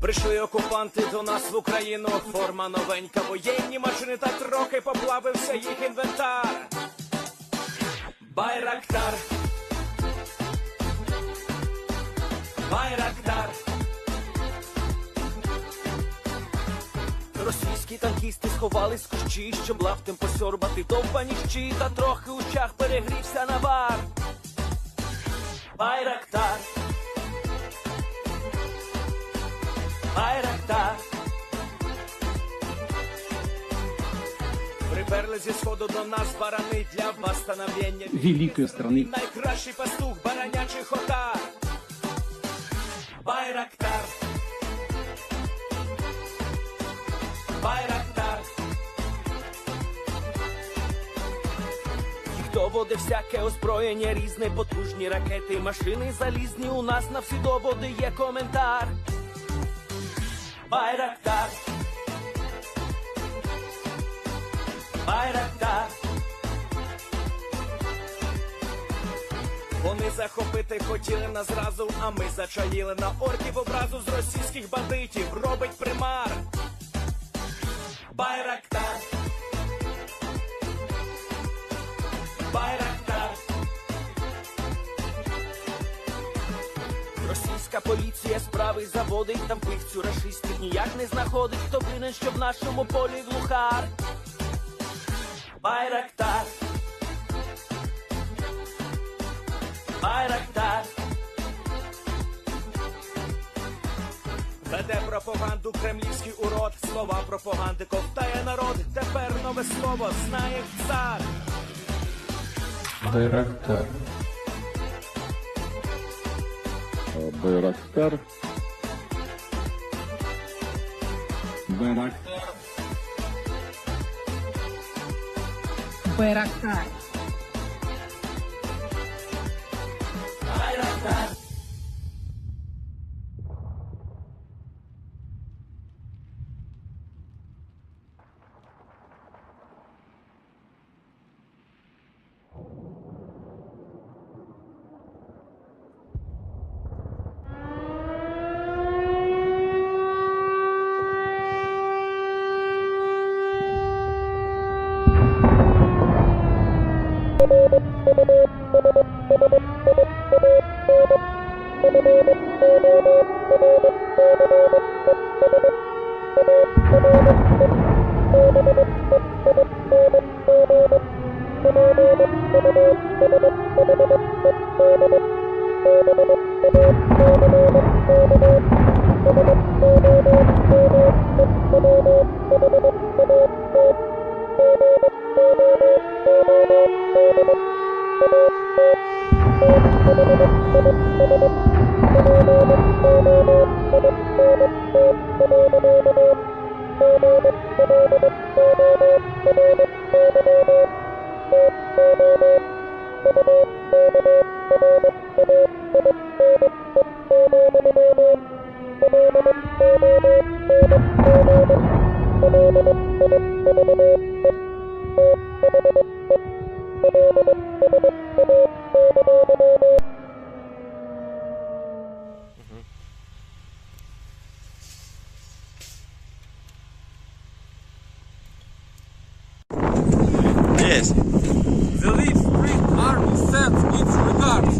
Прийшли окупанти до нас в Україну, форма новенька, воєнні машини та трохи поплавився їх інвентар. Байрактар, Байрактар. Російські танкісти сховались з кущі, щоб лаптем посьорбати довбані щі, та трохи у чах перегрівся навар. Байрактар, Байрактар. Приперли зі сходу до нас барани для восстановлення великої страни. Найкращий пастух баранячих отар. Байрактар, Байрактар. Їх доводи всяке озброєння різне, потужні ракети, машини залізні, у нас на всі доводи є коментар. Байрактар, Байрактар. Вони захопити хотіли нас зразу, а ми зачаїли на орків образу з російських бандитів, робить примар. Байрактар, Байрактар. Російська поліція справи заводить, там вбивцю рашистів ніяк не знаходить, хто винен, що в нашому полі глухар. Байрактар, Байрактар. Веде пропаганду кремлівський урод, слова пропаганди ковтає народ, тепер нове слово знає цар. Байрактар. Байрактар. Байрактар. Байрактар. Байрактар. Yes. The Leaf Spring Army sends its regards.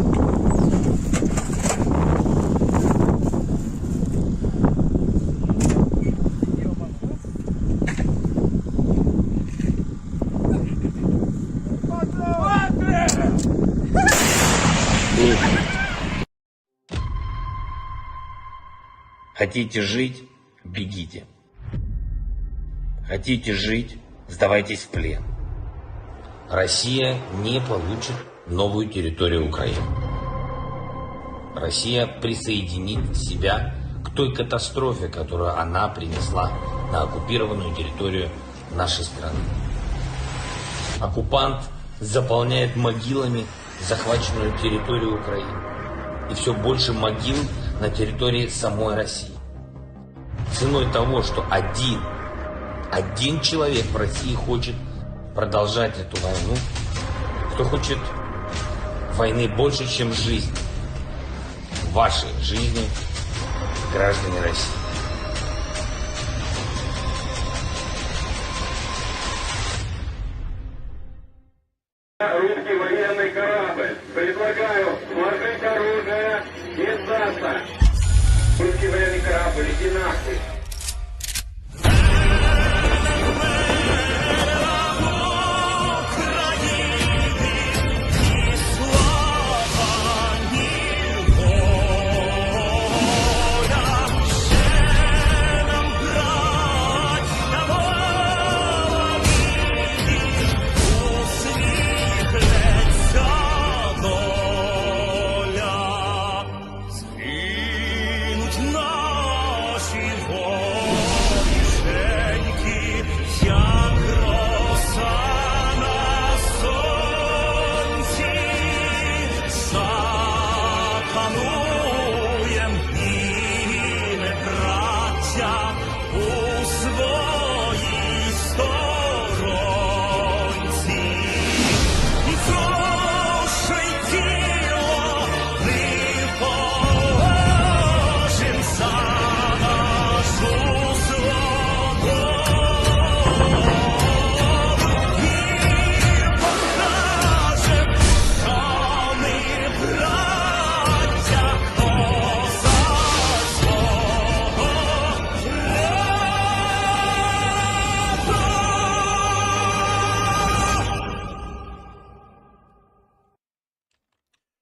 Хотите жить – бегите. Хотите жить – сдавайтесь в плен. Россия не получит новую территорию Украины. Россия присоединит себя к той катастрофе, которую она принесла на оккупированную территорию нашей страны. Оккупант заполняет могилами захваченную территорию Украины. И все больше могил на территории самой России. Ценой того, что один человек в России хочет продолжать эту войну, кто хочет войны больше, чем жизнь, вашей жизни, граждане России. Русский военный корабль. Предлагаю сложить оружие и сдаться. Русский военный корабль, иди нахуй.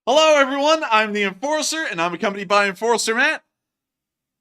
Hello, everyone. I'm the Enforcer, and I'm accompanied by Enforcer Matt.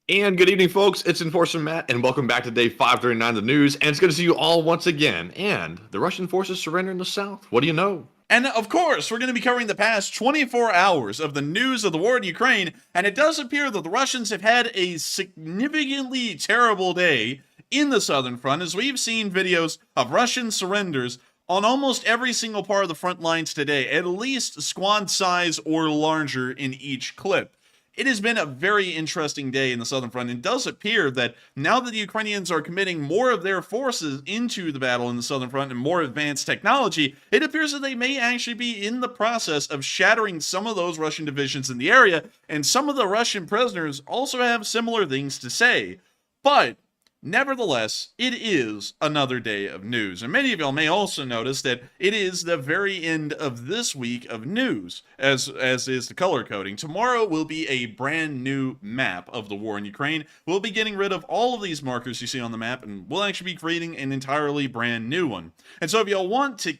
And good evening, folks. It's Enforcer Matt, and welcome back to day 539 of the news. And it's good to see you all once again. And the Russian forces surrender in the south. What do you know? And of course, we're going to be covering the past 24 hours of the news of the war in Ukraine, and it does appear that the Russians have had a significantly terrible day in the southern front, as we've seen videos of Russian surrenders on almost every single part of the front lines today, at least squad size or larger in each clip. It has been a very interesting day in the southern front. It does appear that now that the Ukrainians are committing more of their forces into the battle in the southern front and more advanced technology, it appears that they may actually be in the process of shattering some of those Russian divisions in the area, and some of the Russian prisoners also have similar things to say. But nevertheless, it is another day of news, and many of y'all may also notice that it is the very end of this week of news, as is the color coding. Tomorrow will be a brand new map of the war in Ukraine. We'll be getting rid of all of these markers you see on the map, and we'll actually be creating an entirely brand new one. And so if y'all want to,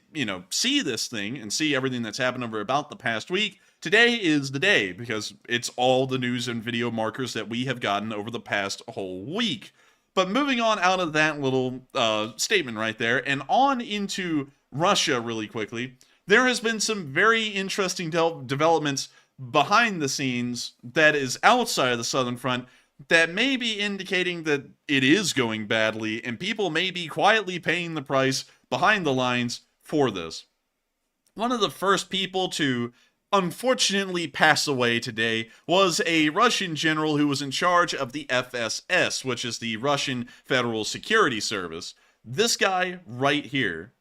see this thing and see everything that's happened over about the past week, today is the day, because it's all the news and video markers that we have gotten over the past whole week. But moving on out of that little statement right there and on into Russia really quickly, there has been some very interesting developments behind the scenes that is outside of the southern front that may be indicating that it is going badly and people may be quietly paying the price behind the lines for this. One of the first people to unfortunately pass away today was a Russian general who was in charge of the FSS, which is the Russian Federal Security Service. This guy right here.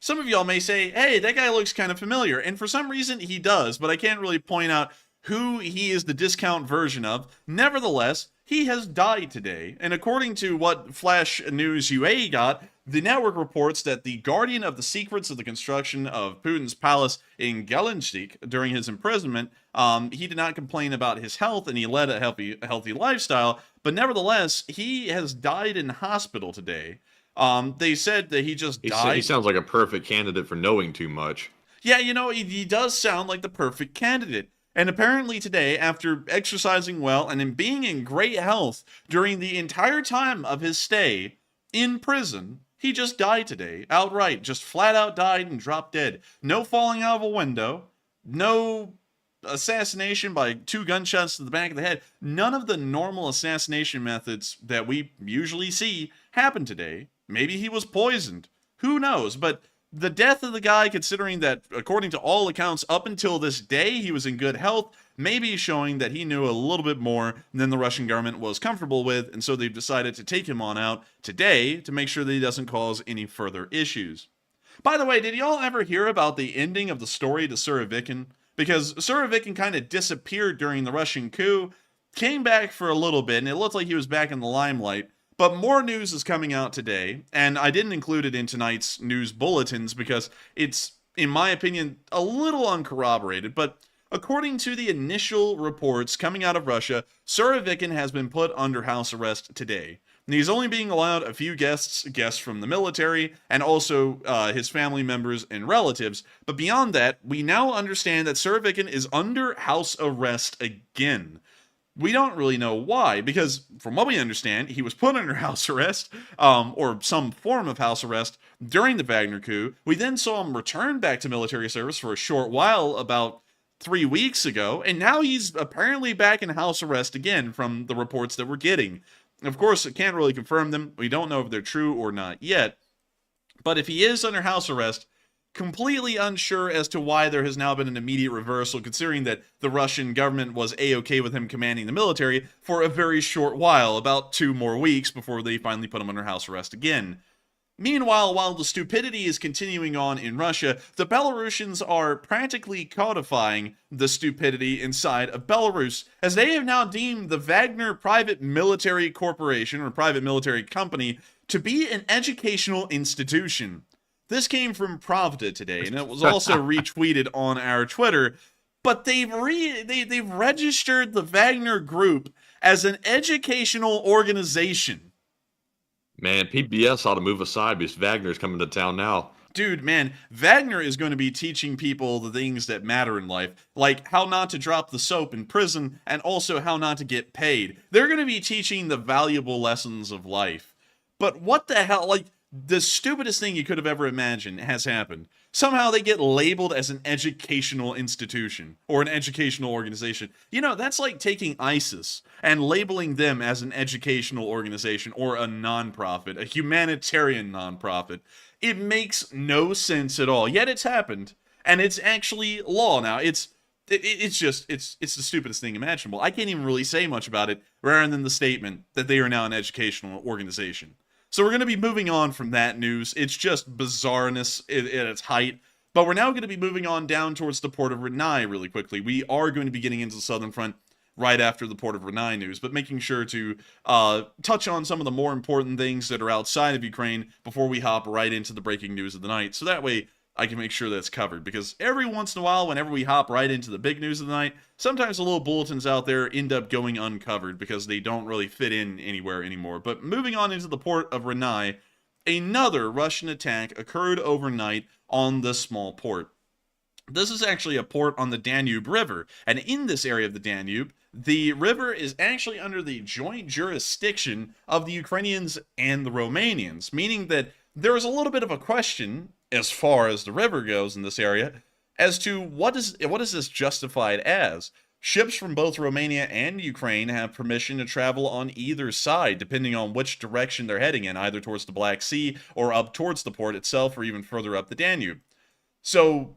Some of y'all may say, hey, that guy looks kind of familiar, and for some reason he does, but I can't really point out who he is the discount version of. Nevertheless, he has died today, and according to what Flash News UA got, the network reports that the guardian of the secrets of the construction of Putin's palace in Zelenskyy during his imprisonment, he did not complain about his health and he led a healthy lifestyle, but nevertheless, he has died in hospital today. They said that he just died. He sounds like a perfect candidate for knowing too much. Yeah, he does sound like the perfect candidate. And apparently today, after exercising well and in being in great health during the entire time of his stay in prison, he just died today, outright, just flat out died and dropped dead. No falling out of a window, no assassination by 2 gunshots to the back of the head. None of the normal assassination methods that we usually see happened today. Maybe he was poisoned. Who knows? But the death of the guy, considering that, according to all accounts, up until this day, he was in good health, may be showing that he knew a little bit more than the Russian government was comfortable with, and so they've decided to take him on out today to make sure that he doesn't cause any further issues. By the way, did y'all ever hear about the ending of the story to Surovikin? Because Surovikin kind of disappeared during the Russian coup, came back for a little bit, and it looked like he was back in the limelight. But more news is coming out today, and I didn't include it in tonight's news bulletins because it's in my opinion, a little uncorroborated, but according to the initial reports coming out of Russia, Surovikin has been put under house arrest today. And he's only being allowed a few guests from the military, and also his family members and relatives. But beyond that, we now understand that Surovikin is under house arrest again. We don't really know why, because from what we understand, he was put under house arrest, or some form of house arrest, during the Wagner coup. We then saw him return back to military service for a short while, about 3 weeks ago, and now he's apparently back in house arrest again from the reports that we're getting. Of course, I can't really confirm them. We don't know if they're true or not yet. But if he is under house arrest, completely unsure as to why there has now been an immediate reversal, considering that the Russian government was A-okay with him commanding the military for a very short while, about 2 more weeks before they finally put him under house arrest again. Meanwhile, while the stupidity is continuing on in Russia, the Belarusians are practically codifying the stupidity inside of Belarus, as they have now deemed the Wagner private military corporation, or private military company, to be an educational institution. This came from Pravda today, and it was also retweeted on our Twitter. But they've registered the Wagner Group as an educational organization. Man, PBS ought to move aside because Wagner's coming to town now. Dude, man, Wagner is going to be teaching people the things that matter in life, like how not to drop the soap in prison, and also how not to get paid. They're going to be teaching the valuable lessons of life. But what the hell, like, the stupidest thing you could have ever imagined has happened. Somehow they get labeled as an educational institution or an educational organization. You know, that's like taking ISIS and labeling them as an educational organization or a nonprofit, a humanitarian nonprofit. It makes no sense at all. Yet it's happened, and it's actually law now. It's the stupidest thing imaginable. I can't even really say much about it rather than the statement that they are now an educational organization. So we're going to be moving on from that news. It's just bizarreness at its height. But we're now going to be moving on down towards the port of Renai really quickly. We are going to be getting into the southern front right after the port of Renai news, but making sure to touch on some of the more important things that are outside of Ukraine before we hop right into the breaking news of the night. So that way I can make sure that's covered, because every once in a while, whenever we hop right into the big news of the night, sometimes the little bulletins out there end up going uncovered because they don't really fit in anywhere anymore. But moving on into the port of Renai, another Russian attack occurred overnight on this small port. This is actually a port on the Danube River, and in this area of the Danube, the river is actually under the joint jurisdiction of the Ukrainians and the Romanians, meaning that there is a little bit of a question, as far as the river goes in this area, as to what is this justified as. Ships from both Romania and Ukraine have permission to travel on either side, depending on which direction they're heading in, either towards the Black Sea or up towards the port itself, or even further up the Danube. So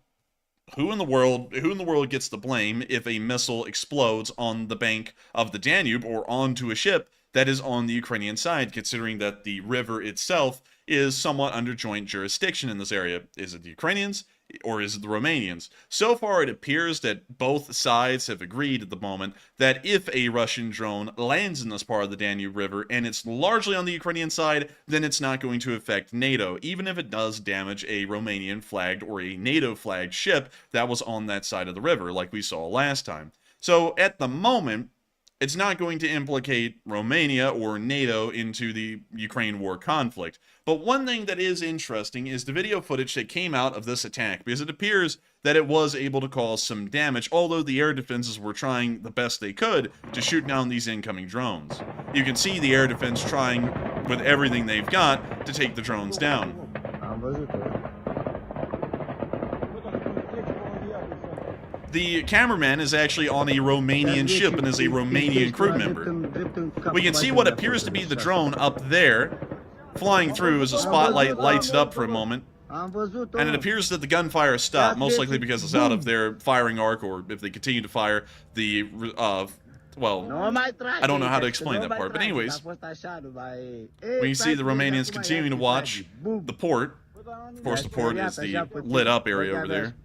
who in the world gets the blame if a missile explodes on the bank of the Danube or onto a ship that is on the Ukrainian side, considering that the river itself is somewhat under joint jurisdiction in this area? Is it the Ukrainians or is it the Romanians? So far, it appears that both sides have agreed at the moment that if a Russian drone lands in this part of the Danube River and it's largely on the Ukrainian side, then it's not going to affect NATO, even if it does damage a Romanian-flagged or a NATO-flagged ship that was on that side of the river, like we saw last time. So at the moment, it's not going to implicate Romania or NATO into the Ukraine war conflict. But one thing that is interesting is the video footage that came out of this attack, because it appears that it was able to cause some damage, although the air defenses were trying the best they could to shoot down these incoming drones. You can see the air defense trying with everything they've got to take the drones down. The cameraman is actually on a Romanian ship and is a Romanian crew member. We can see what appears to be the drone up there, flying through as the spotlight lights it up for a moment. And it appears that the gunfire stopped, most likely because it's out of their firing arc, or if they continue to fire, well, I don't know how to explain that part. But anyways, we see the Romanians continuing to watch the port. Of course, the port is the lit up area over there.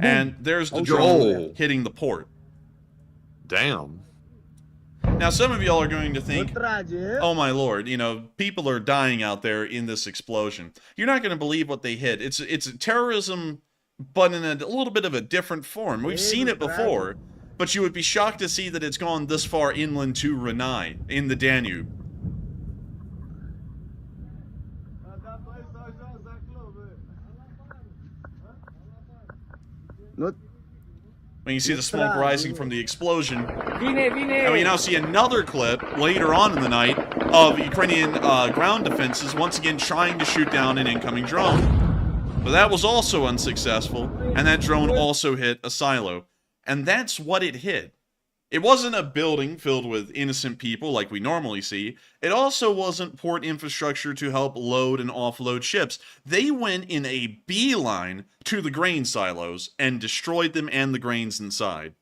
And there's the drone hitting the port. Damn. Now, some of y'all are going to think, oh my lord, you know, people are dying out there in this explosion. You're not going to believe what they hit. It's terrorism, but in a little bit of a different form. We've seen it before, but you would be shocked to see that it's gone this far inland to Robotyne, in the Danube. When you see the smoke rising from the explosion. And we now see another clip later on in the night of Ukrainian ground defenses once again trying to shoot down an incoming drone. But that was also unsuccessful, and that drone also hit a silo. And that's what it hit. It wasn't a building filled with innocent people like we normally see. It also wasn't port infrastructure to help load and offload ships. They went in a beeline to the grain silos and destroyed them and the grains inside.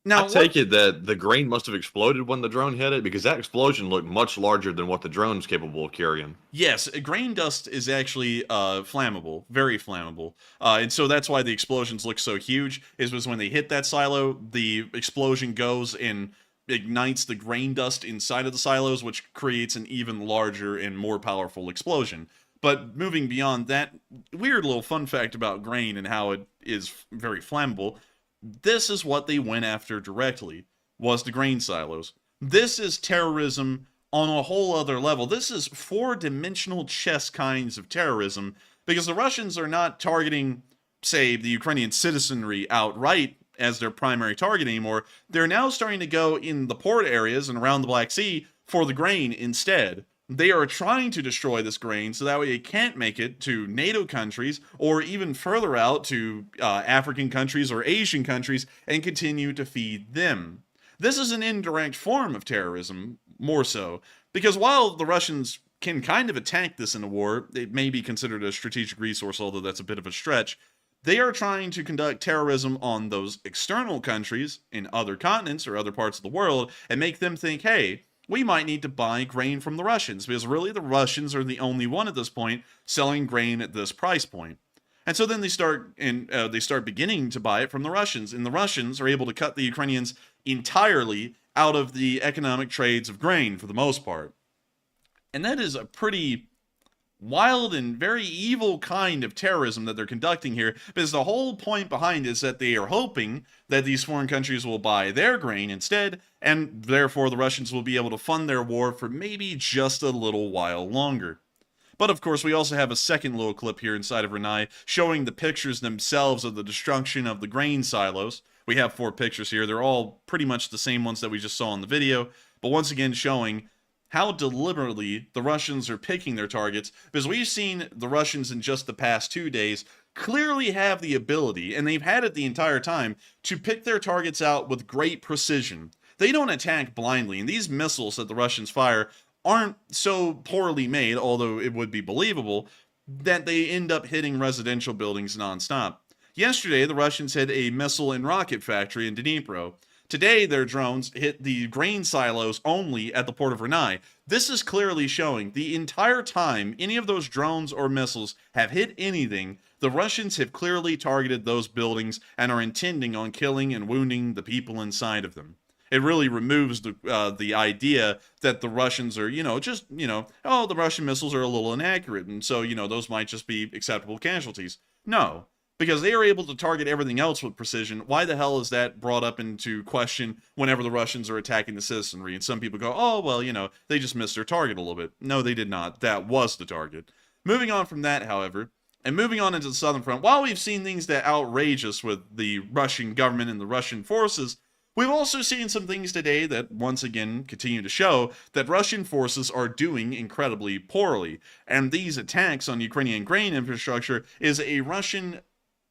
Now, I take it that the grain must have exploded when the drone hit it, because that explosion looked much larger than what the drone's capable of carrying. Yes, grain dust is actually flammable, very flammable. And so that's why the explosions look so huge, is when they hit that silo, the explosion goes and ignites the grain dust inside of the silos, which creates an even larger and more powerful explosion. But moving beyond that, weird little fun fact about grain and how it is very flammable, this is what they went after directly, was the grain silos. This is terrorism on a whole other level. This is four-dimensional chess kinds of terrorism, because the Russians are not targeting, say, the Ukrainian citizenry outright as their primary target anymore. They're now starting to go in the port areas and around the Black Sea for the grain instead. They are trying to destroy this grain so that way it can't make it to NATO countries or even further out to African countries or Asian countries and continue to feed them. This is an indirect form of terrorism, more so, because while the Russians can kind of attack this in a war, it may be considered a strategic resource, although that's a bit of a stretch. They are trying to conduct terrorism on those external countries in other continents or other parts of the world and make them think, hey, we might need to buy grain from the Russians, because really the Russians are the only one at this point selling grain at this price point. And so then they start beginning to buy it from the Russians, and the Russians are able to cut the Ukrainians entirely out of the economic trades of grain for the most part. And that is a pretty wild and very evil kind of terrorism that they're conducting here, because the whole point behind it is that they are hoping that these foreign countries will buy their grain instead, and therefore the Russians will be able to fund their war for maybe just a little while longer. But of course, we also have a second little clip here inside of Robotyne showing the pictures themselves of the destruction of the grain silos. We have 4 pictures here. They're all pretty much the same ones that we just saw in the video, but once again showing how deliberately the Russians are picking their targets, because we've seen the Russians in just the past 2 days clearly have the ability, and they've had it the entire time, to pick their targets out with great precision. They don't attack blindly, and these missiles that the Russians fire aren't so poorly made, although it would be believable, that they end up hitting residential buildings nonstop. Yesterday, the Russians hit a missile and rocket factory in Dnipro. Today, their drones hit the grain silos only at the port of Robotyne. This is clearly showing the entire time any of those drones or missiles have hit anything, the Russians have clearly targeted those buildings and are intending on killing and wounding the people inside of them. It really removes the idea that the Russians are, oh, the Russian missiles are a little inaccurate, and so, those might just be acceptable casualties. No. Because they are able to target everything else with precision. Why the hell is that brought up into question whenever the Russians are attacking the citizenry? And some people go, oh, well, they just missed their target a little bit. No, they did not. That was the target. Moving on from that, however, and moving on into the southern front, while we've seen things that outrage us with the Russian government and the Russian forces, we've also seen some things today that once again continue to show that Russian forces are doing incredibly poorly. And these attacks on Ukrainian grain infrastructure is a Russian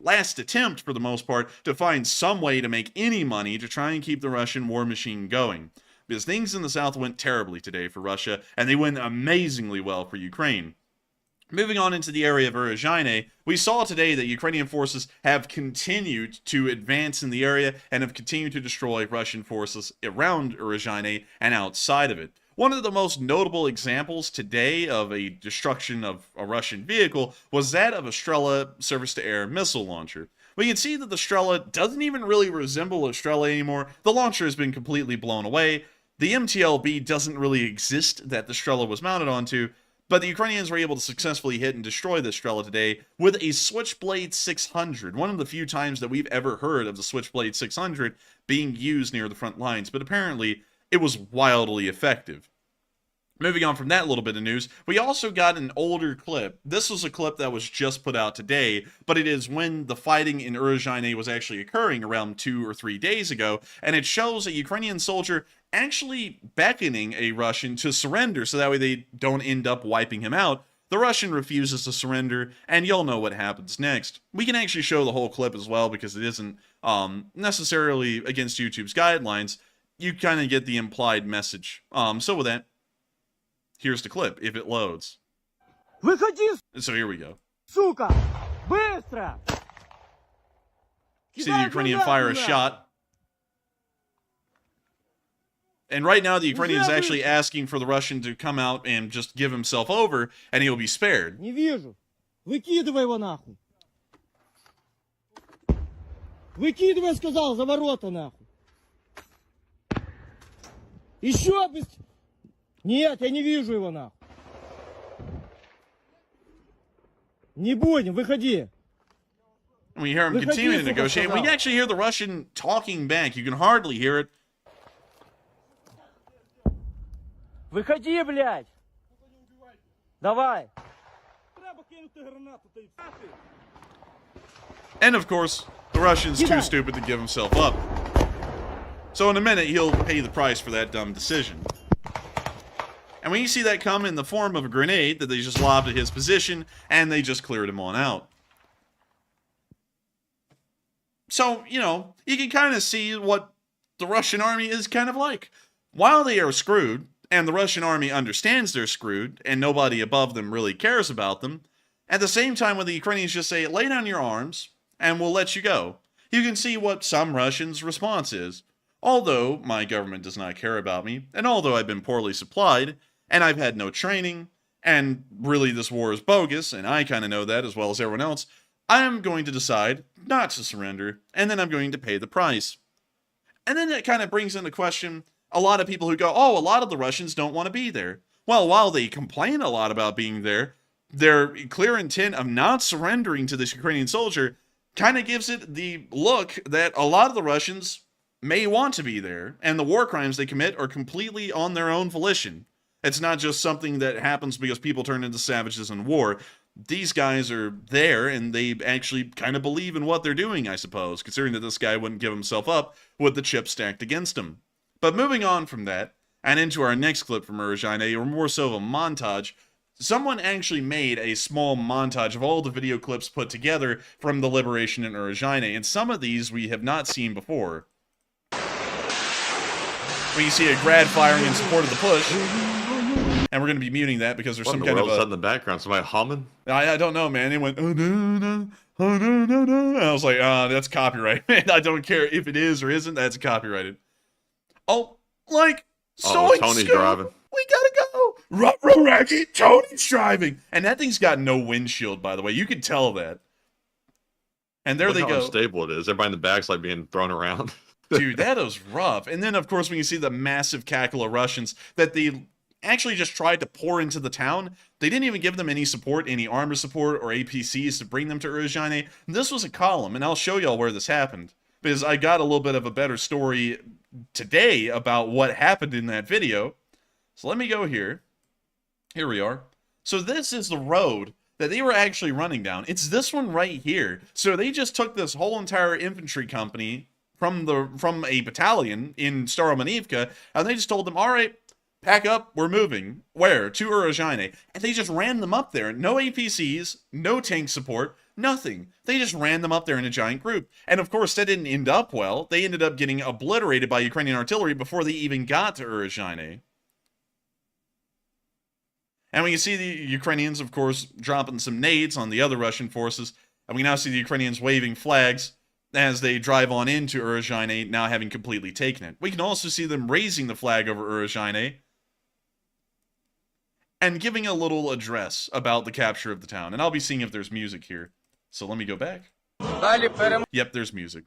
last attempt, for the most part, to find some way to make any money to try and keep the Russian war machine going. Because things in the south went terribly today for Russia, and they went amazingly well for Ukraine. Moving on into the area of Zaporizhzhia, we saw today that Ukrainian forces have continued to advance in the area and have continued to destroy Russian forces around Zaporizhzhia and outside of it. One of the most notable examples today of a destruction of a Russian vehicle was that of a Strela surface-to-air missile launcher. We can see that the Strela doesn't even really resemble a Strela anymore. The launcher has been completely blown away. The MTLB doesn't really exist that the Strela was mounted onto, but the Ukrainians were able to successfully hit and destroy the Strela today with a Switchblade 600, one of the few times that we've ever heard of the Switchblade 600 being used near the front lines, but apparently it was wildly effective. Moving on from that little bit of news, we also got an older clip. This was a clip that was just put out today, but it is when the fighting in Uruzhane was actually occurring around 2 or 3 days ago, and it shows a Ukrainian soldier actually beckoning a Russian to surrender so that way they don't end up wiping him out. The Russian refuses to surrender, and you'll know what happens next. We can actually show the whole clip as well because it isn't necessarily against YouTube's guidelines. You kind of get the implied message. So with that, here's the clip, if it loads. Выходи, So here we go. сука! Быстро! See the Ukrainian fire a shot. And right now, the Ukrainian is actually asking for the Russian to come out and just give himself over, and he'll be spared. Не вижу. Выкидывай его нахуй. Выкидывай, сказал, за ворота нахуй. Еще быстрее. Нет, я не вижу его нахуй. Не будем, выходи. And we hear him continuing to negotiate. We can actually hear the Russian talking back. You can hardly hear it. Выходи, блядь. Давай. And of course, the Russian's too stupid to give himself up. So in a minute, he'll pay the price for that dumb decision. And when you see that come in the form of a grenade that they just lobbed at his position, and they just cleared him on out. So, you know, you can kind of see what the Russian army is kind of like. While they are screwed, and the Russian army understands they're screwed, and nobody above them really cares about them, at the same time when the Ukrainians just say, lay down your arms, and we'll let you go, you can see what some Russians' response is. Although my government does not care about me, and although I've been poorly supplied, and I've had no training, and really this war is bogus, and I kind of know that as well as everyone else, I am going to decide not to surrender, and then I'm going to pay the price. And then that kind of brings into question a lot of people who go, oh, a lot of the Russians don't want to be there. Well, while they complain a lot about being there, their clear intent of not surrendering to this Ukrainian soldier kind of gives it the look that a lot of the Russians may want to be there, and the war crimes they commit are completely on their own volition. It's not just something that happens because people turn into savages in war. These guys are there, and they actually kind of believe in what they're doing, I suppose, considering that this guy wouldn't give himself up with the chip stacked against him. But moving on from that, and into our next clip from Uruzhane, or more so of a montage, someone actually made a small montage of all the video clips put together from the liberation in Uruzhane, and some of these we have not seen before. We can see a grad firing in support of the push, and we're going to be muting that because there's some kind of a... in the background? Somebody humming? I don't know, man. It went, oh, no. And I was like, that's copyright. Man, I don't care if it is or isn't, that's copyrighted. Oh, like, Tony's driving. We gotta go. Ruh-roh-racky, Tony's driving. And that thing's got no windshield, by the way. You can tell that. And there they go. How unstable it is. Everybody in the back's like being thrown around. Dude, that was rough. And then, of course, when you see the massive cackle of Russians that they actually just tried to pour into the town, they didn't even give them any support, any armor support or APCs to bring them to Uruzhane. This was a column, and I'll show y'all where this happened, because I got a little bit of a better story today about what happened in that video. So let me go here. Here we are. So this is the road that they were actually running down. It's this one right here. So they just took this whole entire infantry company from a battalion in Staromanivka, and they just told them, all right, pack up, we're moving. Where? To Uruzhane. And they just ran them up there. No APCs, no tank support, nothing. They just ran them up there in a giant group. And of course, that didn't end up well. They ended up getting obliterated by Ukrainian artillery before they even got to Uruzhane. And we can see the Ukrainians, of course, dropping some nades on the other Russian forces. And we now see the Ukrainians waving flags as they drive on into Uruzhane, now having completely taken it. We can also see them raising the flag over Uruzhane and giving a little address about the capture of the town. And I'll be seeing if there's music here. So let me go back. Yep, there's music.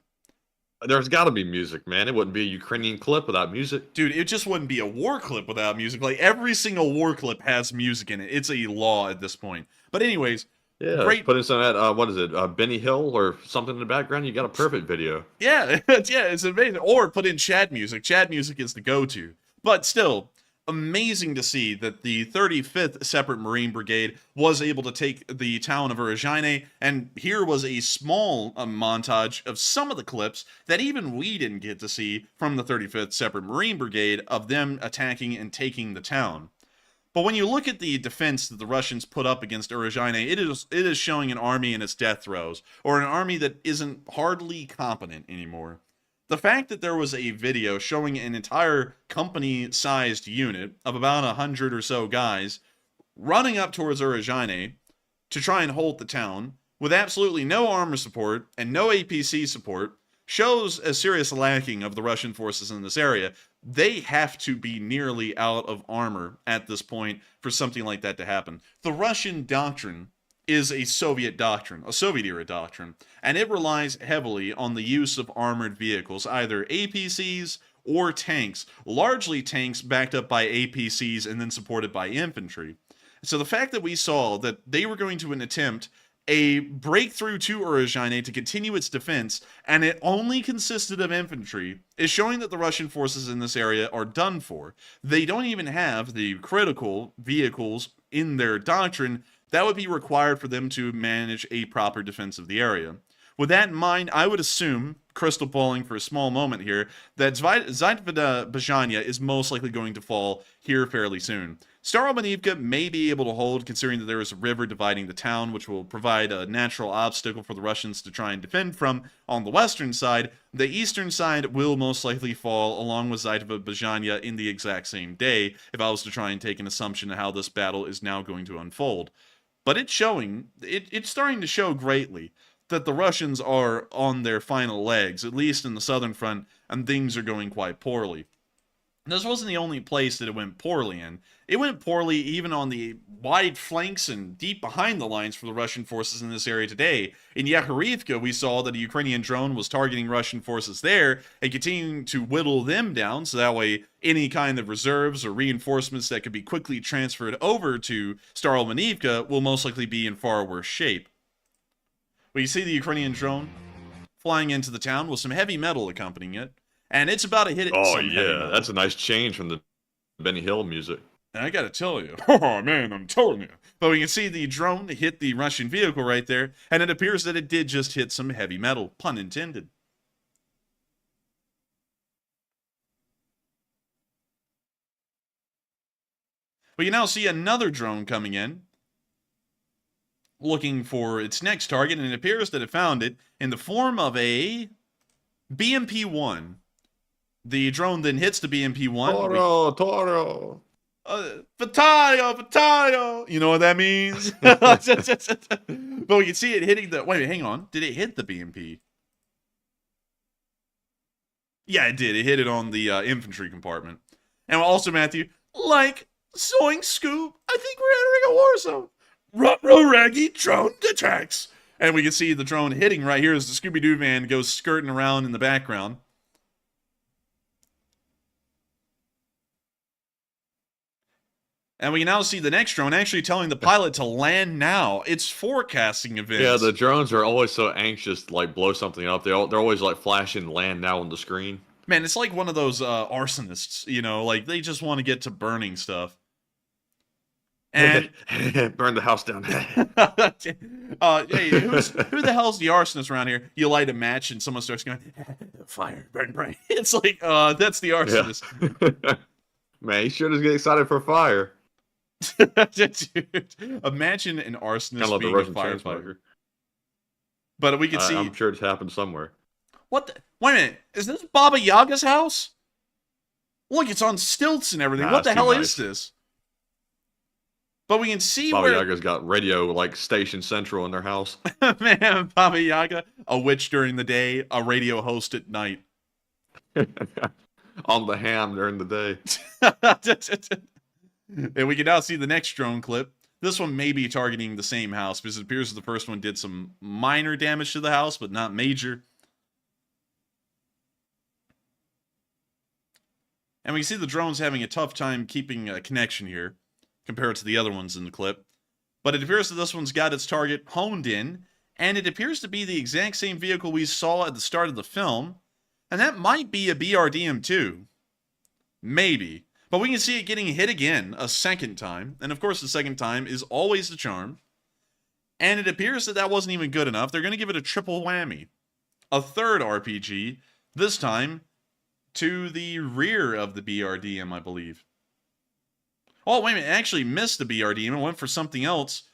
There's got to be music, man. It wouldn't be a Ukrainian clip without music. Dude, it just wouldn't be a war clip without music. Like, every single war clip has music in it. It's a law at this point. But anyways, Yeah, great. put in some of that, what is it, Benny Hill or something in the background, you got a perfect video. Yeah, it's amazing. Or put in Chad music. Chad music is the go-to. But still, amazing to see that the 35th Separate Marine Brigade was able to take the town of Robotyne, and here was a small montage of some of the clips that even we didn't get to see from the 35th Separate Marine Brigade of them attacking and taking the town. But when you look at the defense that the Russians put up against Robotyne, it is showing an army in its death throes, or an army that isn't hardly competent anymore. The fact that there was a video showing an entire company-sized unit of about 100 or so guys running up towards Robotyne to try and hold the town with absolutely no armor support and no APC support shows a serious lacking of the Russian forces in this area. They have to be nearly out of armor at this point for something like that to happen. The Russian doctrine is a Soviet doctrine, a Soviet-era doctrine, and it relies heavily on the use of armored vehicles, either APCs or tanks, largely tanks backed up by APCs and then supported by infantry. So the fact that we saw that they were going to attempt a breakthrough to Robotyne to continue its defense, and it only consisted of infantry, is showing that the Russian forces in this area are done for. They don't even have the critical vehicles in their doctrine that would be required for them to manage a proper defense of the area. With that in mind, I would assume, crystal balling for a small moment here, that Zaporizhzhia is most likely going to fall here fairly soon. Staromanivka may be able to hold, considering that there is a river dividing the town, which will provide a natural obstacle for the Russians to try and defend from on the western side. The eastern side will most likely fall, along with Zaporizhzhia, in the exact same day, if I was to try and take an assumption of how this battle is now going to unfold. But it's showing, it's starting to show greatly that the Russians are on their final legs, at least in the southern front, and things are going quite poorly. This wasn't the only place that it went poorly in. It went poorly even on the wide flanks and deep behind the lines for the Russian forces in this area today. In Yakorovka, we saw that a Ukrainian drone was targeting Russian forces there and continuing to whittle them down, so that way any kind of reserves or reinforcements that could be quickly transferred over to Staromanivka will most likely be in far worse shape. Well, you see the Ukrainian drone flying into the town with some heavy metal accompanying it, and it's about to hit it. Oh, yeah, that's a nice change from the Benny Hill music. And I gotta tell you, oh man, I'm telling you. But we can see the drone hit the Russian vehicle right there, and it appears that it did just hit some heavy metal, pun intended. But you now see another drone coming in, looking for its next target, and it appears that it found it in the form of a BMP-1. The drone then hits the BMP-1. Toro! Fatayo! You know what that means? But we can see it hitting the... Wait, hang on. Did it hit the BMP? Yeah, it did. It hit it on the infantry compartment. And also, Matthew, like Zoink Scoop, I think we're entering a war zone. Ruh-roh Raggy drone attacks. And we can see the drone hitting right here as the Scooby-Doo van goes skirting around in the background. And we can now see the next drone actually telling the pilot to land now. It's forecasting events. Yeah, the drones are always so anxious to like blow something up. They're always like flashing land now on the screen. Man, it's like one of those arsonists, you know, like they just want to get to burning stuff. And burn the house down. hey, who the hell's the arsonist around here? You light a match and someone starts going, fire, burn. It's like, that's the arsonist. Yeah. Man, you sure does get excited for fire. Dude, imagine an arsonist Like being a firefighter. But we can see... I'm sure it's happened somewhere. What the... Wait a minute. Is this Baba Yaga's house? Look, it's on stilts and everything. What the hell is this? But we can see Baba where... Yaga's got radio, like, Station Central in their house. Man, Baba Yaga, a witch during the day, a radio host at night. On the ham during the day. And we can now see the next drone clip. This one may be targeting the same house because it appears that the first one did some minor damage to the house, but not major. And we can see the drone's having a tough time keeping a connection here compared to the other ones in the clip. But it appears that this one's got its target honed in, and it appears to be the exact same vehicle we saw at the start of the film. And that might be a BRDM-2. Maybe. But we can see it getting hit again a second time. And of course, the second time is always the charm. And it appears that that wasn't even good enough. They're going to give it a triple whammy. A third RPG, this time to the rear of the BRDM, I believe. Oh, wait a minute. It actually missed the BRDM and went for something else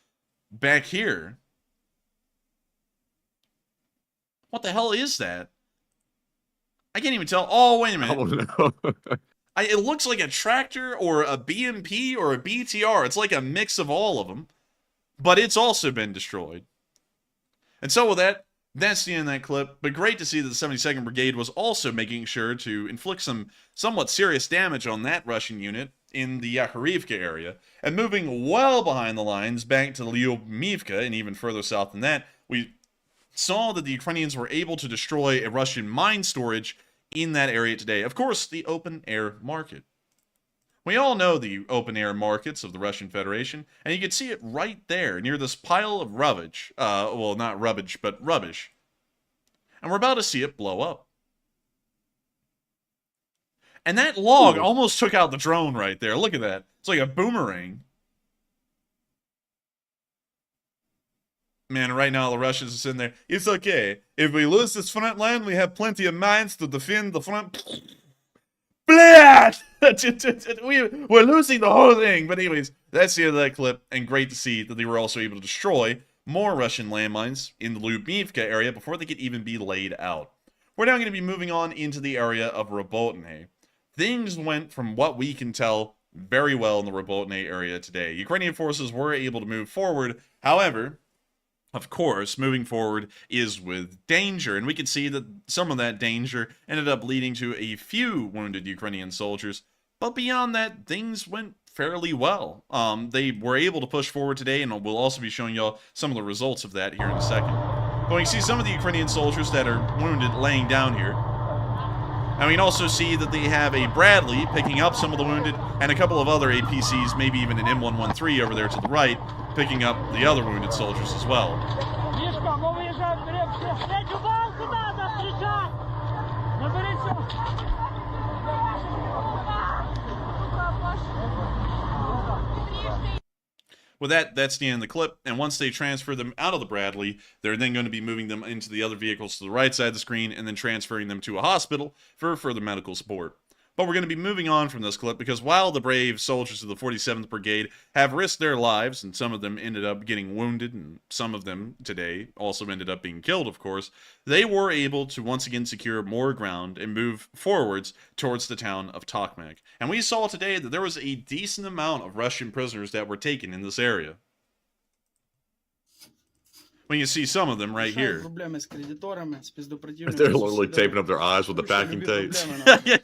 back here. What the hell is that? I can't even tell. Oh, wait a minute. Oh, no. It looks like a tractor or a BMP or a BTR. It's like a mix of all of them. But it's also been destroyed. And so with that, that's the end of that clip. But great to see that the 72nd Brigade was also making sure to inflict some somewhat serious damage on that Russian unit in the Zaporizhzhia area. And moving well behind the lines back to Lyubimivka and even further south than that, we saw that the Ukrainians were able to destroy a Russian mine storage in that area today. Of course, the open-air market. We all know the open-air markets of the Russian Federation, and you can see it right there near this pile of rubbish. Well, not rubbish, but rubbish. And we're about to see it blow up. And that log almost took out the drone right there. Look at that. It's like a boomerang. Man, right now the Russians are sitting there. It's okay. If we lose this front line, we have plenty of mines to defend the front. Blast! We're losing the whole thing. But anyways, that's the end of that clip. And great to see that they were also able to destroy more Russian landmines in the Lyubimivka area before they could even be laid out. We're now going to be moving on into the area of Robotyne. Things went, from what we can tell, very well in the Robotyne area today. Ukrainian forces were able to move forward. However, of course, moving forward is with danger, and we can see that some of that danger ended up leading to a few wounded Ukrainian soldiers, but beyond that, things went fairly well. They were able to push forward today, and we'll also be showing y'all some of the results of that here in a second. But we can see some of the Ukrainian soldiers that are wounded laying down here. And we can also see that they have a Bradley picking up some of the wounded, and a couple of other APCs, maybe even an M113 over there to the right, picking up the other wounded soldiers as well. With that, that's the end of the clip, and once they transfer them out of the Bradley, they're then going to be moving them into the other vehicles to the right side of the screen, and then transferring them to a hospital for further medical support. But we're going to be moving on from this clip, because while the brave soldiers of the 47th Brigade have risked their lives, and some of them ended up getting wounded, and some of them today also ended up being killed, of course, they were able to once again secure more ground and move forwards towards the town of Tokmak. And we saw today that there was a decent amount of Russian prisoners that were taken in this area. When you see some of them right here. They're literally taping up their eyes with the packing tapes.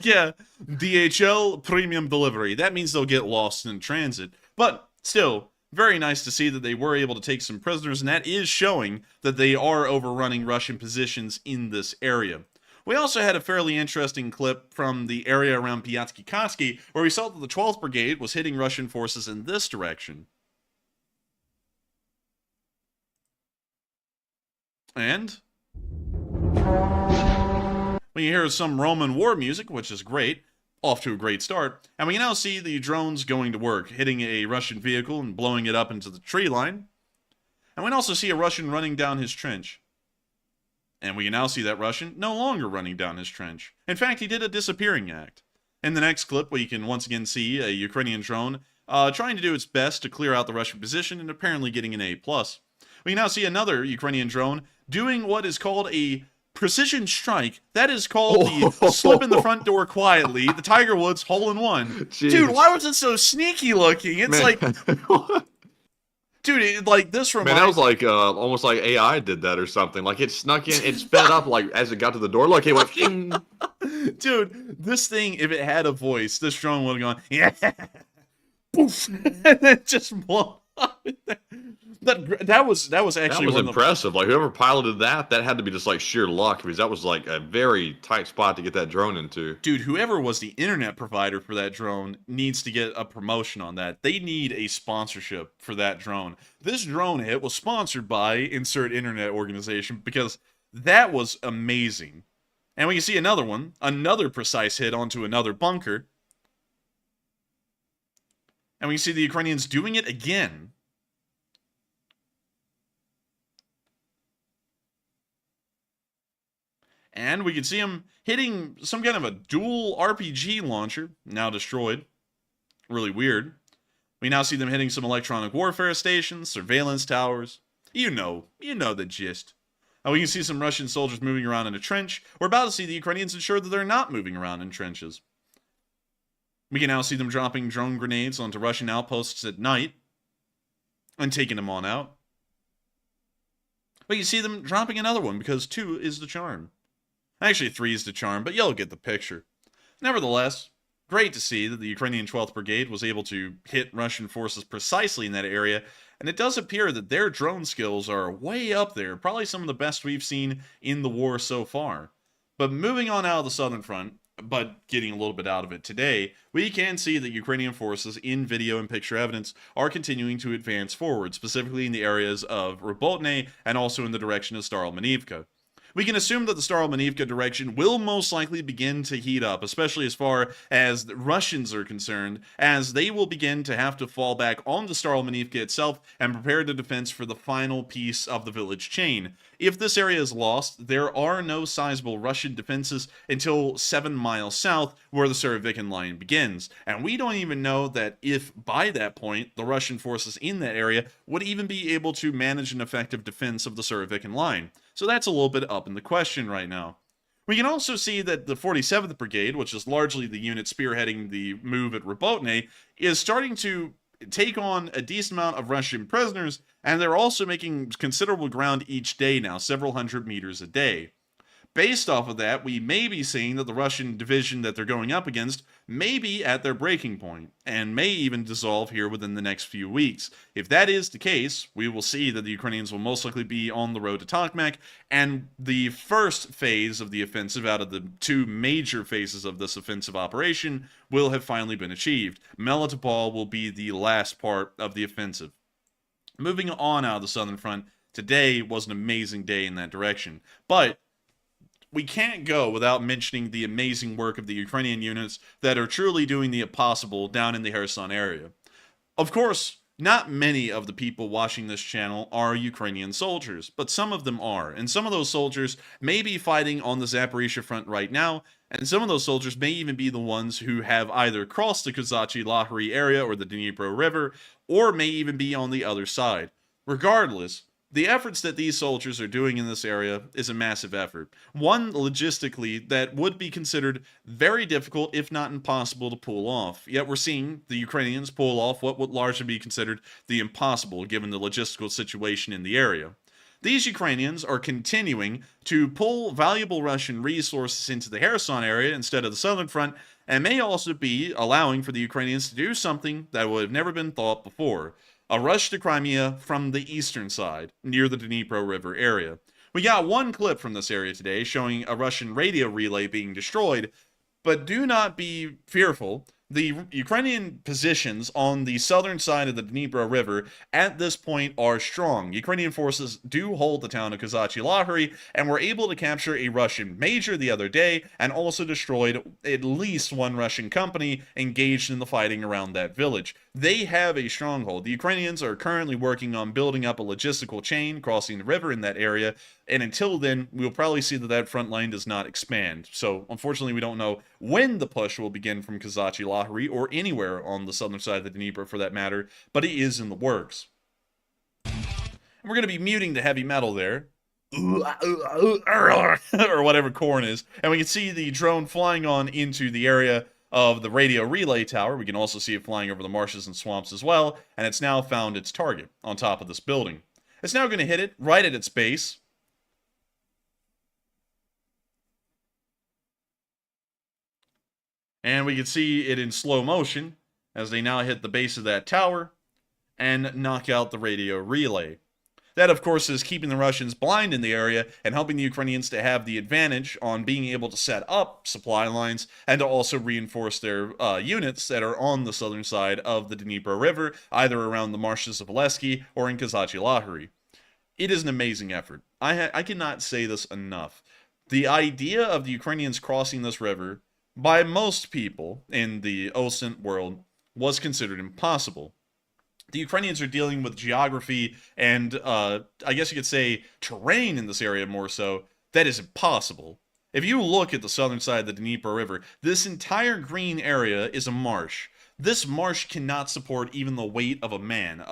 Yeah. DHL premium delivery. That means they'll get lost in transit. But still, very nice to see that they were able to take some prisoners, and that is showing that they are overrunning Russian positions in this area. We also had a fairly interesting clip from the area around Piatsky-Kotsky, where we saw that the 12th Brigade was hitting Russian forces in this direction. And we hear some Roman war music, which is great, off to a great start. And we now see the drones going to work, hitting a Russian vehicle and blowing it up into the tree line. And we can also see a Russian running down his trench. And we can now see that Russian no longer running down his trench. In fact, he did a disappearing act. In the next clip, we can once again see a Ukrainian drone trying to do its best to clear out the Russian position and apparently getting an A+. We can now see another Ukrainian drone doing what is called a precision strike. That is called the slip in the front door quietly, the Tiger Woods hole-in-one. Dude, why was it so sneaky looking? It's like... Dude, like this reminds... Man, that was like, almost like AI did that or something. Like, it snuck in, it sped up, like, as it got to the door, like, it went... Dude, this thing, if it had a voice, this drone would have gone, yeah, poof, and then just blow up. that was actually That was one of the, impressive. Like whoever piloted that had to be just like sheer luck because that was like a very tight spot to get that drone into. dude, whoever was the internet provider for that drone needs to get a promotion on that. They need a sponsorship for that drone. This drone hit was sponsored by insert internet organization because that was amazing. And we can see another one, another precise hit onto another bunker. And we can see the Ukrainians doing it again. And we can see him hitting some kind of a dual RPG launcher, now destroyed. Really weird. We now see them hitting some electronic warfare stations, surveillance towers. You know the gist. We can see some Russian soldiers moving around in a trench. We're about to see the Ukrainians ensure that they're not moving around in trenches. We can now see them dropping drone grenades onto Russian outposts at night and taking them on out. But you see them dropping another one because 2 is the charm. Actually, 3 is the charm, but you'll get the picture. Nevertheless, great to see that the Ukrainian 12th Brigade was able to hit Russian forces precisely in that area, and it does appear that their drone skills are way up there, probably some of the best we've seen in the war so far. But moving on out of the southern front, but getting a little bit out of it today, we can see that Ukrainian forces in video and picture evidence are continuing to advance forward, specifically in the areas of Robotyne and also in the direction of Staromanivka. We can assume that the Staromanivka direction will most likely begin to heat up, especially as far as the Russians are concerned, as they will begin to have to fall back on the Staromanivka itself and prepare the defense for the final piece of the village chain. If this area is lost, there are no sizable Russian defenses until 7 miles south, where the Surovikin line begins. And we don't even know that if, by that point, the Russian forces in that area would even be able to manage an effective defense of the Surovikin line. So that's a little bit up in the question right now. We can also see that the 47th Brigade, which is largely the unit spearheading the move at Robotyne, is starting to take on a decent amount of Russian prisoners, and they're also making considerable ground each day now, several hundred meters a day. Based off of that, we may be seeing that the Russian division that they're going up against may be at their breaking point, and may even dissolve here within the next few weeks. If that is the case, we will see that the Ukrainians will most likely be on the road to Tokmak, and the first phase of the offensive out of the 2 major phases of this offensive operation will have finally been achieved. Melitopol will be the last part of the offensive. Moving on out of the southern front, today was an amazing day in that direction, but we can't go without mentioning the amazing work of the Ukrainian units that are truly doing the impossible down in the Kherson area. Of course, not many of the people watching this channel are Ukrainian soldiers, but some of them are, and some of those soldiers may be fighting on the Zaporizhzhia front right now, and some of those soldiers may even be the ones who have either crossed the Zaporizhzhia area or the Dnipro River, or may even be on the other side. Regardless, the efforts that these soldiers are doing in this area is a massive effort. One, logistically, that would be considered very difficult, if not impossible, to pull off. Yet we're seeing the Ukrainians pull off what would largely be considered the impossible, given the logistical situation in the area. These Ukrainians are continuing to pull valuable Russian resources into the Kherson area instead of the southern front, and may also be allowing for the Ukrainians to do something that would have never been thought before: a rush to Crimea from the eastern side, near the Dnipro River area. We got one clip from this area today showing a Russian radio relay being destroyed, but do not be fearful. The Ukrainian positions on the southern side of the Dnipro River at this point are strong. Ukrainian forces do hold the town of Zaporizhzhia and were able to capture a Russian major the other day, and also destroyed at least 1 Russian company engaged in the fighting around that village. They have a stronghold. The Ukrainians are currently working on building up a logistical chain crossing the river in that area, and until then, we'll probably see that that front line does not expand. So, unfortunately, we don't know when the push will begin from Zaporizhzhia or anywhere on the southern side of the Dnipro for that matter, but it is in the works. And we're going to be muting the heavy metal there, or whatever corn is, and we can see the drone flying on into the area of the radio relay tower. We can also see it flying over the marshes and swamps as well, and it's now found its target on top of this building. It's now going to hit it right at its base. And we can see it in slow motion as they now hit the base of that tower. and knock out the radio relay. That, of course, is keeping the Russians blind in the area and helping the Ukrainians to have the advantage on being able to set up supply lines and to also reinforce their units that are on the southern side of the Dnipro River, either around the marshes of Zelenskyy or in Zaporizhzhia. It is an amazing effort. I cannot say this enough. The idea of the Ukrainians crossing this river, by most people in the OSINT world, was considered impossible. The Ukrainians are dealing with geography and, I guess you could say, terrain in this area more so, that is impossible. If you look at the southern side of the Dnipro River, this entire green area is a marsh. This marsh cannot support even the weight of a man.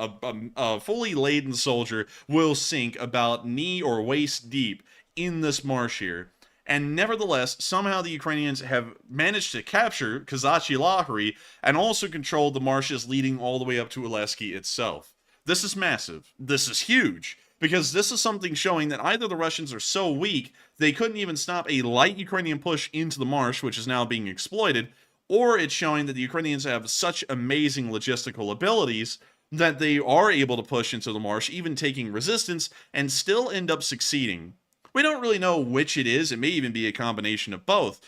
A fully laden soldier will sink about knee or waist deep in this marsh here. And nevertheless, somehow the Ukrainians have managed to capture Zaporizhzhia and also control the marshes leading all the way up to Zelenskyy itself. This is massive. This is huge. Because this is something showing that either the Russians are so weak they couldn't even stop a light Ukrainian push into the marsh, which is now being exploited, or it's showing that the Ukrainians have such amazing logistical abilities that they are able to push into the marsh, even taking resistance, and still end up succeeding. We don't really know which it is. It may even be a combination of both.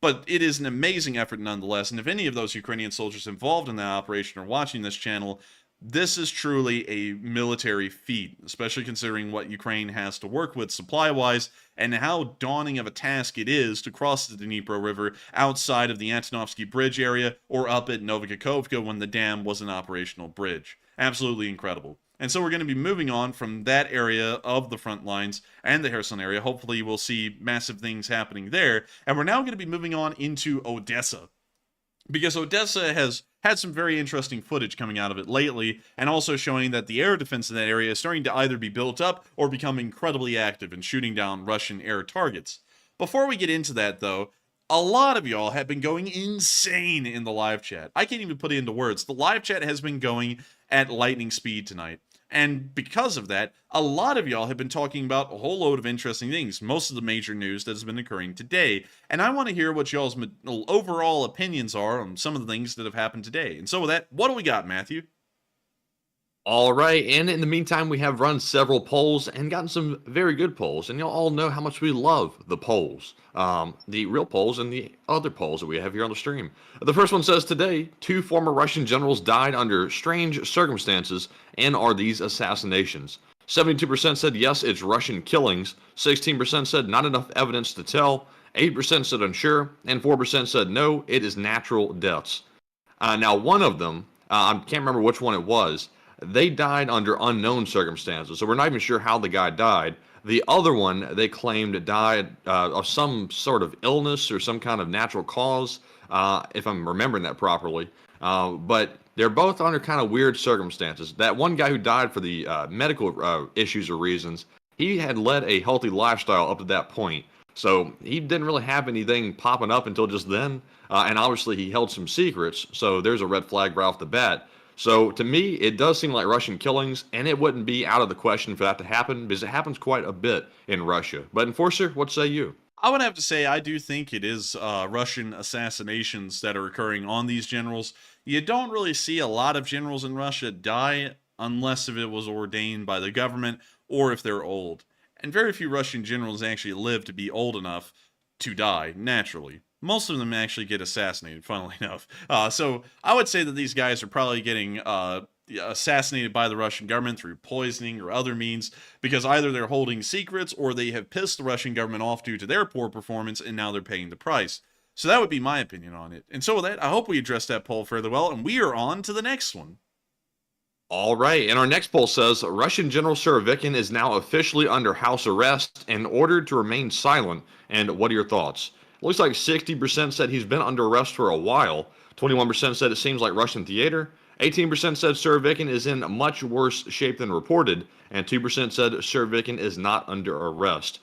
But it is an amazing effort nonetheless. And if any of those Ukrainian soldiers involved in that operation are watching this channel, this is truly a military feat, especially considering what Ukraine has to work with supply-wise and how daunting of a task it is to cross the Dnipro River outside of the Antonovsky Bridge area or up at Novokakhovka when the dam was an operational bridge. Absolutely incredible. And so we're going to be moving on from that area of the front lines and the Kherson area. Hopefully we'll see massive things happening there. And we're now going to be moving on into Odessa, because Odessa has had some very interesting footage coming out of it lately, and also showing that the air defense in that area is starting to either be built up or become incredibly active in shooting down Russian air targets. Before we get into that, though, a lot of y'all have been going insane in the live chat. I can't even put it into words. The live chat has been going at lightning speed tonight. And because of that, a lot of y'all have been talking about a whole load of interesting things, most of the major news that has been occurring today. And I want to hear what y'all's overall opinions are on some of the things that have happened today. And so with that, what do we got, Matthew? All right, and in the meantime, we have run several polls and gotten some very good polls, and you'll all know how much we love the polls, the real polls and the other polls that we have here on the stream. The first one says today, 2 former Russian generals died under strange circumstances, and are these assassinations? 72% said yes, it's Russian killings, 16% said not enough evidence to tell, 8% said unsure, and 4% said no, it is natural deaths. Now, one of them, I can't remember which one it was, they died under unknown circumstances, so we're not even sure how the guy died. The other one, they claimed died of some sort of illness or some kind of natural cause, if I'm remembering that properly. But they're both under kind of weird circumstances. That one guy who died for the medical issues or reasons, he had led a healthy lifestyle up to that point. So he didn't really have anything popping up until just then. And obviously he held some secrets, so there's a red flag right off the bat. So to me, it does seem like Russian killings, and it wouldn't be out of the question for that to happen, because it happens quite a bit in Russia. But Enforcer, what say you? I would have to say I do think it is Russian assassinations that are occurring on these generals. You don't really see a lot of generals in Russia die unless if it was ordained by the government or if they're old. And very few Russian generals actually live to be old enough to die naturally. Most of them actually get assassinated, funnily enough. So I would say that these guys are probably getting assassinated by the Russian government through poisoning or other means, because either they're holding secrets or they have pissed the Russian government off due to their poor performance, and now they're paying the price. So that would be my opinion on it. And so with that, I hope we addressed that poll fairly well, and we are on to the next one. All right, and our next poll says Russian General Surovikin is now officially under house arrest and ordered to remain silent. And what are your thoughts? Looks like 60% said he's been under arrest for a while, 21% said it seems like Russian theater, 18% said Surovikin is in much worse shape than reported, and 2% said Surovikin is not under arrest.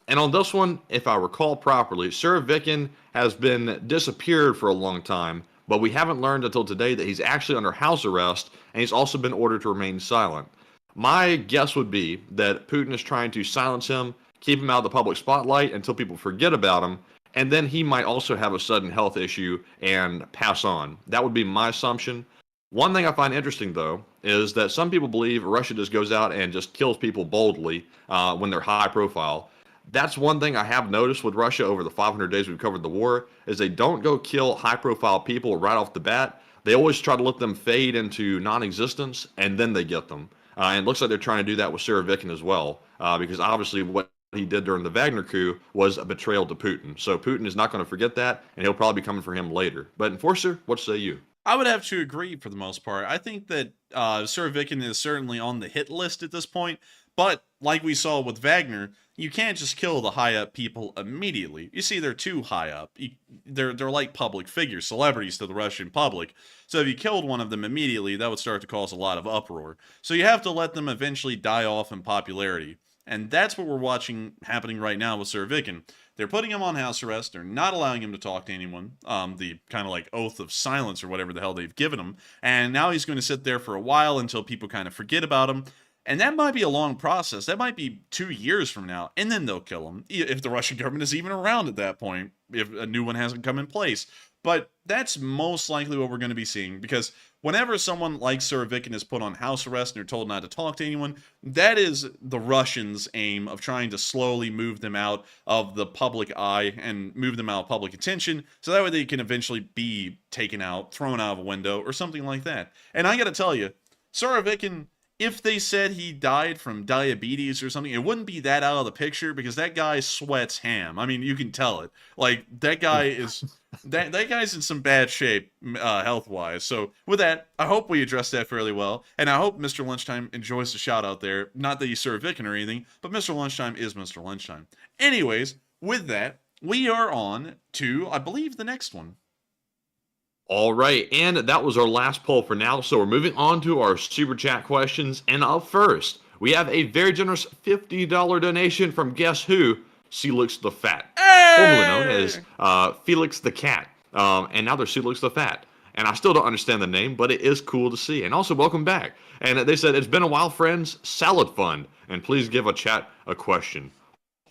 And on this one, if I recall properly, Surovikin has been disappeared for a long time, but we haven't learned until today that he's actually under house arrest, and he's also been ordered to remain silent. My guess would be that Putin is trying to silence him, keep him out of the public spotlight until people forget about him, and then he might also have a sudden health issue and pass on. That would be my assumption. One thing I find interesting, though, is that some people believe Russia just goes out and just kills people boldly when they're high profile. That's one thing I have noticed with Russia over the 500 days we've covered the war, is they don't go kill high profile people right off the bat. They always try to let them fade into non-existence, and then they get them. And it looks like they're trying to do that with Surovikin as well, because obviously what he did during the Wagner coup was a betrayal to Putin. So Putin is not going to forget that, and he'll probably be coming for him later. But Enforcer, what say you? I would have to agree for the most part. I think that Surovikin is certainly on the hit list at this point, but like we saw with Wagner, you can't just kill the high up people immediately. You see, they're too high up. They're like public figures, celebrities to the Russian public. So if you killed one of them immediately, that would start to cause a lot of uproar. So you have to let them eventually die off in popularity. And that's what we're watching happening right now with Surovikin. They're putting him on house arrest. They're not allowing him to talk to anyone. The kind of like oath of silence or whatever the hell they've given him. And now he's going to sit there for a while until people kind of forget about him. And that might be a long process. That might be 2 years from now. And then they'll kill him. If the Russian government is even around at that point. If a new one hasn't come in place. But that's most likely what we're going to be seeing. Because whenever someone like Surovikin is put on house arrest and they're told not to talk to anyone, that is the Russians' aim of trying to slowly move them out of the public eye and move them out of public attention, so that way they can eventually be taken out, thrown out of a window, or something like that. And I gotta tell you, Surovikin, if they said he died from diabetes or something, it wouldn't be that out of the picture, because that guy sweats ham. I mean, you can tell it. Like, that guy is... That guy's in some bad shape, health-wise. So, with that, I hope we addressed that fairly well. And I hope Mr. Lunchtime enjoys the shout-out there. Not that he's Surovikin or anything, but Mr. Lunchtime is Mr. Lunchtime. Anyways, with that, we are on to, I believe, the next one. All right, and that was our last poll for now, so we're moving on to our Super Chat questions. And up first, we have a very generous $50 donation from guess who? Felix the Fat, formerly known as Felix the Cat, and now they're Felix the Fat. And I still don't understand the name, but it is cool to see. And also, welcome back. And they said, it's been a while, friends. Salad Fund. And please give a chat a question.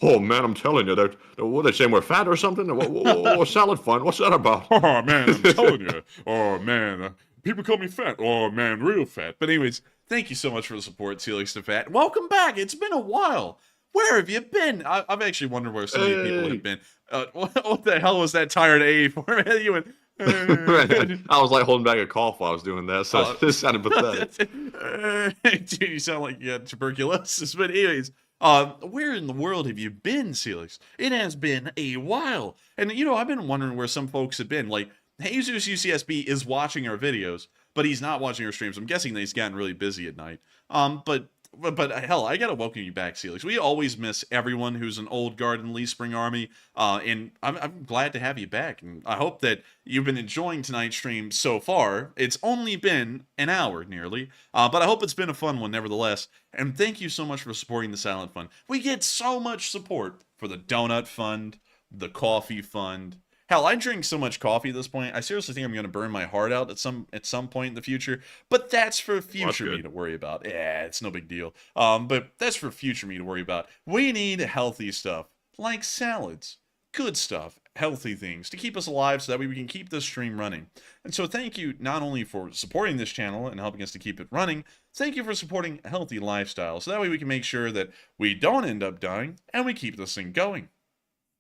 Oh, man, I'm telling you, what they saying, we're fat or something? What Salad Fund? What's that about? Oh, man, I'm telling you. Oh, man, people call me fat. Oh, man, real fat. But anyways, thank you so much for the support, Felix the Fat. Welcome back. It's been a while. Where have you been? I've actually wondered where so many people have been. What the hell was that tired A for? You went... I was like holding back a cough while I was doing that, so it sounded pathetic. Dude, you sound like you had tuberculosis. But anyways, where in the world have you been, Felix? It has been a while. And, you know, I've been wondering where some folks have been. Like, Jesus UCSB is watching our videos, but he's not watching our streams. I'm guessing that he's gotten really busy at night. But hell, I gotta welcome you back, Felix. We always miss everyone who's an old guard in the Lee Spring Army, and I'm glad to have you back. And I hope that you've been enjoying tonight's stream so far. It's only been an hour, nearly, but I hope it's been a fun one, nevertheless. And thank you so much for supporting the Silent Fund. We get so much support for the Donut Fund, the Coffee Fund. Hell, I drink so much coffee at this point, I seriously think I'm going to burn my heart out at some point in the future. But that's for future me to worry about. Yeah, it's no big deal. But that's for future me to worry about. We need healthy stuff, like salads. Good stuff, healthy things, to keep us alive so that way we can keep this stream running. And so thank you not only for supporting this channel and helping us to keep it running, thank you for supporting a healthy lifestyle, so that way we can make sure that we don't end up dying, and we keep this thing going.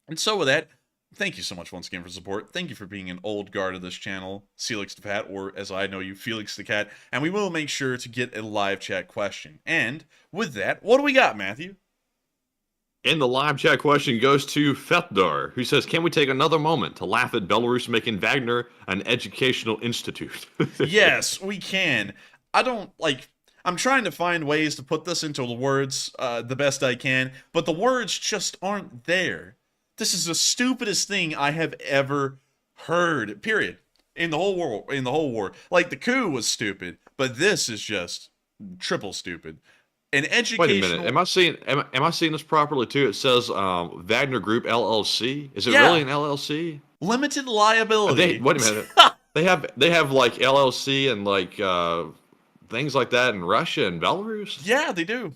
And so with that, thank you so much once again for support. Thank you for being an old guard of this channel, Felix the Fat, or as I know you, Felix the Cat. And we will make sure to get a live chat question. And with that, what do we got, Matthew? And the live chat question goes to Fethdar, who says, can we take another moment to laugh at Belarus making Wagner an educational institute? Yes, we can. I'm trying to find ways to put this into the words the best I can, but the words just aren't there. This is the stupidest thing I have ever heard, period. In the whole war. Like, the coup was stupid, but this is just triple stupid. An educational... Wait a minute, am I seeing this properly too? It says Wagner Group LLC. Is it really an LLC? Limited liability. Wait a minute. they have like LLC and like things like that in Russia and Belarus? Yeah, they do.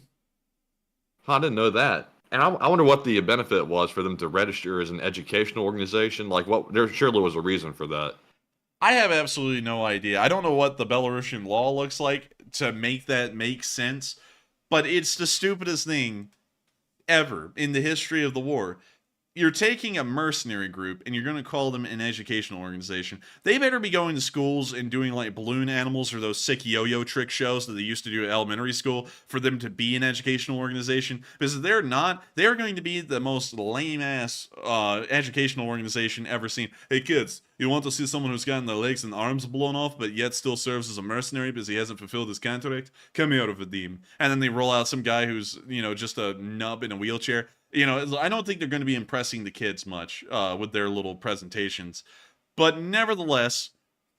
I didn't know that. And I wonder what the benefit was for them to register as an educational organization. Like, there surely was a reason for that. I have absolutely no idea. I don't know what the Belarusian law looks like to make that make sense, but it's the stupidest thing ever in the history of the war. You're taking a mercenary group and you're going to call them an educational organization. They better be going to schools and doing like balloon animals or those sick yo-yo trick shows that they used to do at elementary school for them to be an educational organization. Because if they're not, they're going to be the most lame-ass educational organization ever seen. Hey kids, you want to see someone who's gotten their legs and arms blown off but yet still serves as a mercenary because he hasn't fulfilled his contract? Come here, Vadim. And then they roll out some guy who's, just a nub in a wheelchair. I don't think they're going to be impressing the kids much with their little presentations. But nevertheless,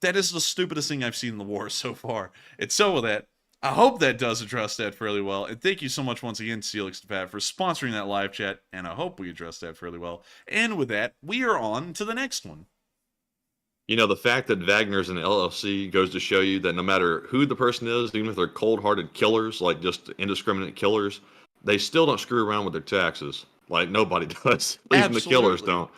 that is the stupidest thing I've seen in the war so far. And so with that, I hope that does address that fairly well. And thank you so much once again, Celix to Pat, for sponsoring that live chat. And I hope we addressed that fairly well. And with that, we are on to the next one. The fact that Wagner's an LLC goes to show you that no matter who the person is, even if they're cold-hearted killers, like just indiscriminate killers, they still don't screw around with their taxes. Like nobody does. Even the killers don't.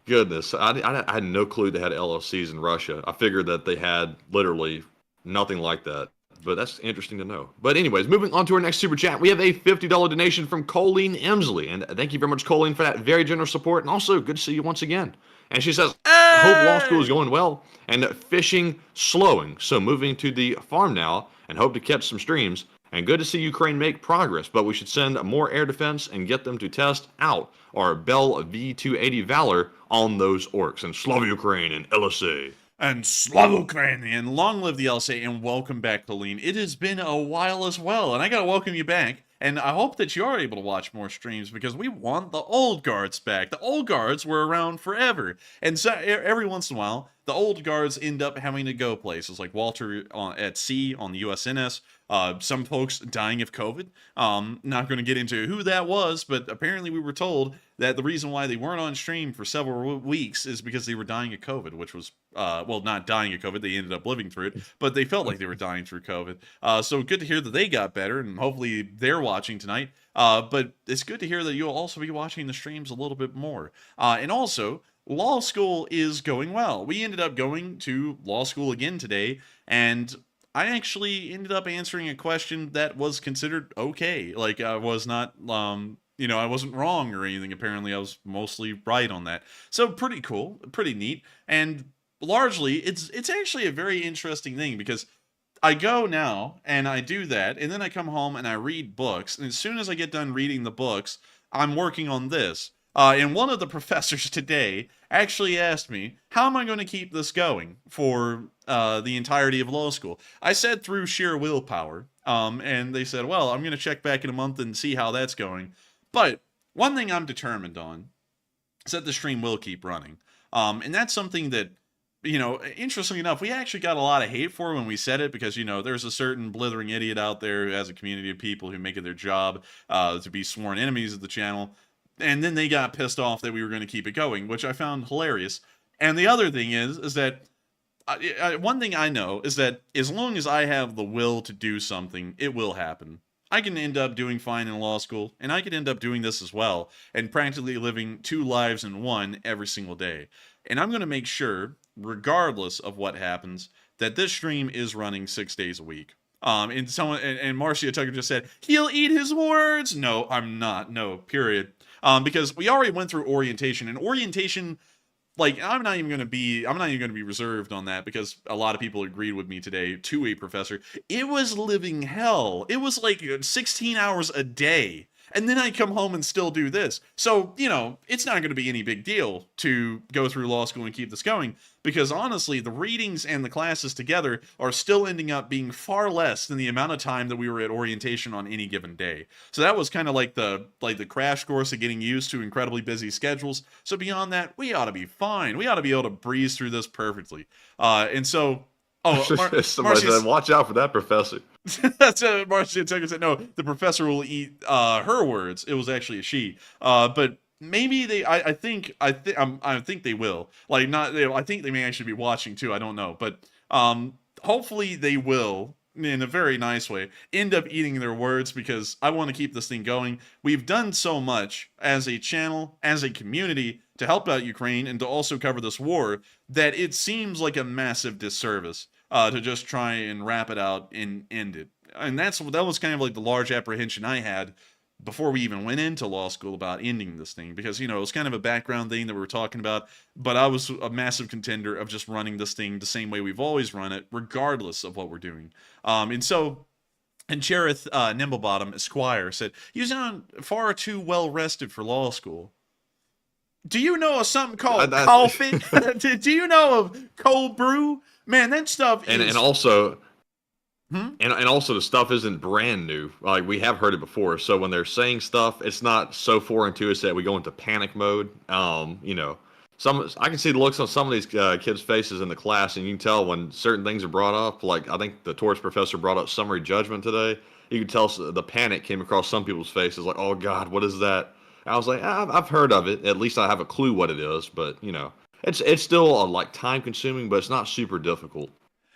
Goodness. I had no clue they had LLCs in Russia. I figured that they had literally nothing like that. But that's interesting to know. But anyways, moving on to our next super chat, we have a $50 donation from Colleen Emsley. And thank you very much, Colleen, for that very generous support. And also, good to see you once again. And she says, I hope law school is going well and fishing slowing. So moving to the farm now and hope to catch some streams. And good to see Ukraine make progress, but we should send more air defense and get them to test out our Bell V-280 Valor on those orcs. And Slava Ukraine and LSA. And Slava Ukraine, and long live the LSA, and welcome back, Colleen. It has been a while as well, and I gotta welcome you back. And I hope that you are able to watch more streams because we want the old guards back. The old guards were around forever. And so every once in a while, the old guards end up having to go places like Walter at sea on the USNS. Some folks dying of COVID. Not going to get into who that was, but apparently we were told that the reason why they weren't on stream for several weeks is because they were dying of COVID, which was, not dying of COVID. They ended up living through it, but they felt like they were dying through COVID. So good to hear that they got better, and hopefully they're watching tonight. But it's good to hear that you'll also be watching the streams a little bit more. And also, law school is going well. We ended up going to law school again today, and I actually ended up answering a question that was considered okay. Like, I was not, I wasn't wrong or anything. Apparently, I was mostly right on that. So, pretty cool, pretty neat. And largely, it's actually a very interesting thing because I go now and I do that, and then I come home and I read books. And as soon as I get done reading the books, I'm working on this. And one of the professors today actually asked me, how am I going to keep this going for the entirety of law school? I said through sheer willpower, and they said, well, I'm going to check back in a month and see how that's going. But one thing I'm determined on is that the stream will keep running. And that's something that, interestingly enough, we actually got a lot of hate for when we said it because, there's a certain blithering idiot out there who has a community of people who make it their job to be sworn enemies of the channel. And then they got pissed off that we were going to keep it going, which I found hilarious. And the other thing is that one thing I know is that as long as I have the will to do something, it will happen. I can end up doing fine in law school, and I could end up doing this as well, and practically living 2 lives in one every single day. And I'm going to make sure, regardless of what happens, that this stream is running 6 days a week. And Marcia Tucker just said, he'll eat his words. No, I'm not. No, period. Because we already went through orientation, and orientation, like, I'm not even going to be reserved on that because a lot of people agreed with me today to a professor. It was living hell. It was like 16 hours a day. And then I come home and still do this. So, it's not going to be any big deal to go through law school and keep this going. Because honestly, the readings and the classes together are still ending up being far less than the amount of time that we were at orientation on any given day. So that was kind of like the crash course of getting used to incredibly busy schedules. So beyond that, we ought to be fine. We ought to be able to breeze through this perfectly. And so... Somebody said, watch out for that professor. That's Marcia Tucker said. No, the professor will eat her words. It was actually a she. But maybe they. I think they will. Like not. I think they may actually be watching too. I don't know. But hopefully they will in a very nice way, end up eating their words because I want to keep this thing going. We've done so much as a channel, as a community, to help out Ukraine and to also cover this war that it seems like a massive disservice to just try and wrap it out and end it. And that was kind of like the large apprehension I had before we even went into law school about ending this thing, because it was kind of a background thing that we were talking about, but I was a massive contender of just running this thing the same way we've always run it, regardless of what we're doing. And Cherith Nimblebottom Esquire said, "You sound far too well rested for law school." Do you know of something called coffee? Do you know of cold brew? Man, that stuff is... And also... And also the stuff isn't brand new. Like, we have heard it before. So when they're saying stuff, it's not so foreign to us that we go into panic mode. I can see the looks on some of these kids' faces in the class, and you can tell when certain things are brought up. Like, I think the torts professor brought up summary judgment today. You could tell the panic came across some people's faces. Like, oh God, what is that? I was like, I've heard of it. At least I have a clue what it is. But it's still like time consuming, but it's not super difficult.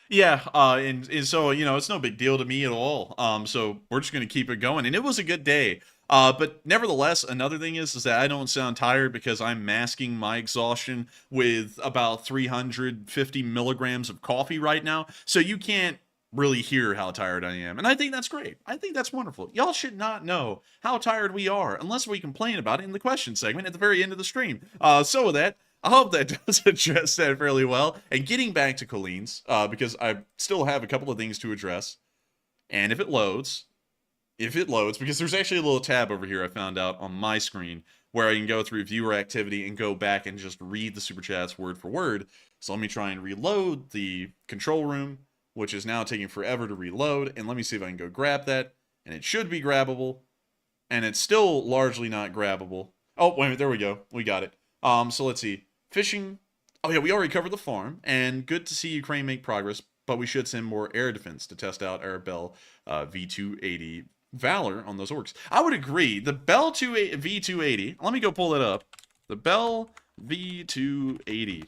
Yeah, and so, it's no big deal to me at all. So we're just going to keep it going. And it was a good day. But nevertheless, another thing is that I don't sound tired because I'm masking my exhaustion with about 350 milligrams of coffee right now. So you can't really hear how tired I am. And I think that's great. I think that's wonderful. Y'all should not know how tired we are unless we complain about it in the question segment at the very end of the stream. So with that, I hope that does address that fairly well. And getting back to Colleen's, because I still have a couple of things to address. And if it loads, because there's actually a little tab over here I found out on my screen where I can go through viewer activity and go back and just read the super chats word for word. So let me try and reload the control room, which is now taking forever to reload. And let me see if I can go grab that. And it should be grabbable. And it's still largely not grabbable. Oh, wait a minute, there we go. We got it. So let's see. Fishing. Oh yeah, we already covered the farm, and good to see Ukraine make progress, but we should send more air defense to test out our Bell V280 Valor on those orcs. I would agree. The Bell V280, let me go pull it up. The Bell V280.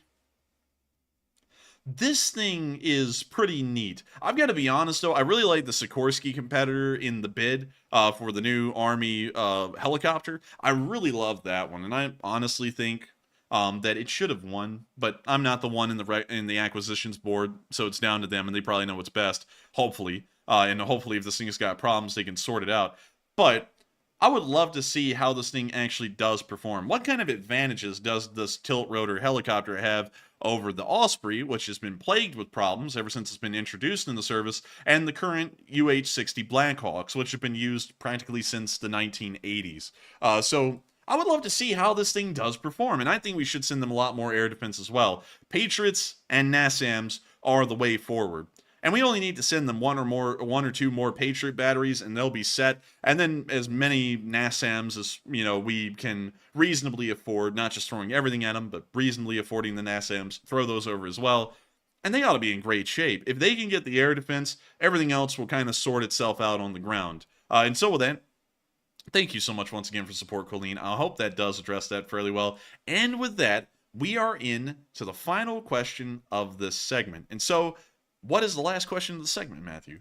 This thing is pretty neat. I've got to be honest, though. I really like the Sikorsky competitor in the bid for the new Army helicopter. I really love that one, and I honestly think that it should have won, but I'm not the one in the acquisitions board, so it's down to them, and they probably know what's best, hopefully. And hopefully if this thing's got problems, they can sort it out. But I would love to see how this thing actually does perform. What kind of advantages does this tilt-rotor helicopter have over the Osprey, which has been plagued with problems ever since it's been introduced in the service, and the current UH-60 Blackhawks, which have been used practically since the 1980s. So I would love to see how this thing does perform, and I think we should send them a lot more air defense as well. Patriots and NASAMs are the way forward. And we only need to send them one or two more Patriot batteries, and they'll be set. And then as many NASAMs as we can reasonably afford, not just throwing everything at them, but reasonably affording the NASAMs, throw those over as well. And they ought to be in great shape. If they can get the air defense, everything else will kind of sort itself out on the ground. And so with that, thank you so much once again for support, Colleen. I hope that does address that fairly well. And with that, we are in to the final question of this segment. And so, what is the last question of the segment, Matthew?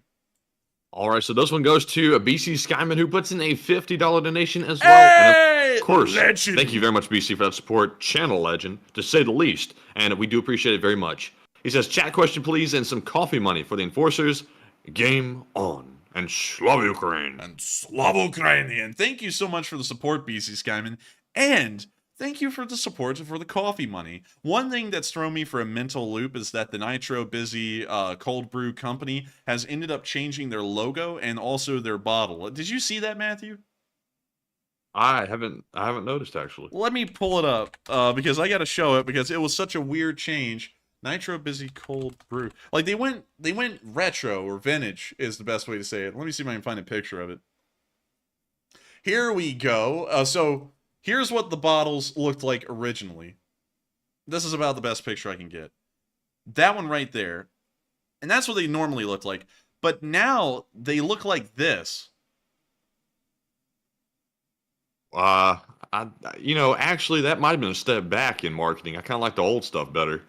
All right, so this one goes to a BC Skyman who puts in a $50 donation as well. Hey, and of course, legend. Thank you very much, BC, for that support. Channel legend, to say the least. And we do appreciate it very much. He says, chat question, please, and some coffee money for the enforcers. Game on. And Slav Ukraine. And Slav Ukrainian. Thank you so much for the support, BC Skyman. And thank you for the support for the coffee money. One thing that's thrown me for a mental loop is that the Nitro Busy Cold Brew Company has ended up changing their logo and also their bottle. Did you see that, Matthew? I haven't noticed, actually. Let me pull it up because I got to show it because it was such a weird change. Nitro Busy Cold Brew. Like they went retro or vintage is the best way to say it. Let me see if I can find a picture of it. Here we go. So here's what the bottles looked like originally. This is about the best picture I can get. That one right there. And that's what they normally look like. But now they look like this. Actually, that might have been a step back in marketing. I kind of like the old stuff better.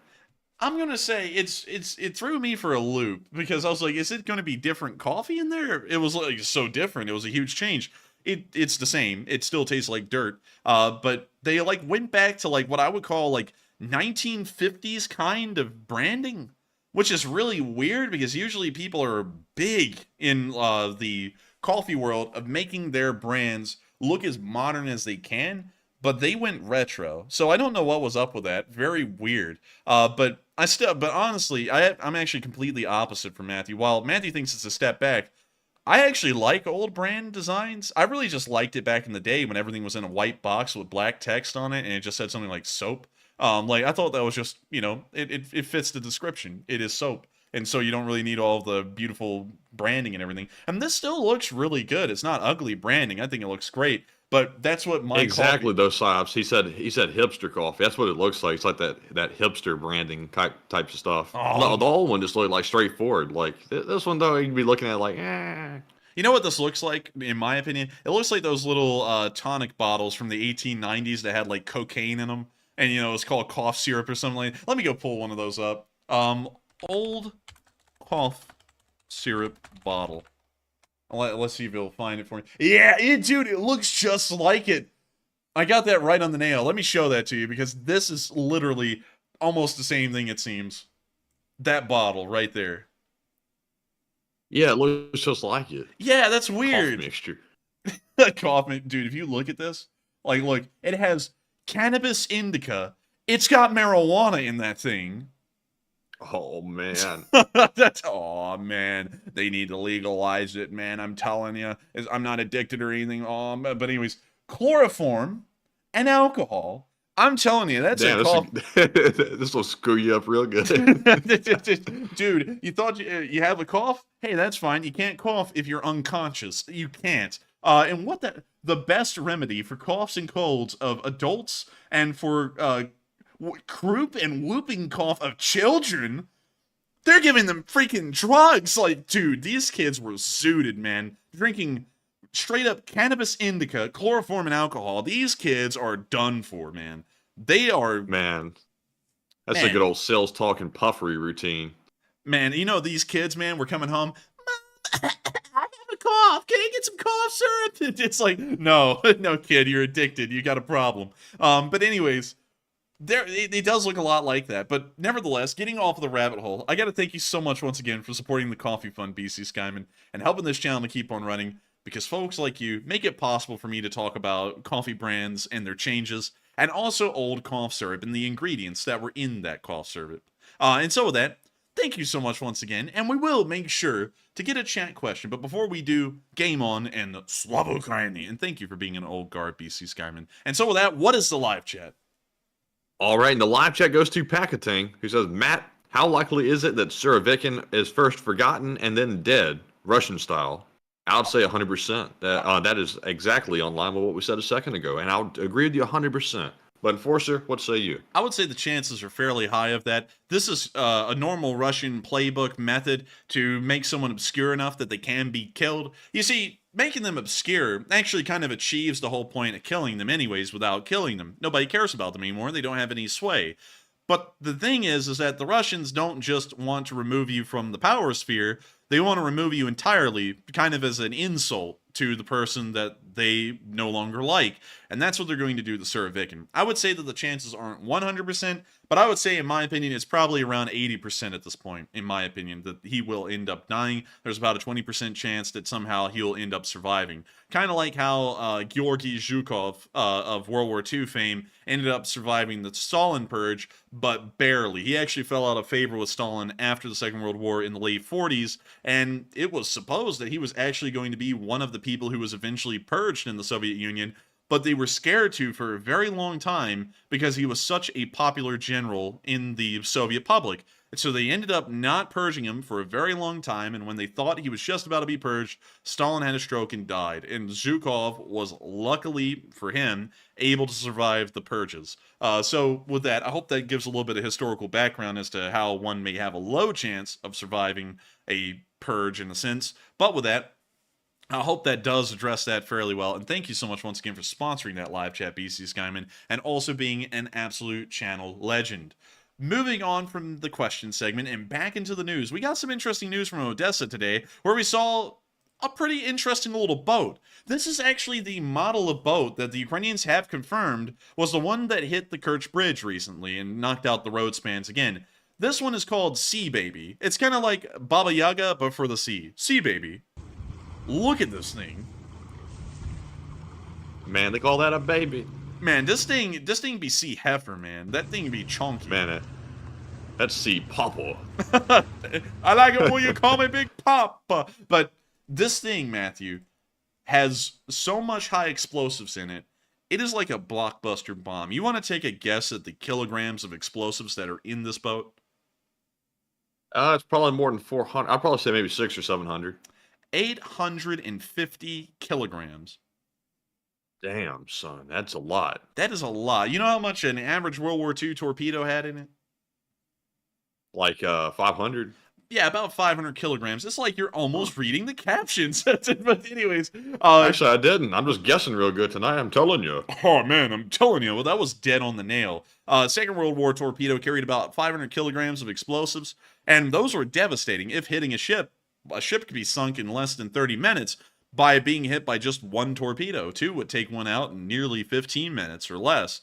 I'm gonna say it threw me for a loop because I was like, is it gonna be different coffee in there? It was like so different. It was a huge change. It's the same. It still tastes like dirt. But they like went back to like what I would call like 1950s kind of branding, which is really weird because usually people are big in the coffee world of making their brands look as modern as they can, but they went retro. So I don't know what was up with that. Very weird. But honestly, I'm actually completely opposite from Matthew. While Matthew thinks it's a step back, I actually like old brand designs. I really just liked it back in the day when everything was in a white box with black text on it and it just said something like soap. Like I thought that was just, it fits the description. It is soap. And so you don't really need all the beautiful branding and everything. And this still looks really good. It's not ugly branding. I think it looks great. But that's what my Exactly coffee. those psyops. He said hipster coffee. That's what it looks like. It's like that hipster branding types of stuff. Oh. The old one just looked like straightforward. Like this one though, you can be looking at it like, You know what this looks like, in my opinion? It looks like those little tonic bottles from the 1890s that had like cocaine in them, and it's called cough syrup or something like. Let me go pull one of those up. Old cough syrup bottle. Let's see if it'll find it for me. Yeah, dude, it looks just like it. I got that right on the nail. Let me show that to you because this is literally almost the same thing. It seems that bottle right there. yeah, it looks just like it. Yeah, that's Cough weird. mixture. Kaufman, dude, if you look at this, like, look, it has cannabis indica. It's got marijuana in that thing. Oh man. Oh man, they need to legalize it, man. I'm telling you, I'm not addicted or anything. But anyways, chloroform and alcohol. I'm telling you, that's Damn, a cough. this will screw you up real good. Dude, you thought you have a cough? Hey, that's fine. You can't cough if you're unconscious. You can't. And what the best remedy for coughs and colds of adults and for croup and whooping cough of children, they're giving them freaking drugs. Like, dude, these kids were zooted, man. Drinking straight up cannabis indica, chloroform, and alcohol. These kids are done for, man. They are. Man, that's Man. a good old sales talk and puffery routine. Man, these kids, man, were coming home. Mom, I have a cough. Can I get some cough syrup? It's like, no, kid, you're addicted. You got a problem. But anyways, it does look a lot like that. But nevertheless, getting off of the rabbit hole, I got to thank you so much once again for supporting the Coffee Fund, BC Skyman, and helping this channel to keep on running. Because folks like you make it possible for me to talk about coffee brands and their changes, and also old cough syrup and the ingredients that were in that cough syrup. And so with that, thank you so much once again, and we will make sure to get a chat question. But before we do, game on and Slava Ukraini. And thank you for being an old guard, BC Skyman. And so with that, what is the live chat? All right, and the live chat goes to Pakating, who says, Matt, how likely is it that Surovikin is first forgotten and then dead, Russian style? I would say 100%. That is exactly on line with what we said a second ago, and I would agree with you 100%. But Enforcer, what say you? I would say the chances are fairly high of that. This is a normal Russian playbook method to make someone obscure enough that they can be killed. You see, making them obscure actually kind of achieves the whole point of killing them anyways without killing them. Nobody cares about them anymore. They don't have any sway. But the thing is that the Russians don't just want to remove you from the power sphere. They want to remove you entirely, kind of as an insult to the person that they no longer like. And that's what they're going to do to Surovikin. I would say that the chances aren't 100%, but I would say, in my opinion, it's probably around 80% at this point, in my opinion, that he will end up dying. There's about a 20% chance that somehow he'll end up surviving. Kind of like how Georgy Zhukov of World War II fame ended up surviving the Stalin purge, but barely. He actually fell out of favor with Stalin after the Second World War in the late 40s, and it was supposed that he was actually going to be one of the people who was eventually purged in the Soviet Union, but they were scared to for a very long time because he was such a popular general in the Soviet public. And so they ended up not purging him for a very long time, and when they thought he was just about to be purged, Stalin had a stroke and died. And Zhukov was, luckily for him, able to survive the purges. So with that, I hope that gives a little bit of historical background as to how one may have a low chance of surviving a purge in a sense. But with that, I hope that does address that fairly well. And thank you so much once again for sponsoring that live chat, BC Skyman, and also being an absolute channel legend. Moving on from the question segment and back into the news, we got some interesting news from Odessa today, where we saw a pretty interesting little boat. This is actually the model of boat that the Ukrainians have confirmed was the one that hit the Kerch Bridge recently and knocked out the road spans again. This one is called Sea Baby. It's kind of like Baba Yaga, but for the sea. Sea Baby. Look at this thing. Man, they call that a baby. Man, this thing be sea heifer, man. That thing be chunky. Man, that's sea papa. I like it when you call me Big Papa. But this thing, Matthew, has so much high explosives in it. It is like a blockbuster bomb. You want to take a guess at the kilograms of explosives that are in this boat? It's probably more than 400. I'd probably say maybe 600 or 700. 850 kilograms. Damn, son, that's a lot. That is a lot. You know how much an average World War II torpedo had in it? Like 500? Yeah, about 500 kilograms. It's like you're almost reading the captions. But anyways. Actually, I didn't. I'm just guessing real good tonight. I'm telling you. Oh, man, I'm telling you. Well, that was dead on the nail. Second World War torpedo carried about 500 kilograms of explosives, and those were devastating. If hitting a ship could be sunk in less than 30 minutes by being hit by just one torpedo. Two would take one out in nearly 15 minutes or less.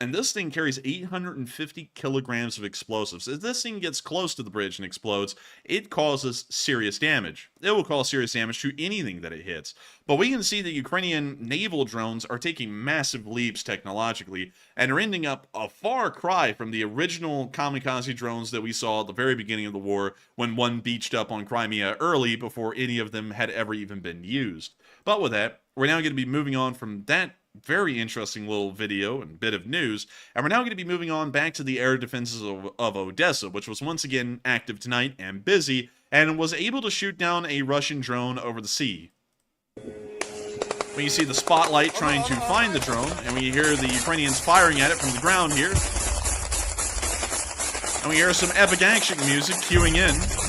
And this thing carries 850 kilograms of explosives. If this thing gets close to the bridge and explodes, it causes serious damage. It will cause serious damage to anything that it hits. But we can see that Ukrainian naval drones are taking massive leaps technologically and are ending up a far cry from the original kamikaze drones that we saw at the very beginning of the war, when one beached up on Crimea early before any of them had ever even been used. But with that, we're now going to be moving on from that very interesting little video and bit of news, and we're now going to be moving on back to the air defenses of Odessa, which was once again active tonight and busy, and was able to shoot down a Russian drone over the sea. When you see the spotlight trying to find the drone, and we hear the Ukrainians firing at it from the ground here, and we hear some epic action music cueing in.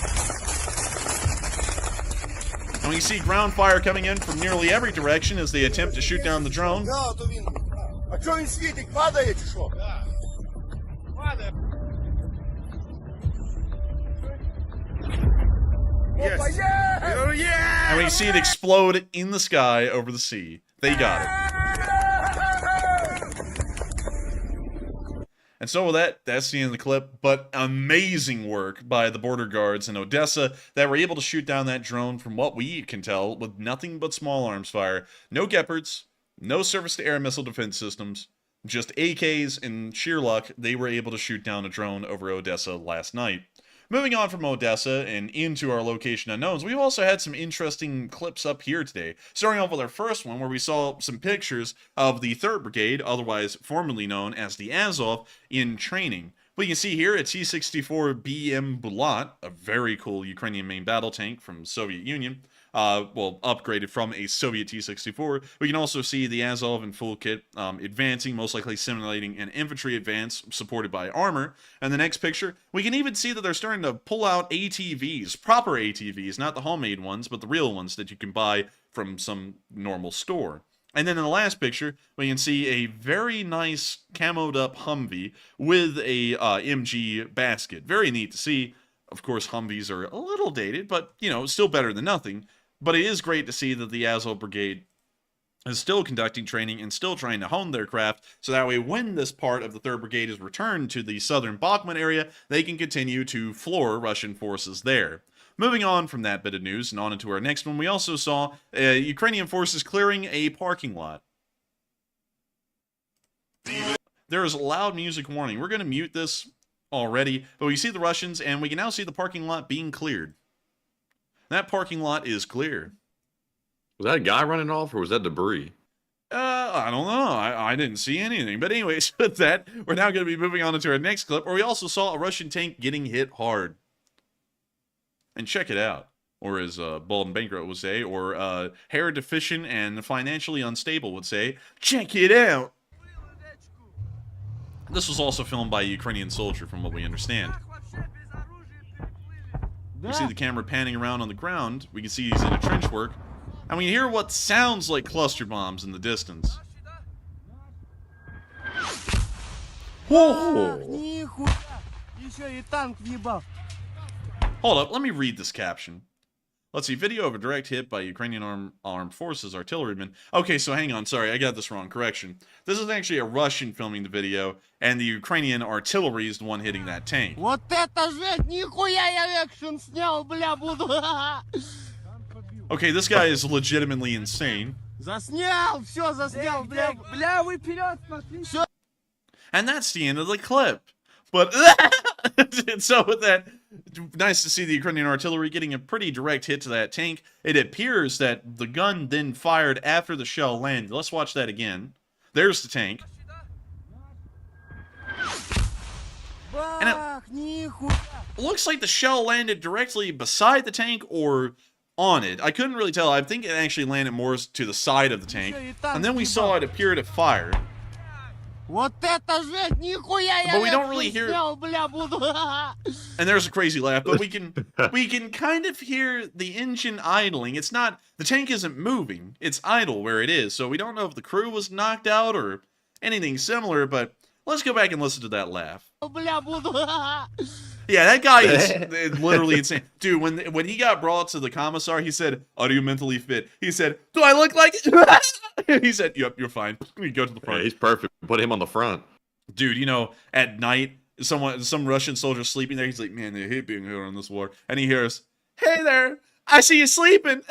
And we see ground fire coming in from nearly every direction as they attempt to shoot down the drone. And we see it explode in the sky over the sea. They got it. And so with that, that's the end of the clip, but amazing work by the border guards in Odessa that were able to shoot down that drone from what we can tell with nothing but small arms fire. No Gepards, no surface-to-air missile defense systems, just AKs, and sheer luck, they were able to shoot down a drone over Odessa last night. Moving on from Odessa and into our location unknowns, we've also had some interesting clips up here today. Starting off with our first one, where we saw some pictures of the 3rd Brigade, otherwise formerly known as the Azov, in training. We can see here a T-64 BM Bulat, a very cool Ukrainian main battle tank from the Soviet Union. Well, upgraded from a Soviet T-64. We can also see the Azov in full kit advancing, most likely simulating an infantry advance supported by armor. And the next picture, we can even see that they're starting to pull out ATVs, proper ATVs, not the homemade ones, but the real ones that you can buy from some normal store. And then in the last picture, we can see a very nice camoed up Humvee with a MG basket. Very neat to see. Of course, Humvees are a little dated, but, you know, still better than nothing. But it is great to see that the Azov Brigade is still conducting training and still trying to hone their craft, so that way when this part of the 3rd Brigade is returned to the southern Bakhmut area, they can continue to floor Russian forces there. Moving on from that bit of news and on into our next one, we also saw Ukrainian forces clearing a parking lot. There is a loud music warning. We're going to mute this already, but we see the Russians, and we can now see the parking lot being cleared. That parking lot is clear. Was that a guy running off, or was that debris? I don't know. I didn't see anything. But anyways, with that, we're now going to be moving on into our next clip, where we also saw a Russian tank getting hit hard. And check it out. Or as Bald and Bankroll would say, or hair deficient and financially unstable would say, check it out. This was also filmed by a Ukrainian soldier, from what we understand. We see the camera panning around on the ground. We can see he's in a trench work. And we hear what sounds like cluster bombs in the distance. Whoa! Еще и танк въебал. Hold up, let me read this caption. Let's see, video of a direct hit by Ukrainian armed forces artillerymen. Okay, so hang on, sorry, I got this wrong. Correction. This is actually a Russian filming the video, and the Ukrainian artillery is the one hitting that tank. Вот это жесть! Нихуя я экшен снял, бля, буду. Okay, this guy is legitimately insane. Заснял, все заснял, бля. Бля, вы вперед смотрите. And that's the end of the clip. But, so with that, nice to see the Ukrainian artillery getting a pretty direct hit to that tank. It appears that the gun then fired after the shell landed. Let's watch that again. There's the tank. And Бах, нихуя. it looks like the shell landed directly beside the tank or on it. I couldn't really tell. I think it actually landed more to the side of the tank. And then we saw it appear to fire. Вот это жесть! Нихуя я But we don't really экшен hear- снял, бля, буду. And there's a crazy laugh, but we can kind of hear the engine idling. It's not, the tank isn't moving. It's idle where it is. So we don't know if the crew was knocked out or anything similar, but let's go back and listen to that laugh. Бля, буду. Yeah, that guy is literally insane. Dude, when he got brought to the commissar, he said, "Are you mentally fit?" He said, "Do I look like it?" He said, "Yep, you're fine. You go to the Yeah, front." he's perfect. Put him on the front. Dude, you know, at night, some Russian soldier sleeping there. He's like, "Man, they hate being here on this war." And he hears, "Hey there, I see you sleeping.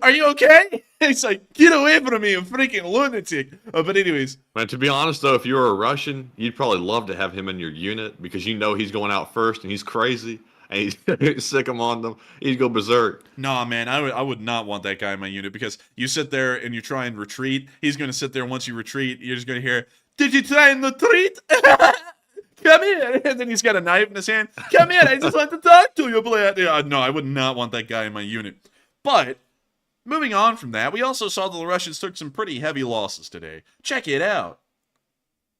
Are you okay?" He's like, "Get away from me, you freaking lunatic." But anyways, Man, to be honest though, if you were a Russian, you'd probably love to have him in your unit because you know he's going out first and he's crazy and he's sick him on them. He'd go berserk. nah, man, I would not want that guy in my unit because you sit there and you try and retreat. He's going to sit there, and once you retreat, you're just going to hear, "Did you try and retreat? Come here." And then he's got a knife in his hand. "Come here, I just want to talk to you, boy." Yeah, no, I would not want that guy in my unit. But moving on from that, we also saw that the Russians took some pretty heavy losses today. Check it out.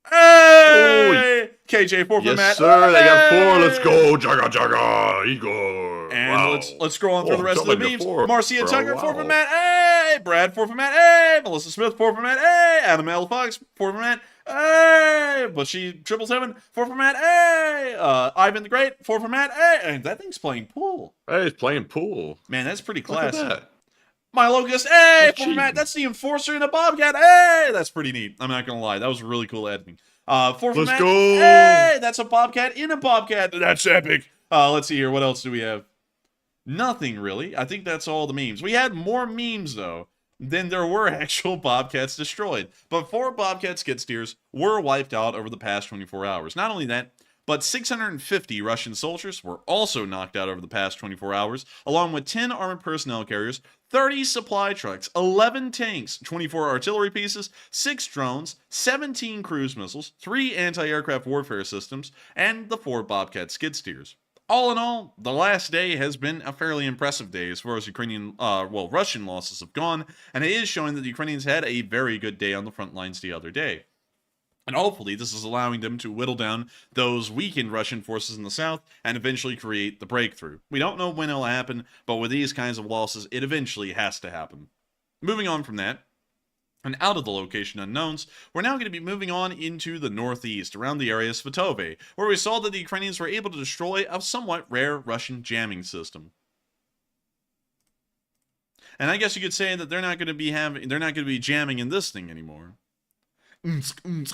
Hey! KJ, 4 for Yes, Matt. sir. They got 4. Hey! Let's go. Jaga, jaga. Igor. And Wow. let's scroll on through the rest of the coming to memes. 4, Marcia bro. Tucker, 4 for Wow. Matt. Hey! Brad, 4 for Matt. Hey! Melissa Smith, 4 for Matt. Hey! Adam L. Fox, 4 for Matt. Hey! Bushy 777, 4 for Matt. Hey! Ivan the Great, 4 for Matt. Hey! And that thing's playing pool. Hey, he's playing pool. Man, that's pretty Look at classy. that. My Locust, hey! That's 4 for cheap. Matt. That's the Enforcer in a Bobcat. Hey! That's pretty neat. I'm not gonna lie. That was really cool editing. 4 for Let's Matt. go. Hey! That's a Bobcat in a Bobcat. That's epic. Let's see here. What else do we have? Nothing really. I think that's all the memes. We had more memes though than there were actual Bobcats destroyed. But 4 Bobcat skid steers were wiped out over the past 24 hours. Not only that, but 650 Russian soldiers were also knocked out over the past 24 hours, along with 10 armored personnel carriers, 30 supply trucks, 11 tanks, 24 artillery pieces, 6 drones, 17 cruise missiles, 3 anti-aircraft warfare systems, and the 4 Bobcat skid steers. All in all, the last day has been a fairly impressive day as far as Russian losses have gone, and it is showing that the Ukrainians had a very good day on the front lines the other day. And hopefully this is allowing them to whittle down those weakened Russian forces in the south and eventually create the breakthrough. We don't know when it'll happen, but with these kinds of losses, it eventually has to happen. Moving on from that, and out of the location unknowns, we're now going to be moving on into the northeast, around the area of Svatove, where we saw that the Ukrainians were able to destroy a somewhat rare Russian jamming system. And I guess you could say that they're not going to be jamming in this thing anymore. And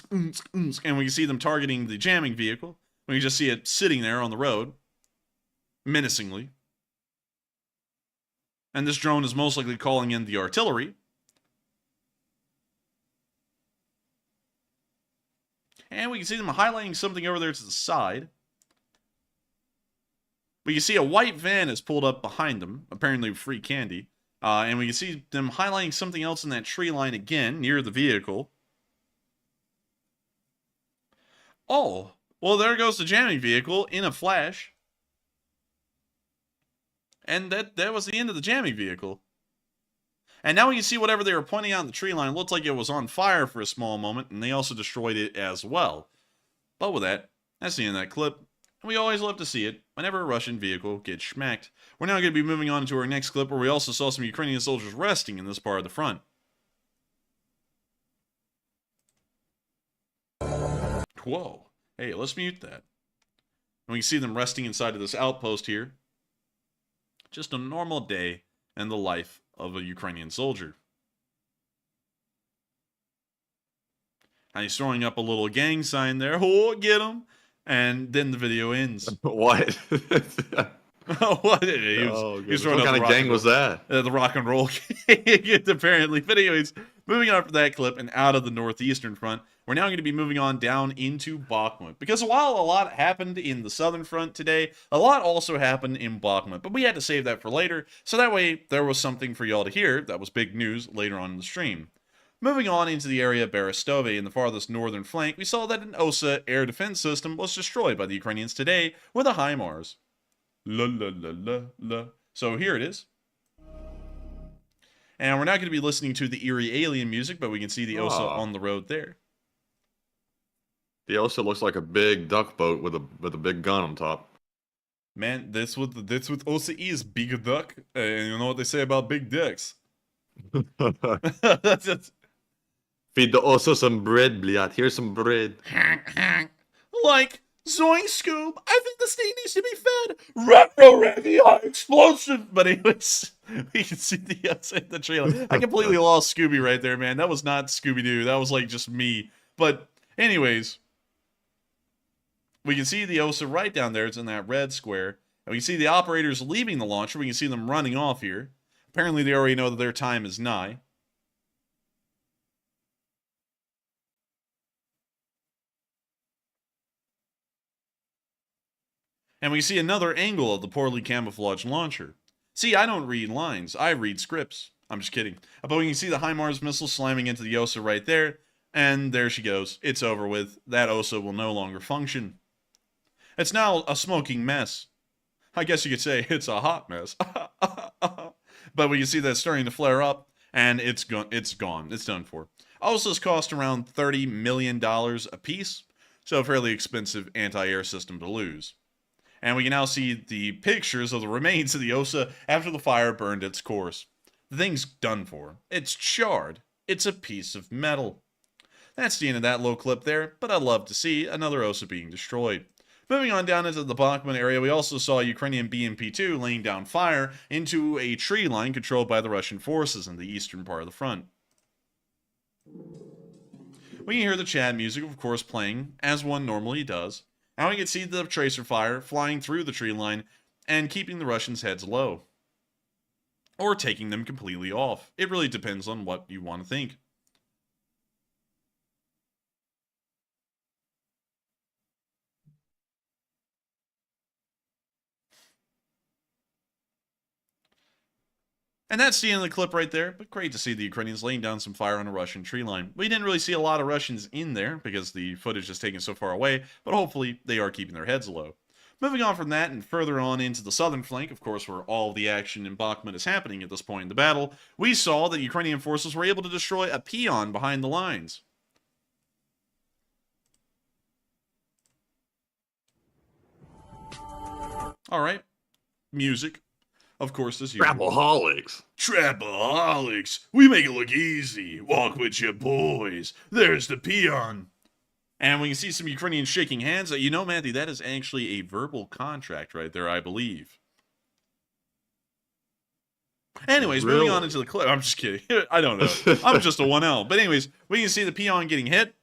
we can see them targeting the jamming vehicle. We can just see it sitting there on the road, menacingly. And this drone is most likely calling in the artillery. And we can see them highlighting something over there to the side. We can see a white van is pulled up behind them, apparently with free candy. And we can see them highlighting something else in that tree line again, near the vehicle. Oh, well, there goes the jamming vehicle in a flash. And that was the end of the jamming vehicle. And now we can see whatever they were pointing out in the tree line looked like it was on fire for a small moment, and they also destroyed it as well. But with that, that's the end of that clip. And we always love to see it whenever a Russian vehicle gets schmacked. We're now going to be moving on to our next clip, where we also saw some Ukrainian soldiers resting in this part of the front. Whoa. Hey, let's mute that. And we can see them resting inside of this outpost here. Just a normal day in the life of a Ukrainian soldier. And he's throwing up a little gang sign there. Oh, get him! And then the video ends. What? What? He's throwing what up kind of gang was that? The rock and roll gang, apparently. But anyways, moving on from that clip and out of the northeastern front, we're now going to be moving on down into Bakhmut. Because while a lot happened in the southern front today, a lot also happened in Bakhmut. But we had to save that for later, so that way there was something for y'all to hear that was big news later on in the stream. Moving on into the area of Berestove in the farthest northern flank, we saw that an OSA air defense system was destroyed by the Ukrainians today with a HIMARS. La la la la la. So here it is. And we're not going to be listening to the eerie alien music, but we can see the OSA on the road there. The OSA looks like a big duck boat with a big gun on top. Man, that's what OSA is, big duck. And you know what they say about big dicks. Feed the OSA some bread, bliat. Here's some bread. Like, Zoink Scoob, I think the state needs to be fed retro-ready high explosive. But anyways, we can see the trailer. I completely lost Scooby right there, man. That was not Scooby-Doo. That was like just me. But anyways, we can see the OSA right down there. It's in that red square. And we can see the operators leaving the launcher. We can see them running off here. Apparently they already know that their time is nigh. And we see another angle of the poorly camouflaged launcher. See, I don't read lines. I read scripts. I'm just kidding. But we can see the HIMARS missile slamming into the OSA right there. And there she goes. It's over with. That OSA will no longer function. It's now a smoking mess. I guess you could say it's a hot mess. But we can see that starting to flare up. And it's gone. It's done for. OSAs cost around $30 million a piece. So a fairly expensive anti-air system to lose. And we can now see the pictures of the remains of the OSA after the fire burned its course. The thing's done for. It's charred. It's a piece of metal. That's the end of that little clip there, but I'd love to see another OSA being destroyed. Moving on down into the Bakhmut area, we also saw Ukrainian BMP-2 laying down fire into a tree line controlled by the Russian forces in the eastern part of the front. We can hear the Chad music, of course, playing, as one normally does. Now we can see the tracer fire flying through the tree line and keeping the Russians' heads low. Or taking them completely off. It really depends on what you want to think. And that's the end of the clip right there, but great to see the Ukrainians laying down some fire on a Russian tree line. We didn't really see a lot of Russians in there because the footage is taken so far away, but hopefully they are keeping their heads low. Moving on from that and further on into the southern flank, of course, where all the action in Bakhmut is happening at this point in the battle, we saw that Ukrainian forces were able to destroy a peon behind the lines. Alright, music. Of course, this usual. Trapaholics. Trapaholics. We make it look easy. Walk with your boys. There's the peon. And we can see some Ukrainians shaking hands. You know, Matthew, that is actually a verbal contract right there, I believe. Anyways, Really? moving on into the clip. I'm just kidding. I don't know. I'm just a 1L. But anyways, we can see the peon getting hit.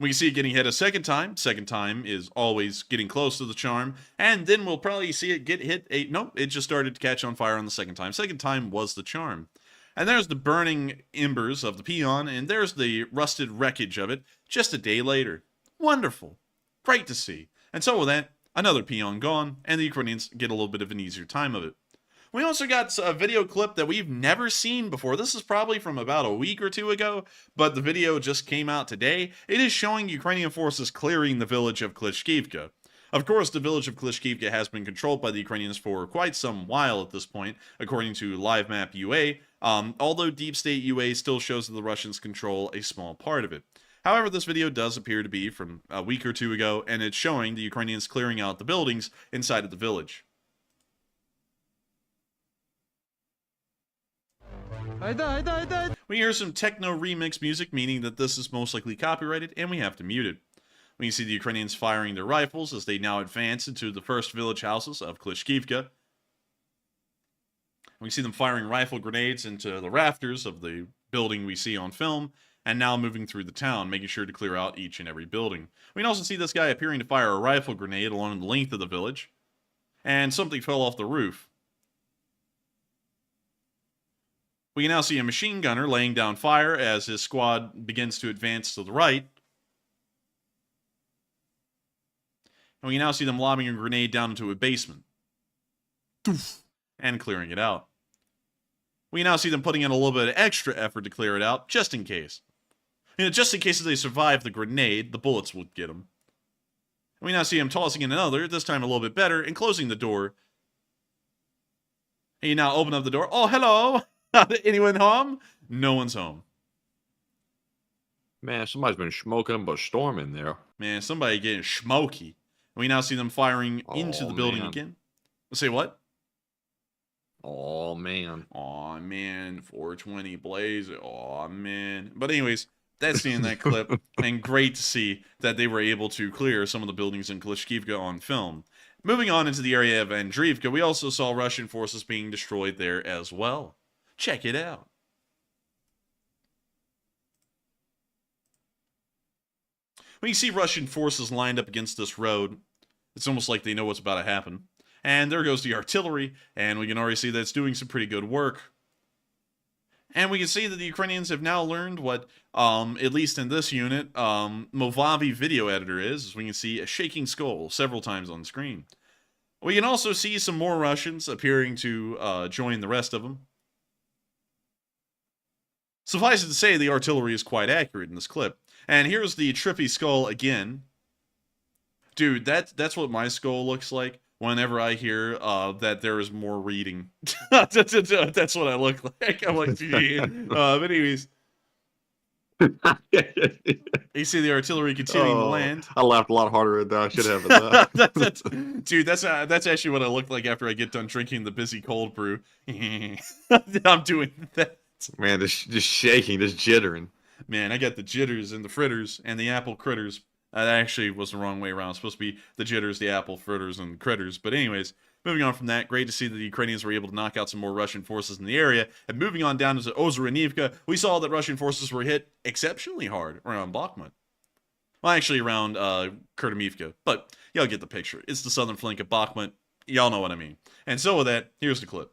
We can see it getting hit a second time. Second time is always getting close to the charm. And then we'll probably see it get hit. Nope, it just started to catch on fire on the second time. Second time was the charm. And there's the burning embers of the peon. And there's the rusted wreckage of it just a day later. Wonderful. Great to see. And so with that, another peon gone. And the Ukrainians get a little bit of an easier time of it. We also got a video clip that we've never seen before. This is probably from about a week or two ago, but the video just came out today. It is showing Ukrainian forces clearing the village of Klishkivka. Of course, the village of Klishkivka has been controlled by the Ukrainians for quite some while at this point, according to Live Map UA, although Deep State UA still shows that the Russians control a small part of it. However, this video does appear to be from a week or two ago, and it's showing the Ukrainians clearing out the buildings inside of the village. We hear some techno remix music, meaning that this is most likely copyrighted, and we have to mute it. We can see the Ukrainians firing their rifles as they now advance into the first village houses of Klishkivka. We can see them firing rifle grenades into the rafters of the building we see on film, and now moving through the town, making sure to clear out each and every building. We can also see this guy appearing to fire a rifle grenade along the length of the village, and something fell off the roof. We can now see a machine gunner laying down fire as his squad begins to advance to the right. And we can now see them lobbing a grenade down into a basement. And clearing it out. We can now see them putting in a little bit of extra effort to clear it out, just in case. You know, just in case if they survive the grenade, the bullets will get them. We now see him tossing in another, this time a little bit better, and closing the door. And you now open up the door. Oh, hello! Anyone home? No one's home. Man, somebody's been smoking but storming there. Man, somebody getting smoky. And we now see them firing into the building man. again. Say what? Oh, man. Aw, man. 420 Blaze. Aw, man. But anyways, that's the end of that clip. And great to see that they were able to clear some of the buildings in Klishkivka on film. Moving on into the area of Andriivka, we also saw Russian forces being destroyed there as well. Check it out. When you see Russian forces lined up against this road, it's almost like they know what's about to happen. And there goes the artillery, and we can already see that it's doing some pretty good work. And we can see that the Ukrainians have now learned what, at least in this unit, Movavi video editor is, as we can see a shaking skull several times on screen. We can also see some more Russians appearing to join the rest of them. Suffice it to say, the artillery is quite accurate in this clip. And here's the trippy skull again. Dude, that's what my skull looks like whenever I hear that there is more reading. That's what I look like. I'm like, gee. But anyways. You see the artillery continuing to land. I laughed a lot harder than I should have. Dude, that's actually what I look like after I get done drinking the busy cold brew. I'm doing that. Man, just shaking, just jittering. Man, I got the jitters and the fritters and the apple critters. That actually was the wrong way around. It's supposed to be the jitters, the apple fritters, and the critters. But anyways, moving on from that, great to see that the Ukrainians were able to knock out some more Russian forces in the area. And moving on down to Ozranivka, we saw that Russian forces were hit exceptionally hard around Bakhmut. Well, actually around Kurtamivka. But y'all get the picture. It's the southern flank of Bakhmut. Y'all know what I mean. And so with that, here's the clip.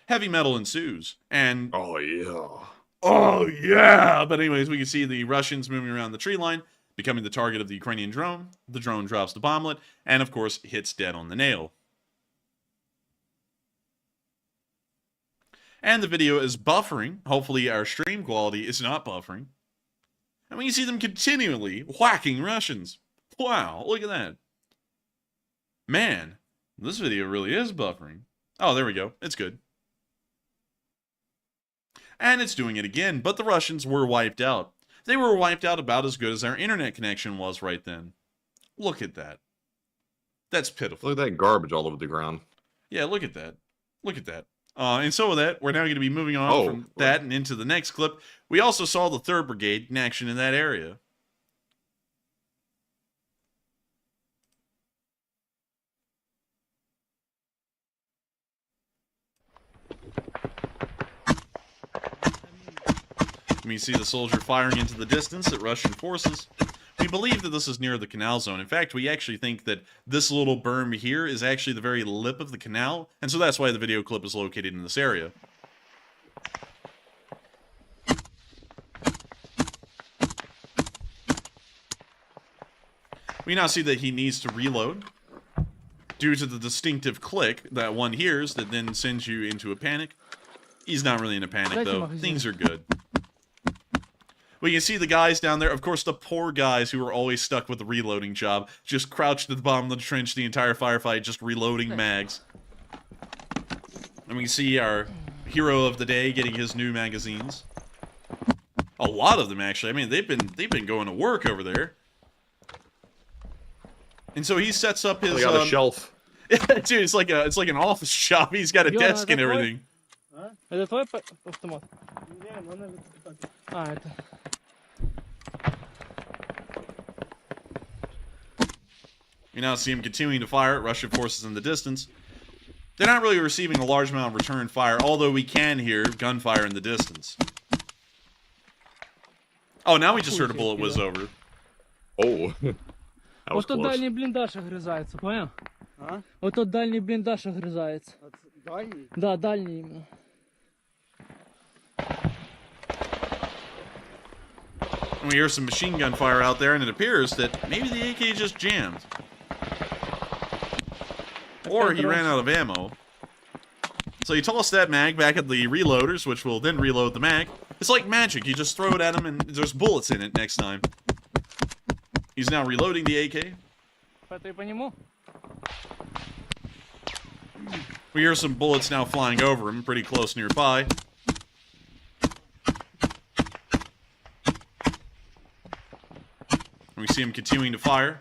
Heavy metal ensues. And... oh, yeah. oh, yeah! But anyways, we can see the Russians moving around the tree line, becoming the target of the Ukrainian drone. The drone drops the bomblet, and of course, hits dead on the nail. And the video is buffering. Hopefully, our stream quality is not buffering. And we can see them continually whacking Russians. Wow, look at that. Man, this video really is buffering. Oh, there we go. It's good. And it's doing it again, but the Russians were wiped out. They were wiped out about as good as our internet connection was right then. Look at that. That's pitiful. Look at that garbage all over the ground. Yeah, look at that. Look at that. And so with that, we're now going to be moving on from that and into the next clip. We also saw the 3rd Brigade in action in that area. We see the soldier firing into the distance at Russian forces. We believe that this is near the canal zone. In fact, we actually think that this little berm here is actually the very lip of the canal, and so that's why the video clip is located in this area. We now see that he needs to reload due to the distinctive click that one hears that then sends you into a panic. He's not really in a panic, though. Things are good. We can see the guys down there, of course, the poor guys who are always stuck with the reloading job, just crouched at the bottom of the trench the entire firefight, just reloading mags. And we can see our hero of the day getting his new magazines. A lot of them, actually. I mean, they've been going to work over there. And so he sets up his. They got a shelf. Dude, it's like an office shop. He's got a desk and everything. Это твой автомат? Не, это... You now see them continuing to fire at Russian forces in the distance. They're not really receiving a large amount of return fire, although we can hear gunfire in the distance. Oh, now we just heard a bullet whiz over. Oh, that was Ото close. дальній бліндаж огризається, поняв? А? Ото дальній бліндаж огризається. Дальний? Да, дальній іменно. And we hear some machine gun fire out there, and it appears that maybe the AK just jammed. Or he ran out of ammo. So you toss that mag back at the reloaders, which will then reload the mag. It's like magic. You just throw it at him, and there's bullets in it next time. He's now reloading the AK. Петай по ньому. We hear some bullets now flying over him, pretty close nearby. And we see him continuing to fire.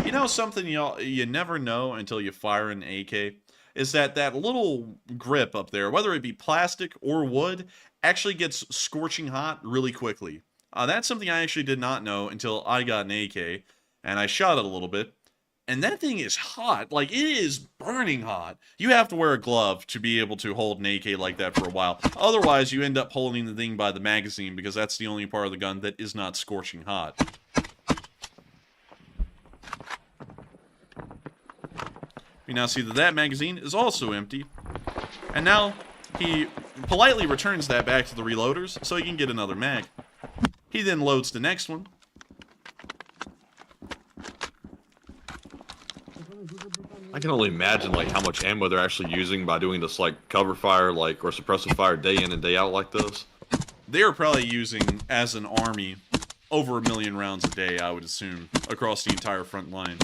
You know something you never know until you fire an AK? Is that little grip up there, whether it be plastic or wood, actually gets scorching hot really quickly. That's something I actually did not know until I got an AK, and I shot it a little bit. And that thing is hot. Like, it is burning hot. You have to wear a glove to be able to hold an AK like that for a while. Otherwise, you end up holding the thing by the magazine, because that's the only part of the gun that is not scorching hot. We now see that that magazine is also empty. And now, he politely returns that back to the reloaders so he can get another mag. He then loads the next one. I can only imagine like how much ammo they're actually using by doing this like cover fire, like or suppressive fire day in and day out like this. They are probably using, as an army, over 1 million rounds a day, I would assume, across the entire front line.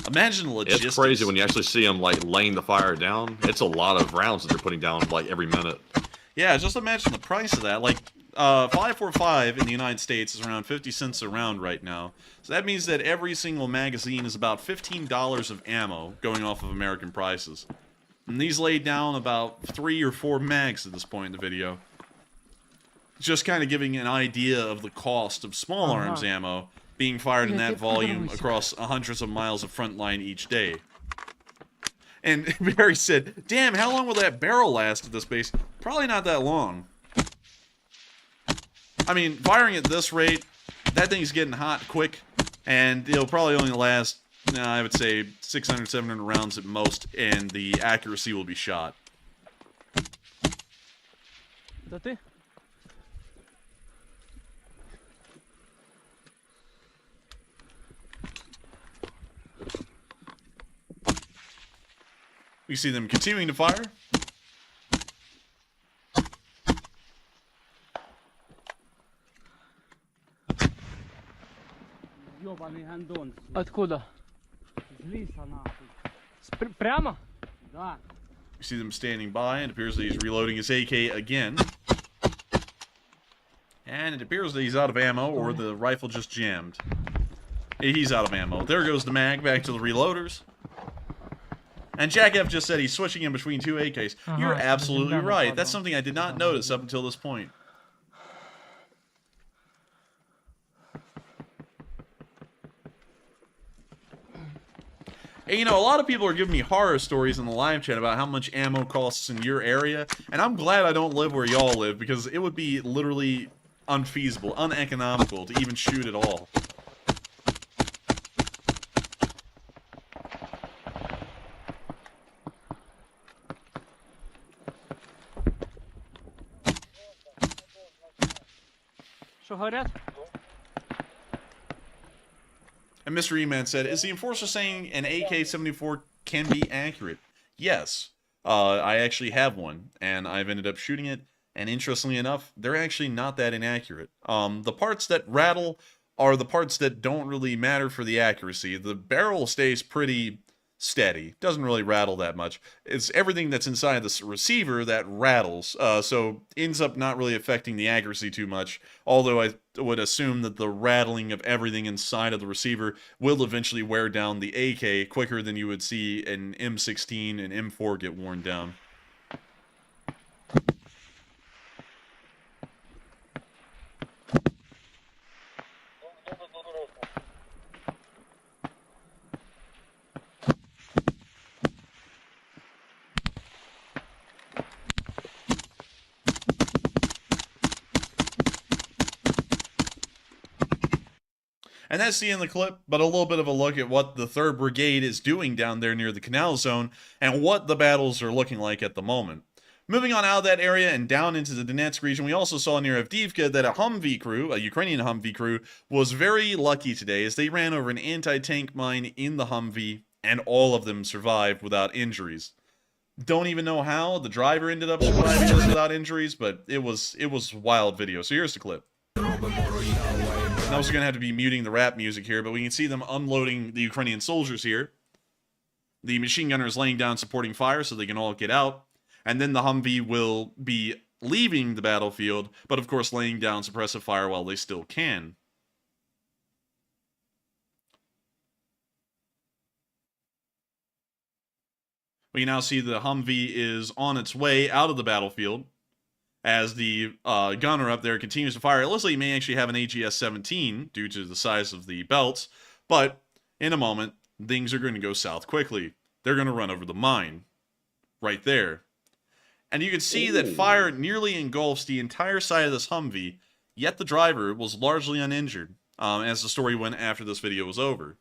Imagine the logistics. It's crazy when you actually see them like laying the fire down. It's a lot of rounds that they're putting down like every minute. Yeah, just imagine the price of that. Like, 545 in the United States is around 50 cents a round right now. So that means that every single magazine is about $15 of ammo going off of American prices. And these laid down about 3 or 4 mags at this point in the video. Just kind of giving an idea of the cost of small arms ammo being fired in that volume across hundreds of miles of front line each day. And Barry said, damn, how long will that barrel last at this base? Probably not that long. I mean, firing at this rate, that thing's getting hot quick, and it'll probably only last, I would say, 600, 700 rounds at most, and the accuracy will be shot. Це ти? We see them continuing to fire. Ёбаный гандон. Откуда? З ліса нахуй. Прямо? Да. We see them standing by, and it appears that he's reloading his AK again. And it appears that he's out of ammo, or the rifle just jammed. He's out of ammo. There goes the mag back to the reloaders. And Jack F just said he's switching in between 2 AKs. You're absolutely right. That's something I did not notice up until this point. And, you know, a lot of people are giving me horror stories in the live chat about how much ammo costs in your area, and I'm glad I don't live where y'all live, because it would be literally unfeasible, uneconomical to even shoot at all. Що горять? And Mr. E-Man said, is the Enforcer saying an AK-74 can be accurate? Yes. I actually have one, and I've ended up shooting it, and interestingly enough, they're actually not that inaccurate. The parts that rattle are the parts that don't really matter for the accuracy. The barrel stays pretty steady. Doesn't really rattle that much. It's everything that's inside the receiver that rattles, so ends up not really affecting the accuracy too much, although I would assume that the rattling of everything inside of the receiver will eventually wear down the AK quicker than you would see an M16 and M4 get worn down. And that's the end of the clip, but a little bit of a look at what the 3rd Brigade is doing down there near the Canal Zone and what the battles are looking like at the moment. Moving on out of that area and down into the Donetsk region, we also saw near Avdiivka that a Humvee crew, a Ukrainian Humvee crew, was very lucky today as they ran over an anti-tank mine in the Humvee, and all of them survived without injuries. Don't even know how the driver ended up surviving this without injuries, but it was a wild video. So here's the clip. I'm also going to have to be muting the rap music here, but we can see them unloading the Ukrainian soldiers here. The machine gunner is laying down supporting fire so they can all get out. And then the Humvee will be leaving the battlefield, but of course laying down suppressive fire while they still can. We can now see the Humvee is on its way out of the battlefield as the gunner up there continues to fire. It looks like he may actually have an AGS-17 due to the size of the belts, but in a moment, things are going to go south quickly. They're going to run over the mine right there. And you can see that fire nearly engulfs the entire side of this Humvee, yet the driver was largely uninjured as the story went after this video was over.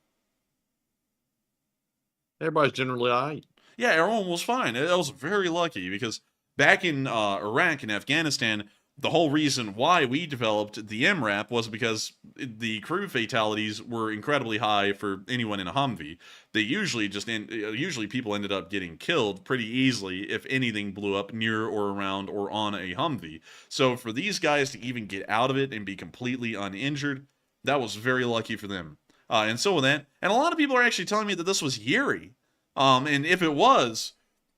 Everybody's generally all right. Yeah, everyone was fine. It was very lucky because back in Iraq and Afghanistan, the whole reason why we developed the MRAP was because the crew fatalities were incredibly high for anyone in a Humvee. They usually usually people ended up getting killed pretty easily if anything blew up near or around or on a Humvee. So for these guys to even get out of it and be completely uninjured, that was very lucky for them. And so with that, and a lot of people are actually telling me that this was Yuri. And if it was,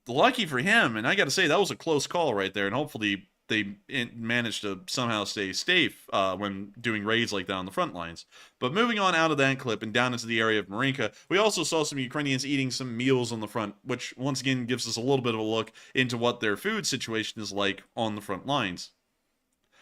lucky for him, and I got to say, that was a close call right there, and hopefully they managed to somehow stay safe when doing raids like that on the front lines. But moving on out of that clip and down into the area of Marinka, we also saw some Ukrainians eating some meals on the front, which once again gives us a little bit of a look into what their food situation is like on the front lines.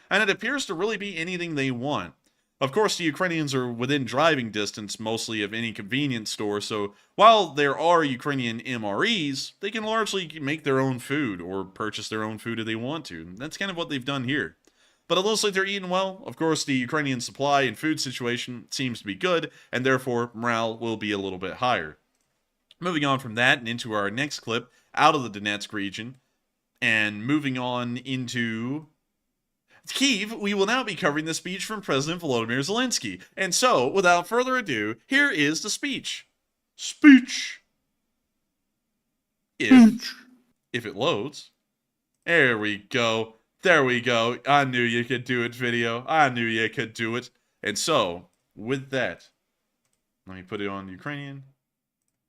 And it appears to really be anything they want. Of course, the Ukrainians are within driving distance mostly of any convenience store, so while there are Ukrainian MREs, they can largely make their own food or purchase their own food if they want to. That's kind of what they've done here. But it looks like they're eating well. Of course, the Ukrainian supply and food situation seems to be good, and therefore morale will be a little bit higher. Moving on from that and into our next clip out of the Donetsk region, and moving on into Kyiv, we will now be covering the speech from President Volodymyr Zelenskyy. And so, without further ado, here is the speech. Speech. If it loads. There we go. There we go. I knew you could do it, video. I knew you could do it. And so, with that, let me put it on Ukrainian.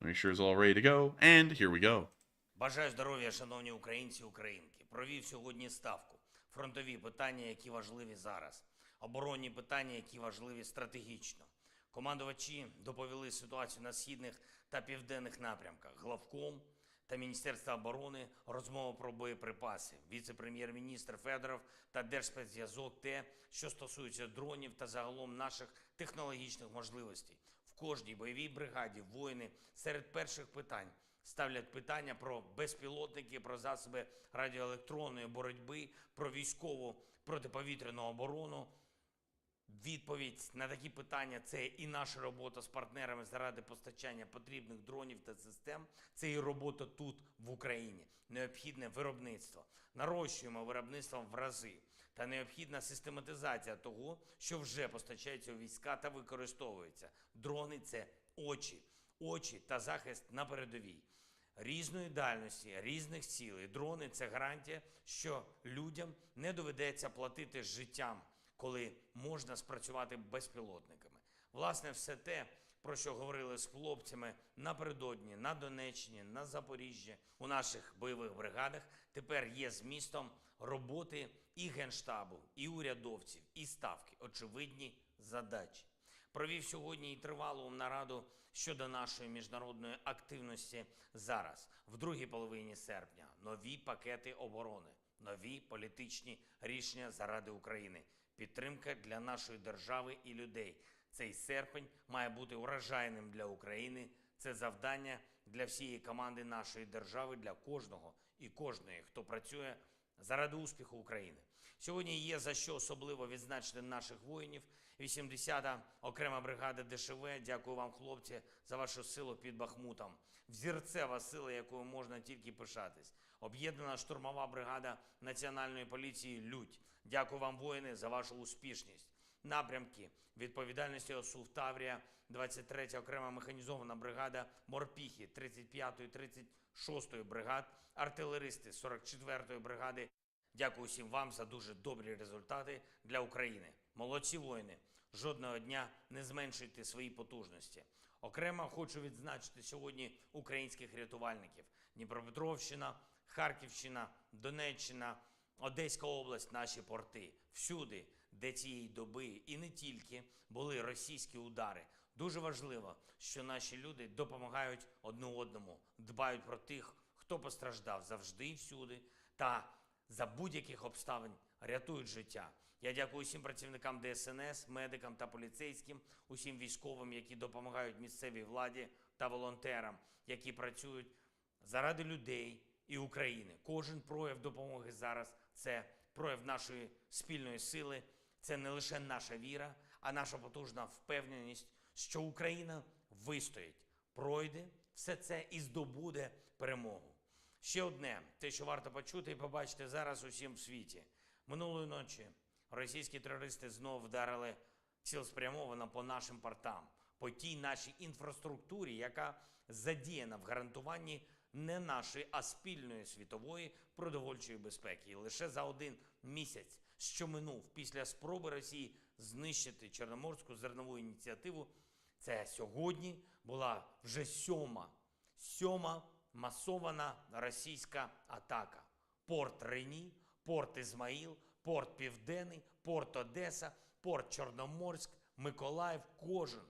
Make sure it's all ready to go. And here we go. Бажаю здоров'я, шановні українці, українки. Провів сьогодні ставку. Фронтові питання, які важливі зараз. Оборонні питання, які важливі стратегічно. Командувачі доповіли ситуацію на східних та південних напрямках. Главком та Міністерство оборони розмова про боєприпаси. Віце-прем'єр-міністр Федоров та Держспецзв'язок те, що стосується дронів та загалом наших технологічних можливостей. В кожній бойовій бригаді воїни серед перших питань ставлять питання про безпілотники, про засоби радіоелектронної боротьби, про військову протиповітряну оборону. Відповідь на такі питання – це і наша робота з партнерами заради постачання потрібних дронів та систем, це і робота тут, в Україні. Необхідне виробництво. Нарощуємо виробництво в рази. Та необхідна систематизація того, що вже постачається у війська та використовується. Дрони – це очі. Очі та захист на передовій. Різної дальності, різних цілей. Дрони – це гарантія, що людям не доведеться платити життям, коли можна спрацювати безпілотниками. Власне, все те, про що говорили з хлопцями напередодні, на Донеччині, на Запоріжжі, у наших бойових бригадах, тепер є змістом роботи і Генштабу, і урядовців, і ставки. Очевидні задачі. Провів сьогодні і тривалу нараду щодо нашої міжнародної активності зараз, в другій половині серпня. Нові пакети оборони, нові політичні рішення заради України. Підтримка для нашої держави і людей. Цей серпень має бути вражайним для України. Це завдання для всієї команди нашої держави, для кожного і кожної, хто працює заради успіху України. Сьогодні є за що особливо відзначити наших воїнів. 80-та окрема бригада ДШВ. Дякую вам, хлопці, за вашу силу під Бахмутом. Взірцева сила, якою можна тільки пишатись. Об'єднана штурмова бригада Національної поліції «Людь». Дякую вам, воїни, за вашу успішність. Напрямки відповідальності ОСУ Таврія, 23-я окрема механізована бригада Морпіхи, 35-ї, 36-ї бригад, артилеристи 44-ї бригади. Дякую всім вам за дуже добрі результати для України. Молодці воїни, жодного дня не зменшуйте свої потужності. Окремо хочу відзначити сьогодні українських рятувальників. Дніпропетровщина, Харківщина, Донеччина, Одеська область, наші порти. Всюди, де цієї доби і не тільки були російські удари. Дуже важливо, що наші люди допомагають одне одному, дбають про тих, хто постраждав завжди і всюди, та за будь-яких обставин рятують життя. Я дякую усім працівникам ДСНС, медикам та поліцейським, усім військовим, які допомагають місцевій владі та волонтерам, які працюють заради людей і України. Кожен прояв допомоги зараз – це прояв нашої спільної сили, це не лише наша віра, а наша потужна впевненість, що Україна вистоїть, пройде все це і здобуде перемогу. Ще одне, те, що варто почути і побачити зараз усім в світі. Минулої ночі російські терористи знову вдарили цілеспрямовано по нашим портам, по тій нашій інфраструктурі, яка задіяна в гарантуванні не нашої, а спільної світової продовольчої безпеки. І лише за один місяць, що минув після спроби Росії знищити Чорноморську зернову ініціативу, це сьогодні була вже сьома масована російська атака. Порт Рені, порт Ізмаїл, порт Південний, порт Одеса, порт Чорноморськ, Миколаїв, кожен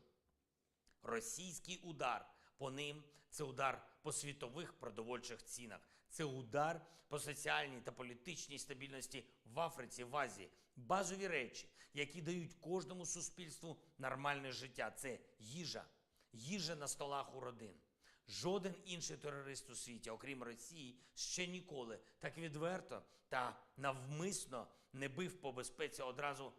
російський удар по ним – це удар по світових продовольчих цінах, це удар по соціальній та політичній стабільності в Африці, в Азії. Базові речі, які дають кожному суспільству нормальне життя – це їжа на столах у родин. Жоден інший терорист у світі, окрім Росії, ще ніколи так відверто та навмисно не бив по безпеці одразу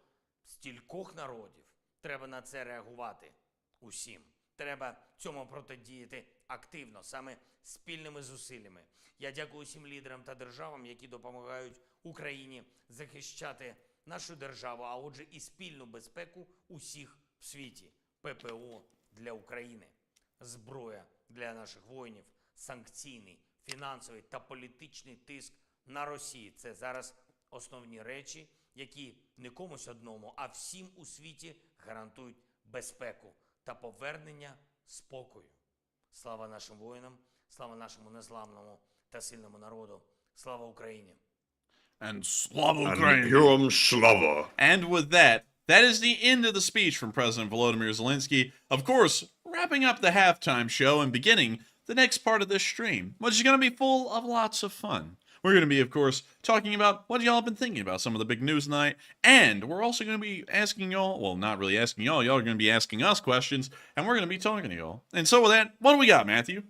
стількох народів. Треба на це реагувати усім. Треба цьому протидіяти активно, саме спільними зусиллями. Я дякую усім лідерам та державам, які допомагають Україні захищати нашу державу, а отже і спільну безпеку усіх в світі. ППО для України, зброя для наших воїнів, санкційний, фінансовий та політичний тиск на Росію. Це зараз основні речі, які не комусь одному, а всім у світі гарантують безпеку та повернення спокою. Слава нашим воїнам, слава нашому незламному та сильному народу. Слава Україні! And Slava And Ukraine. Heroam Slava. And with that, that is the end of the speech from President Volodymyr Zelenskyy. Of course, wrapping up the halftime show and beginning the next part of this stream, which is going to be full of lots of fun. We're going to be, of course, talking about what y'all been thinking about, some of the big news tonight, and we're also going to be asking y'all, well, not really asking y'all are going to be asking us questions, and we're going to be talking to y'all. And so with that, what do we got, Matthew?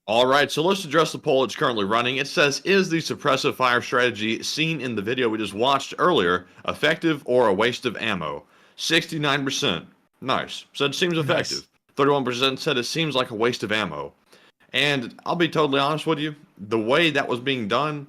All right, so let's address the poll that's currently running. It says, is the suppressive fire strategy seen in the video we just watched earlier effective or a waste of ammo? 69%. Nice. Said seems effective. 31% said it seems like a waste of ammo. And I'll be totally honest with you, the way that was being done,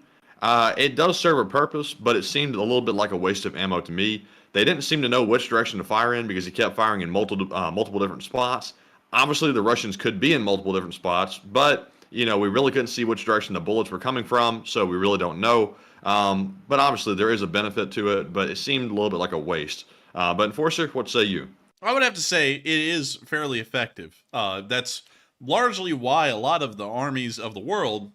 it does serve a purpose, but it seemed a little bit like a waste of ammo to me. They didn't seem to know which direction to fire in because he kept firing in multiple different spots. Obviously, the Russians could be in multiple different spots, but, you know, we really couldn't see which direction the bullets were coming from, so we really don't know. But obviously, there is a benefit to it, but it seemed a little bit like a waste. But Enforcer, what say you? I would have to say it is fairly effective. That's largely why a lot of the armies of the world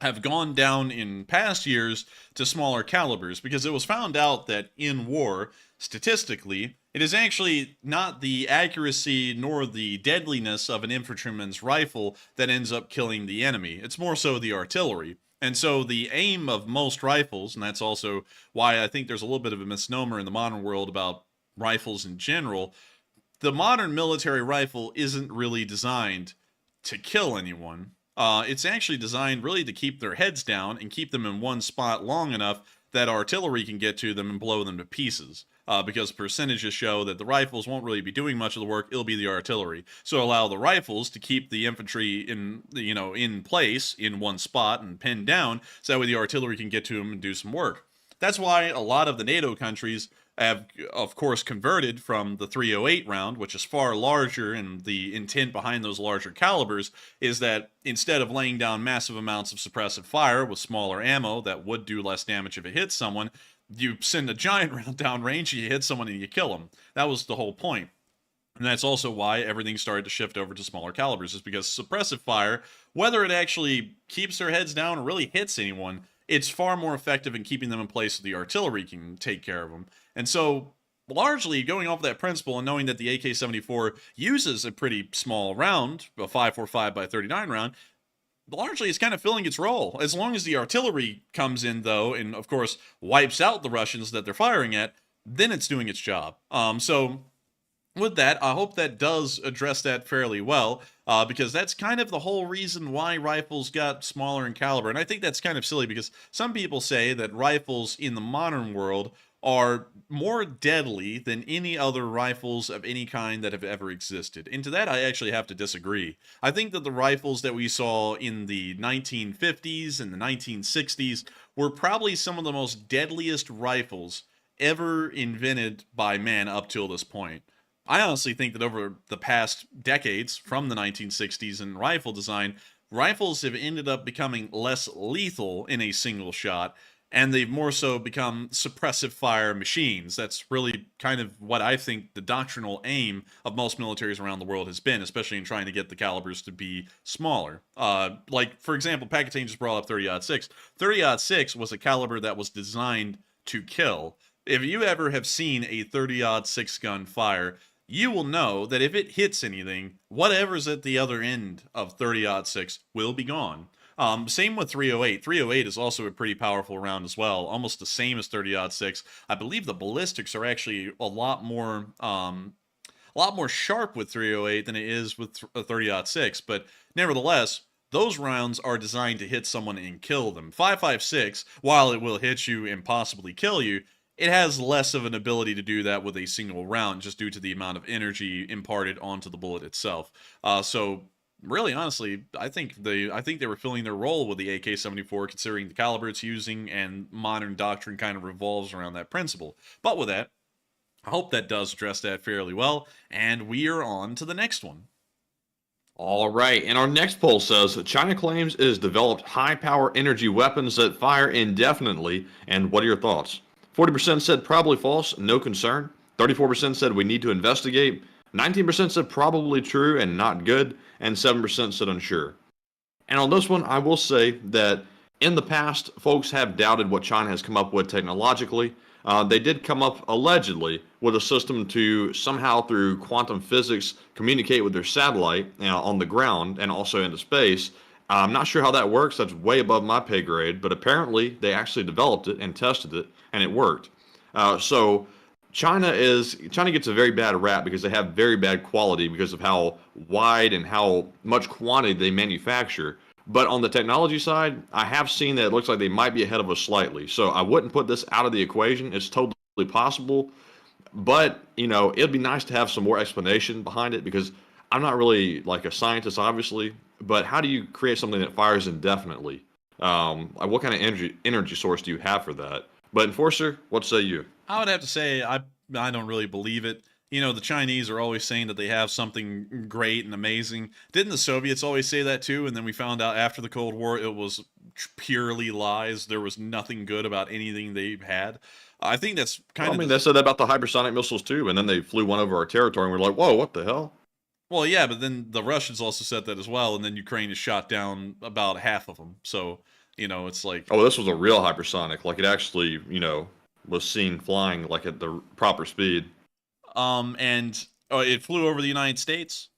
have gone down in past years to smaller calibers, because it was found out that in war, statistically, it is actually not the accuracy nor the deadliness of an infantryman's rifle that ends up killing the enemy. It's more so the artillery. And so the aim of most rifles, and that's also why I think there's a little bit of a misnomer in the modern world about rifles in general, the modern military rifle isn't really designed to kill anyone. It's actually designed really to keep their heads down and keep them in one spot long enough that artillery can get to them and blow them to pieces. Because percentages show that the rifles won't really be doing much of the work; it'll be the artillery. So allow the rifles to keep the infantry in place in one spot and pinned down, so that way the artillery can get to them and do some work. That's why a lot of the NATO countries have, of course, converted from the 308 round, which is far larger, and the intent behind those larger calibers is that instead of laying down massive amounts of suppressive fire with smaller ammo that would do less damage if it hits someone, you send a giant round down range, you hit someone and you kill them. That was the whole point. And that's also why everything started to shift over to smaller calibers, is because suppressive fire, whether it actually keeps their heads down or really hits anyone, it's far more effective in keeping them in place so the artillery can take care of them. And so, largely, going off of that principle and knowing that the AK-74 uses a pretty small round, a 5.45 by 39 round, largely it's kind of filling its role. As long as the artillery comes in, though, and of course wipes out the Russians that they're firing at, then it's doing its job. So with that, I hope that does address that fairly well, because that's kind of the whole reason why rifles got smaller in caliber. And I think that's kind of silly, because some people say that rifles in the modern world are more deadly than any other rifles of any kind that have ever existed. And to that, I actually have to disagree. I think that the rifles that we saw in the 1950s and the 1960s were probably some of the most deadliest rifles ever invented by man up till this point. I honestly think that over the past decades, from the 1960s and rifle design, rifles have ended up becoming less lethal in a single shot, and they've more so become suppressive fire machines. That's really kind of what I think the doctrinal aim of most militaries around the world has been, especially in trying to get the calibers to be smaller. Like, for example, Pakistan just brought up 30-06. 30-06 was a caliber that was designed to kill. If you ever have seen a 30-06 gun fire, you will know that if it hits anything, whatever's at the other end of 30-06 will be gone. Same with 308. 308 is also a pretty powerful round as well, almost the same as 30-06. I believe the ballistics are actually a lot more sharp with 308 than it is with 30-06, but nevertheless, those rounds are designed to hit someone and kill them. 5.56, while it will hit you and possibly kill you, it has less of an ability to do that with a single round, just due to the amount of energy imparted onto the bullet itself. So really, honestly, I think they were filling their role with the AK-74, considering the caliber it's using, and modern doctrine kind of revolves around that principle. But with that, I hope that does address that fairly well, and we are on to the next one. All right, and our next poll says China claims it has developed high-power energy weapons that fire indefinitely, and what are your thoughts? 40% said probably false, no concern. 34% said we need to investigate. 19% said probably true and not good, and 7% said unsure. And on this one, I will say that in the past, folks have doubted what China has come up with technologically. They did come up, allegedly, with a system to somehow, through quantum physics, communicate with their satellite on the ground and also into space. I'm not sure how that works. That's way above my pay grade, but apparently they actually developed it and tested it, and it worked. So China gets a very bad rap because they have very bad quality because of how wide and how much quantity they manufacture. But on the technology side, I have seen that it looks like they might be ahead of us slightly. So I wouldn't put this out of the equation. It's totally possible. But, it'd be nice to have some more explanation behind it, because I'm not really like a scientist, obviously. But how do you create something that fires indefinitely? What kind of energy source do you have for that? But Enforcer, what say you? I would have to say I don't really believe it. The Chinese are always saying that they have something great and amazing. Didn't the Soviets always say that too? And then we found out after the Cold War it was purely lies. There was nothing good about anything they had. I think that's kind of... they said that about the hypersonic missiles too, and then they flew one over our territory and we're like, whoa, what the hell? Well, yeah, but then the Russians also said that as well, and then Ukraine has shot down about half of them. So, it's like... Oh, this was a real hypersonic. Like, it actually, was seen flying, like, at the proper speed. And it flew over the United States.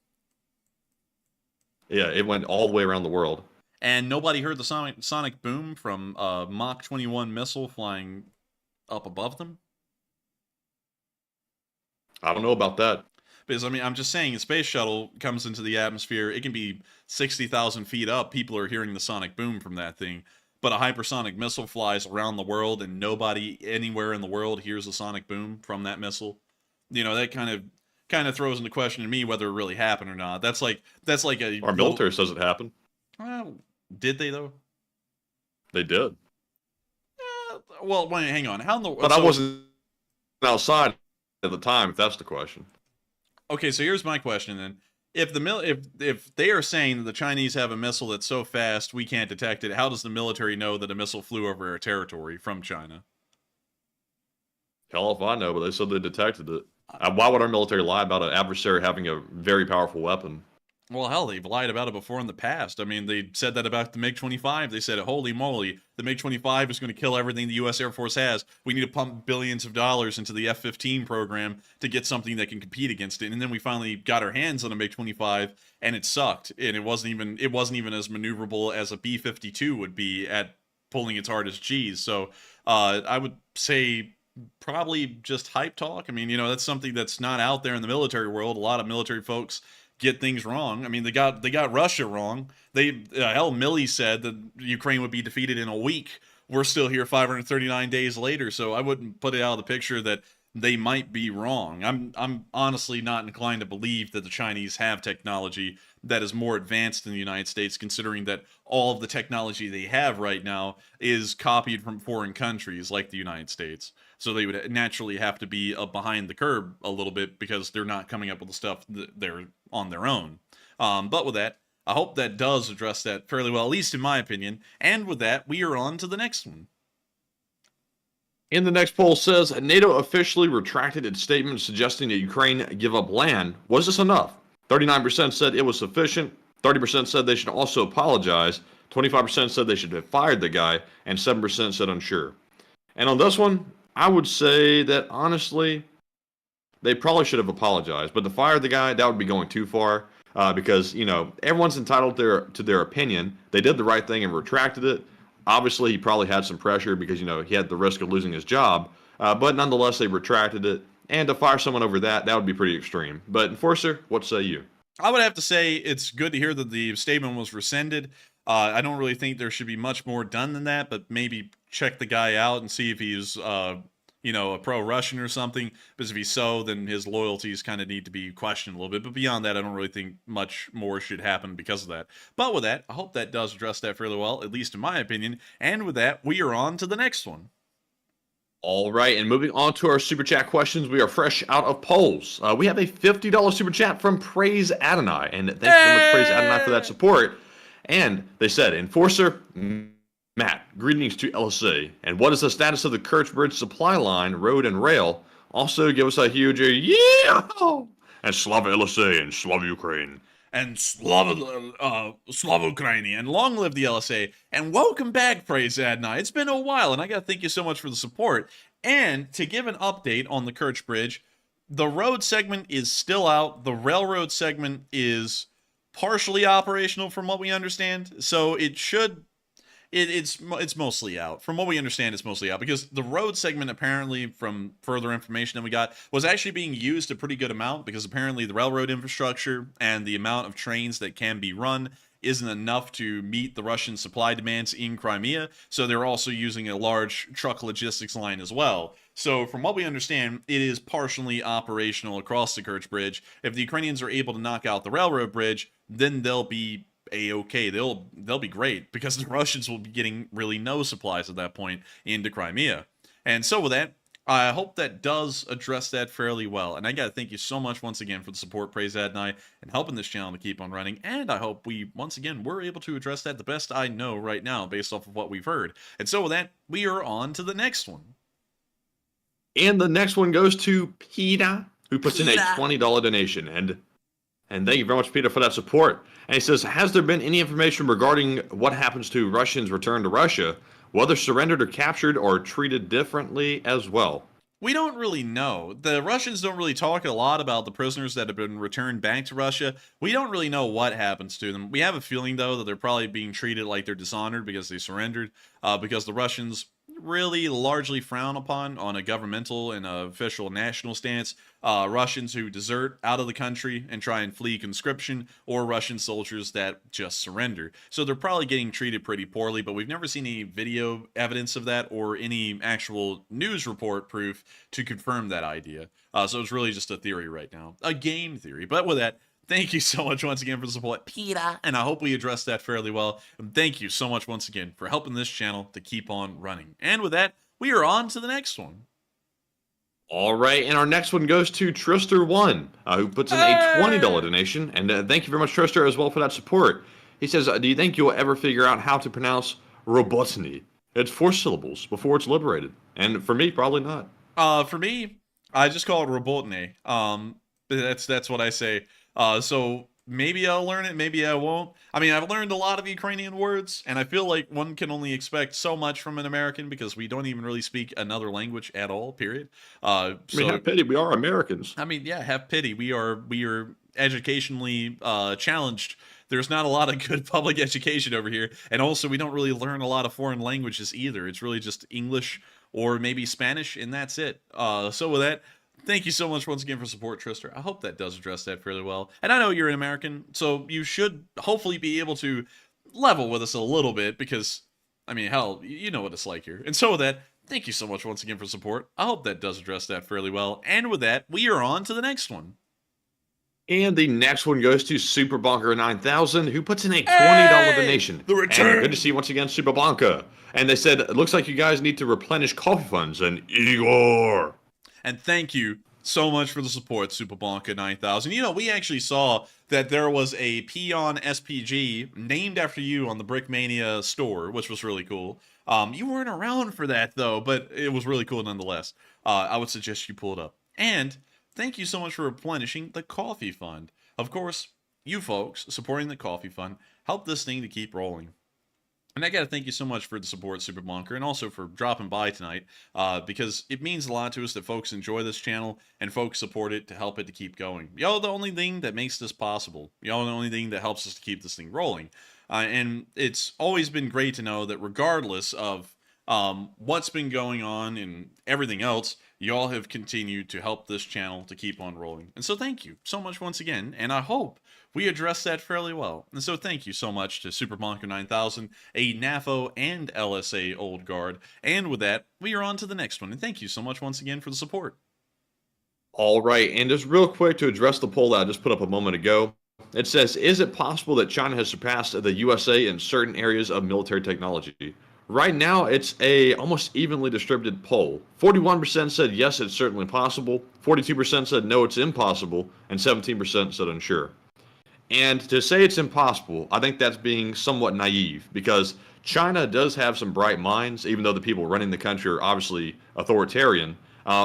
Yeah, it went all the way around the world. And nobody heard the sonic boom from a Mach 21 missile flying up above them? I don't know about that. Because, I mean, I'm just saying, a space shuttle comes into the atmosphere, it can be 60,000 feet up. People are hearing the sonic boom from that thing. But a hypersonic missile flies around the world, and nobody anywhere in the world hears a sonic boom from that missile. You know, that kind of throws into question to me whether it really happened or not. That's like a Our military says it happened. Did they though? They did. Well, wait, hang on. How in the? But I wasn't outside at the time, if that's the question. Okay, so here's my question then. If they are saying that the Chinese have a missile that's so fast we can't detect it, how does the military know that a missile flew over our territory from China? Hell if I know, but they said they detected it. Why would our military lie about an adversary having a very powerful weapon? Well, hell, they've lied about it before in the past. I mean, they said that about the MiG-25. They said, holy moly, the MiG-25 is going to kill everything the U.S. Air Force has. We need to pump billions of dollars into the F-15 program to get something that can compete against it. And then we finally got our hands on a MiG-25, and it sucked. And it wasn't even as maneuverable as a B-52 would be at pulling its hardest G's. So I would say probably just hype talk. I mean, you know, that's something that's not out there in the military world. A lot of military folks get things wrong. I mean, they got Russia wrong. Hell, Milley said that Ukraine would be defeated in a week. We're still here 539 days later, so I wouldn't put it out of the picture that they might be wrong. I'm honestly not inclined to believe that the Chinese have technology that is more advanced than the United States, considering that all of the technology they have right now is copied from foreign countries like the United States. So they would naturally have to be behind the curve a little bit because they're not coming up with the stuff that they're on their own. But with that, I hope that does address that fairly well, at least in my opinion. And with that, we are on to the next one. In the next poll says, NATO officially retracted its statement suggesting that Ukraine give up land. Was this enough? 39% said it was sufficient. 30% said they should also apologize. 25% said they should have fired the guy. And 7% said unsure. And on this one, I would say that, honestly, they probably should have apologized. But to fire the guy, that would be going too far. Because, you know, everyone's entitled to their opinion. They did the right thing and retracted it. Obviously, he probably had some pressure because, you know, he had the risk of losing his job. But nonetheless, they retracted it. And to fire someone over that would be pretty extreme. But, Enforcer, what say you? I would have to say it's good to hear that the statement was rescinded. I don't really think there should be much more done than that, but maybe check the guy out and see if he's, you know, a pro-Russian or something. Because if he's so, then his loyalties kind of need to be questioned a little bit. But beyond that, I don't really think much more should happen because of that. But with that, I hope that does address that fairly well, at least in my opinion. And with that, we are on to the next one. All right, and moving on to our Super Chat questions, we are fresh out of polls. We have a $50 Super Chat from Praise Adonai, and thank you very much, Praise Adonai, for that support. And they said, Enforcer, Matt, greetings to LSA. And what is the status of the Kerch Bridge supply line, road, and rail? Also, give us a huge yeah! And Slava LSA and Slava Ukraine. And Slava Ukraini, and long live the LSA, and welcome back, Praise Adonai. It's been a while, and I gotta thank you so much for the support. And to give an update on the Kerch Bridge, the road segment is still out. The railroad segment is partially operational from what we understand, so it should... It's mostly out. From what we understand, it's mostly out because the road segment, apparently, from further information that we got, was actually being used a pretty good amount because apparently the railroad infrastructure and the amount of trains that can be run isn't enough to meet the Russian supply demands in Crimea, so they're also using a large truck logistics line as well. So from what we understand, it is partially operational across the Kerch Bridge. If the Ukrainians are able to knock out the railroad bridge, then they'll be a-okay. They'll be great because the Russians will be getting really no supplies at that point into Crimea. And so with that, I hope that does address that fairly well. And I gotta thank you so much once again for the support, Praise Adonai, and helping this channel to keep on running. And I hope we, once again, were able to address that the best I know right now based off of what we've heard. And so with that, we are on to the next one. And the next one goes to Peter, who puts in a $20 donation. And thank you very much, Peter, for that support. And he says, has there been any information regarding what happens to Russians returned to Russia, whether surrendered or captured or treated differently as well? We don't really know. The Russians don't really talk a lot about the prisoners that have been returned back to Russia. We don't really know what happens to them. We have a feeling, though, that they're probably being treated like they're dishonored because they surrendered, because the Russians really largely frown upon on a governmental and official national stance Russians who desert out of the country and try and flee conscription, or Russian soldiers that just surrender. So they're probably getting treated pretty poorly, but we've never seen any video evidence of that or any actual news report proof to confirm that idea. So it's really just a theory right now, a game theory. But with that, thank you so much once again for the support, Peter, and I hope we addressed that fairly well. And thank you so much once again for helping this channel to keep on running. And with that, we are on to the next one. All right, and our next one goes to Trister1, who puts in a $20 donation. And thank you very much, Trister, as well for that support. He says, do you think you'll ever figure out how to pronounce Robotyne? It's 4 syllables before it's liberated. And for me, probably not. For me, I just call it Robotyne. That's what I say. So maybe I'll learn it, maybe I won't. I mean, I've learned a lot of Ukrainian words, and I feel like one can only expect so much from an American because we don't even really speak another language at all, period. I mean, have pity, we are Americans. I mean, yeah, have pity. We are educationally challenged. There's not a lot of good public education over here, and also we don't really learn a lot of foreign languages either. It's really just English or maybe Spanish, and that's it. So with that, thank you so much once again for support, Trister. I hope that does address that fairly well. And I know you're an American, so you should hopefully be able to level with us a little bit because, I mean, hell, you know what it's like here. And so with that, thank you so much once again for support. I hope that does address that fairly well. And with that, we are on to the next one. And the next one goes to Super Bonker 9000, who puts in a $20 donation. The return. And good to see you once again, Super Bonker. And they said, it looks like you guys need to replenish coffee funds. And Igor. And thank you so much for the support, Super Bonker 9000. You know, we actually saw that there was a Peon SPG named after you on the Brickmania store, which was really cool. You weren't around for that, though, but it was really cool nonetheless. I would suggest you pull it up. And thank you so much for replenishing the coffee fund. Of course, you folks supporting the coffee fund help this thing to keep rolling. And I gotta thank you so much for the support, Super Bonker, and also for dropping by tonight, because it means a lot to us that folks enjoy this channel and folks support it to help it to keep going. Y'all are the only thing that makes this possible. Y'all are the only thing that helps us to keep this thing rolling. And it's always been great to know that regardless of what's been going on and everything else, y'all have continued to help this channel to keep on rolling. And so thank you so much once again, and I hope we addressed that fairly well. And so thank you so much to Super Bonker 9000, a NAFO and LSA old guard. And with that, we are on to the next one. And thank you so much once again for the support. All right, and just real quick to address the poll that I just put up a moment ago. It says, is it possible that China has surpassed the USA in certain areas of military technology? Right now, it's a almost evenly distributed poll. 41% said yes, it's certainly possible. 42% said no, it's impossible. And 17% said unsure. And to say it's impossible, I think that's being somewhat naive because China does have some bright minds, even though the people running the country are obviously authoritarian.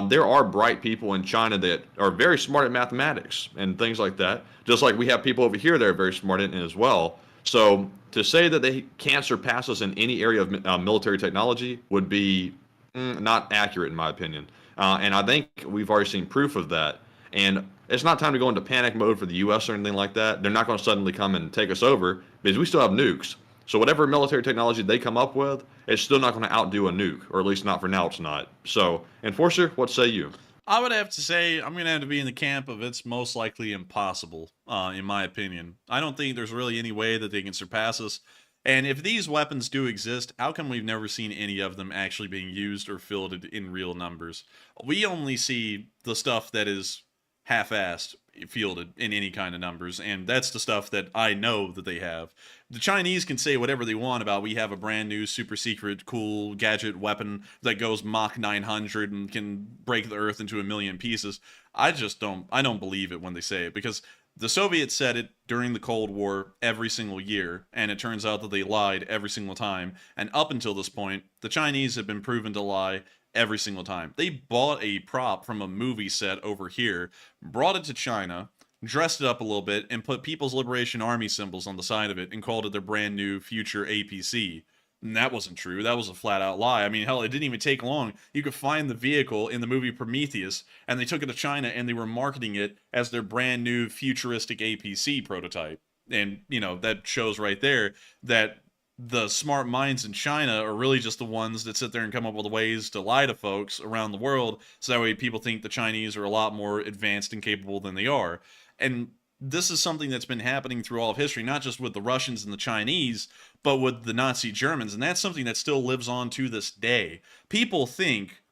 There are bright people in China that are very smart at mathematics and things like that, just like we have people over here that are very smart in it as well. So to say that they can't surpass us in any area of military technology would be not accurate in my opinion. And I think we've already seen proof of that. And it's not time to go into panic mode for the U.S. or anything like that. They're not going to suddenly come and take us over because we still have nukes. So whatever military technology they come up with, it's still not going to outdo a nuke, or at least not for now it's not. So, Enforcer, what say you? I would have to say I'm going to have to be in the camp of it's most likely impossible, in my opinion. I don't think there's really any way that they can surpass us. And if these weapons do exist, how come we've never seen any of them actually being used or fielded in real numbers? We only see the stuff that is half-assed fielded in any kind of numbers, and that's the stuff that I know that they have. The Chinese can say whatever they want about we have a brand new super secret cool gadget weapon that goes Mach 900 and can break the earth into a million pieces. I don't believe it when they say it, because the Soviets said it during the Cold War every single year, and it turns out that they lied every single time, and up until this point, the Chinese have been proven to lie every single time. They bought a prop from a movie set over here, brought it to China, dressed it up a little bit, and put People's Liberation Army symbols on the side of it and called it their brand new future APC. And that wasn't true. That was a flat-out lie. I mean, hell, it didn't even take long. You could find the vehicle in the movie Prometheus, and they took it to China, and they were marketing it as their brand new futuristic APC prototype. And, you know, that shows right there that the smart minds in China are really just the ones that sit there and come up with ways to lie to folks around the world, so that way people think the Chinese are a lot more advanced and capable than they are. And this is something that's been happening through all of history, not just with the Russians and the Chinese, but with the Nazi Germans, and that's something that still lives on to this day. People think,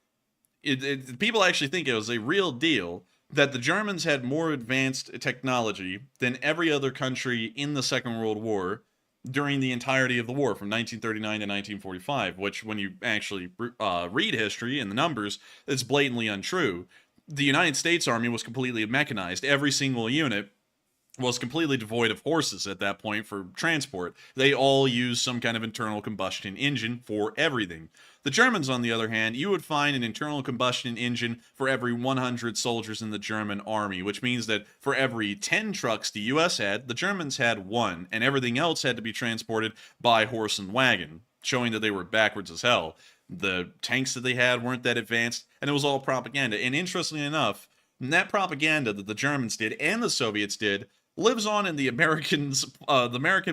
people actually think it was a real deal that the Germans had more advanced technology than every other country in the Second World War during the entirety of the war from 1939 to 1945, which when you actually read history and the numbers, it's blatantly untrue. The United States Army was completely mechanized. Every single unit was completely devoid of horses at that point for transport. They all used some kind of internal combustion engine for everything. The Germans, on the other hand, you would find an internal combustion engine for every 100 soldiers in the German army, which means that for every 10 trucks the US had, the Germans had 1, and everything else had to be transported by horse and wagon, showing that they were backwards as hell. The tanks that they had weren't that advanced, and it was all propaganda. And interestingly enough, that propaganda that the Germans did and the Soviets did lives on in the American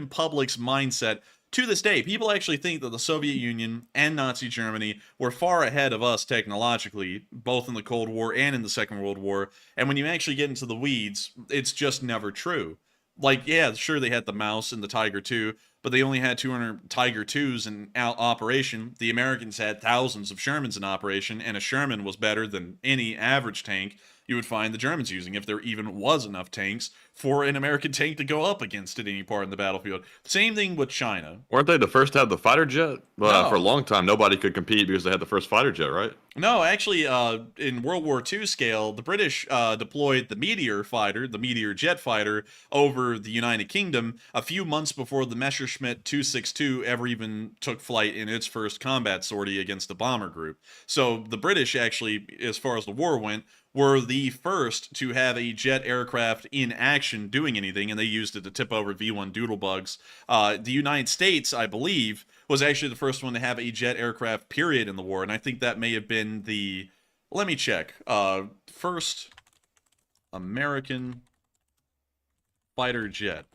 public's mindset to this day. People actually think that the Soviet Union and Nazi Germany were far ahead of us technologically, both in the Cold War and in the Second World War. And when you actually get into the weeds, it's just never true. Like, yeah, sure, they had the Mouse and the Tiger II, but they only had 200 Tiger IIs in operation. The Americans had thousands of Shermans in operation, and a Sherman was better than any average tank you would find the Germans using, if there even was enough tanks for an American tank to go up against at any part in the battlefield. Same thing with China. Weren't they the first to have the fighter jet? No. For a long time, nobody could compete because they had the first fighter jet, right? No, actually, in World War II scale, the British deployed the Meteor fighter, the Meteor jet fighter, over the United Kingdom a few months before the Messerschmitt 262 ever even took flight in its first combat sortie against the bomber group. So the British actually, as far as the war went, were the first to have a jet aircraft in action doing anything, and they used it to tip over V-1 Doodlebugs. The United States, I believe, was actually the first one to have a jet aircraft, period, in the war, and I think that may have been the, let me check, first American fighter jet.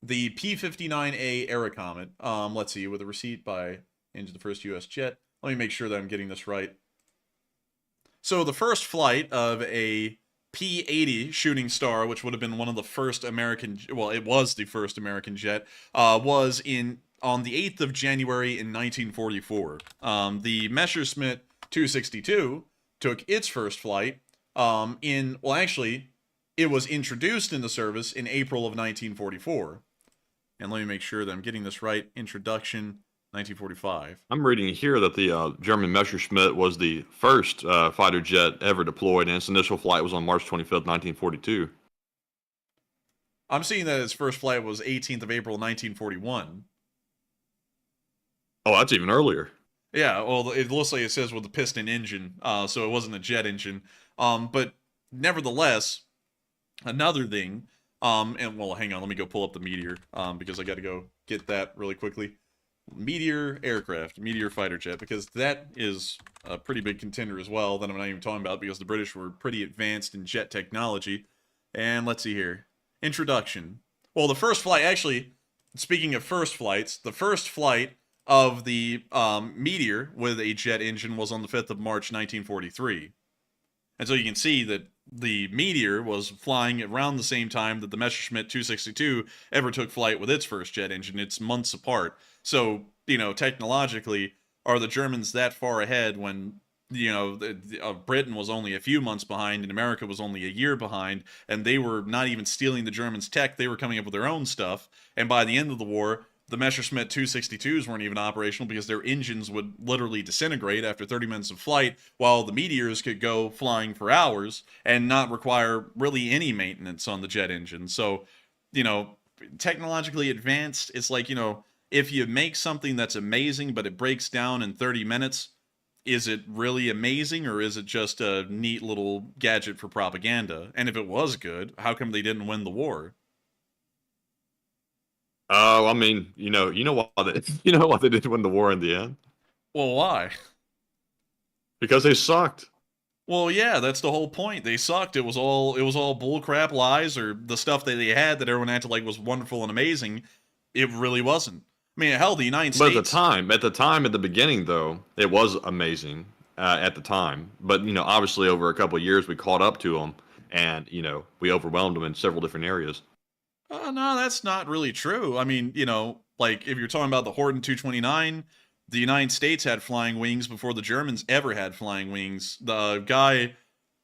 The P-59A Aerocomet, let's see, with a receipt by into the first U.S. jet. Let me make sure that I'm getting this right. So the first flight of a P-80 Shooting Star, which would have been one of the first American, well, it was the first American jet, was on the 8th of January in 1944. The Messerschmitt 262 took its first flight well, actually, it was introduced in the service in April of 1944. And let me make sure that I'm getting this right. Introduction, 1945. I'm reading here that the German Messerschmitt was the first fighter jet ever deployed, and its initial flight was on March 25th, 1942. I'm seeing that its first flight was 18th of April, 1941. Oh, that's even earlier. Yeah, well, it looks like it says with a piston engine, so it wasn't a jet engine. But nevertheless, another thing, and well, hang on, let me go pull up the Meteor, because I got to go get that really quickly. Meteor aircraft, Meteor fighter jet, because that is a pretty big contender as well that I'm not even talking about, because the British were pretty advanced in jet technology. And let's see here. Introduction. Well, the first flight, actually, speaking of first flights, the first flight of the Meteor with a jet engine was on the 5th of March, 1943. And so you can see that the Meteor was flying around the same time that the Messerschmitt 262 ever took flight with its first jet engine. It's months apart. So, you know, technologically, are the Germans that far ahead when, you know, Britain was only a few months behind and America was only a year behind, and they were not even stealing the Germans' tech, they were coming up with their own stuff. And by the end of the war, the Messerschmitt 262s weren't even operational because their engines would literally disintegrate after 30 minutes of flight, while the Meteors could go flying for hours and not require really any maintenance on the jet engine. So, you know, technologically advanced, it's like, you know, if you make something that's amazing but it breaks down in 30 minutes, is it really amazing, or is it just a neat little gadget for propaganda? And if it was good, how come they didn't win the war? Oh, I mean, you know why they didn't win the war in the end? Well, why? Because they sucked. Well, yeah, that's the whole point. They sucked. It was all bullcrap lies, or the stuff that they had that everyone acted like was wonderful and amazing. It really wasn't. I mean, hell, the United But States. at the beginning, though, it was amazing at the time. But obviously, over a couple of years, we caught up to them, and we overwhelmed them in several different areas. No, that's not really true. I mean, like if you're talking about the Horton 229, the United States had flying wings before the Germans ever had flying wings. The guy,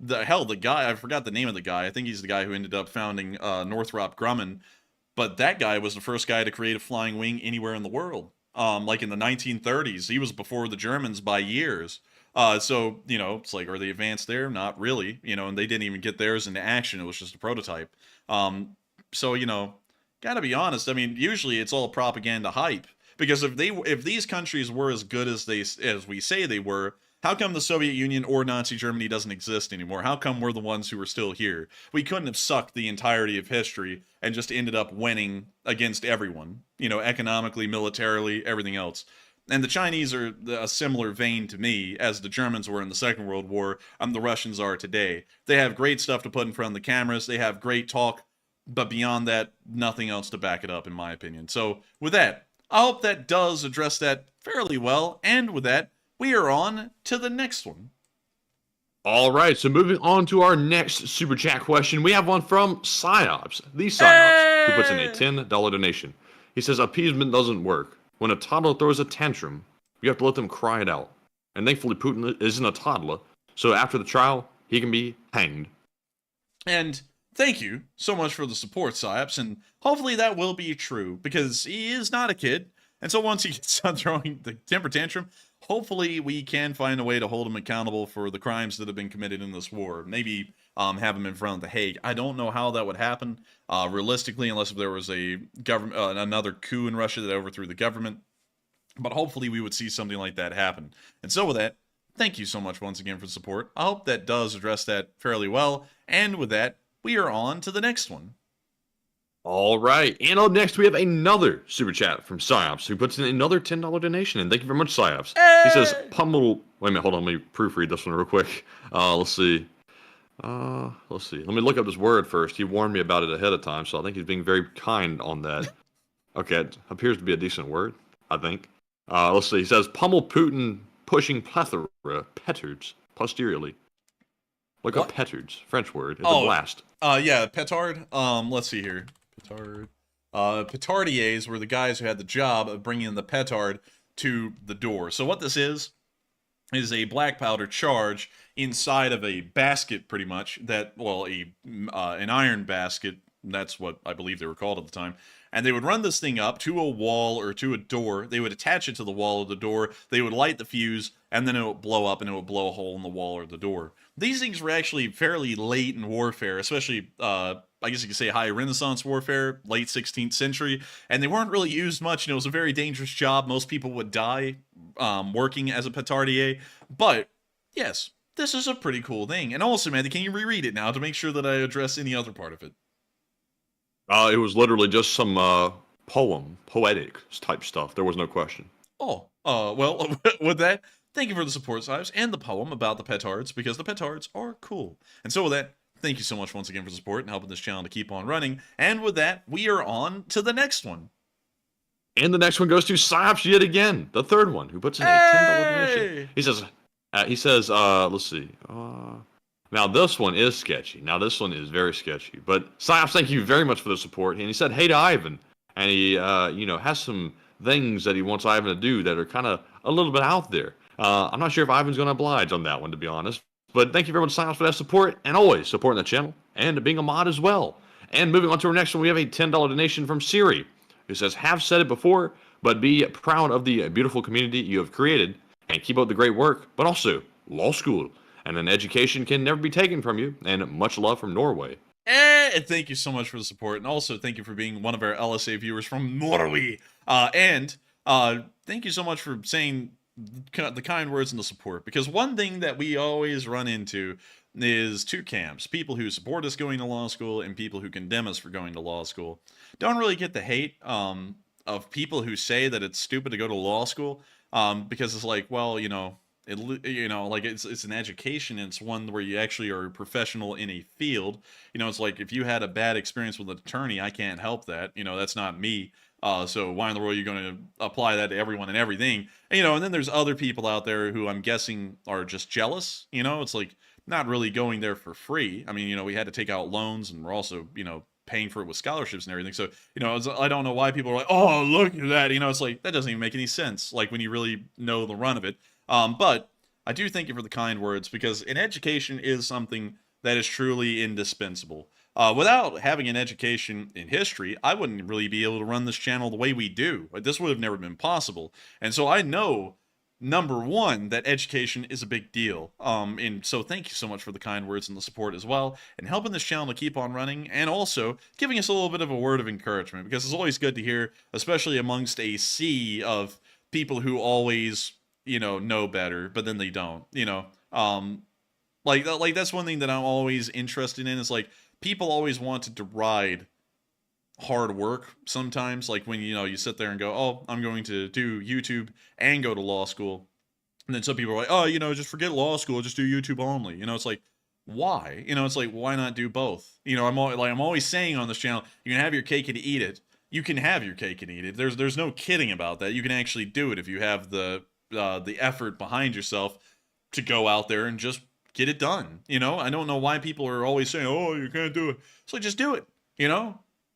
I forgot the name of the guy. I think he's the guy who ended up founding Northrop Grumman. But that guy was the first guy to create a flying wing anywhere in the world. Like in the 1930s, he was before the Germans by years. So it's like, are they advanced there? Not really. And they didn't even get theirs into action. It was just a prototype. So gotta be honest. I mean, usually it's all propaganda hype because if these countries were as good as we say they were, how come the Soviet Union or Nazi Germany doesn't exist anymore? How come we're the ones who are still here? We couldn't have sucked the entirety of history and just ended up winning against everyone, economically, militarily, everything else. And the Chinese are a similar vein to me as the Germans were in the Second World War and the Russians are today. They have great stuff to put in front of the cameras. They have great talk, but beyond that, nothing else to back it up, in my opinion. So with that, I hope that does address that fairly well. And with that, we are on to the next one. All right, so moving on to our next super chat question, we have one from Psyops, the Psyops, who puts in a $10 donation. He says, appeasement doesn't work. When a toddler throws a tantrum, you have to let them cry it out. And thankfully, Putin isn't a toddler, so after the trial, he can be hanged. And thank you so much for the support, Psyops, and hopefully that will be true, because he is not a kid. And so once he gets done throwing the temper tantrum, hopefully we can find a way to hold him accountable for the crimes that have been committed in this war. Maybe have him in front of the Hague. I don't know how that would happen realistically, unless if there was a government, another coup in Russia that overthrew the government. But hopefully we would see something like that happen. And so with that, thank you so much once again for the support. I hope that does address that fairly well. And with that, we are on to the next one. All right, and up next we have another super chat from Psyops, who puts in another $10 donation, and thank you very much, Psyops. He says, pummel... Wait a minute, hold on, let me proofread this one real quick. Let's see. Let me look up this word first. He warned me about it ahead of time, so I think he's being very kind on that. Okay, it appears to be a decent word, I think. Let's see, he says, pummel Putin pushing plethora, petards, posteriorly. Look up petards, French word. It's a blast. Yeah, petard. Let's see here. Petard. Petardiers were the guys who had the job of bringing the petard to the door. So what this is a black powder charge inside of a basket, pretty much. An iron basket. That's what I believe they were called at the time. And they would run this thing up to a wall or to a door. They would attach it to the wall of the door. They would light the fuse, and then it would blow up, and it would blow a hole in the wall or the door. These things were actually fairly late in warfare, especially, I guess you could say high Renaissance warfare, late 16th century, and they weren't really used much, and it was a very dangerous job. Most people would die working as a petardier, but yes, this is a pretty cool thing. And also, man, can you reread it now to make sure that I address any other part of it? It was literally just some poetic type stuff. There was no question. Well, with that, thank you for the support, Sives, and the poem about the petards, because the petards are cool. And so with that, thank you so much once again for the support and helping this channel to keep on running. And with that, we are on to the next one. And the next one goes to Psyops yet again, the third one, who puts in a $10 donation. He says, let's see. Now, this one is sketchy. Now, this one is very sketchy. But Psyops, thank you very much for the support. And he said, hey to Ivan. And he, has some things that he wants Ivan to do that are kind of a little bit out there. I'm not sure if Ivan's going to oblige on that one, to be honest. But thank you very much, Psyops, for that support. And always supporting the channel and being a mod as well. And moving on to our next one, we have a $10 donation from Siri, who says, have said it before, but be proud of the beautiful community you have created. And keep up the great work, but also law school. And an education can never be taken from you. And much love from Norway. And thank you so much for the support. And also thank you for being one of our LSA viewers from Norway. And thank you so much for saying the kind words and the support. Because one thing that we always run into is two camps. People who support us going to law school and people who condemn us for going to law school. Don't really get the hate of people who say that it's stupid to go to law school. Because it's like, well, it's an education, and it's one where you actually are a professional in a field. It's like if you had a bad experience with an attorney, I can't help that. That's not me. So why in the world are you going to apply that to everyone and everything? And, and then there's other people out there who I'm guessing are just jealous. It's like not really going there for free. I mean, we had to take out loans, and we're also, paying for it with scholarships and everything. So, I don't know why people are like, oh, look at that. It's like, that doesn't even make any sense. Like when you really know the run of it. But I do thank you for the kind words, because an education is something that is truly indispensable. Without having an education in history, I wouldn't really be able to run this channel the way we do. Like, this would have never been possible. And so I know, number one, that education is a big deal. And so thank you so much for the kind words and the support as well, and helping this channel to keep on running, and also giving us a little bit of a word of encouragement, because it's always good to hear, especially amongst a sea of people who always, know better, but then they don't, like that's one thing that I'm always interested in, is like, people always want to deride hard work sometimes, like when you sit there and go, oh, I'm going to do YouTube and go to law school, and then some people are like, oh, just forget law school, just do YouTube only. It's like, why? It's like, why not do both? I'm always saying on this channel, you can have your cake and eat it. You can have your cake and eat it. There's no kidding about that. You can actually do it if you have the effort behind yourself to go out there and just get it done. I don't know why people are always saying, oh, you can't do it. So just do it.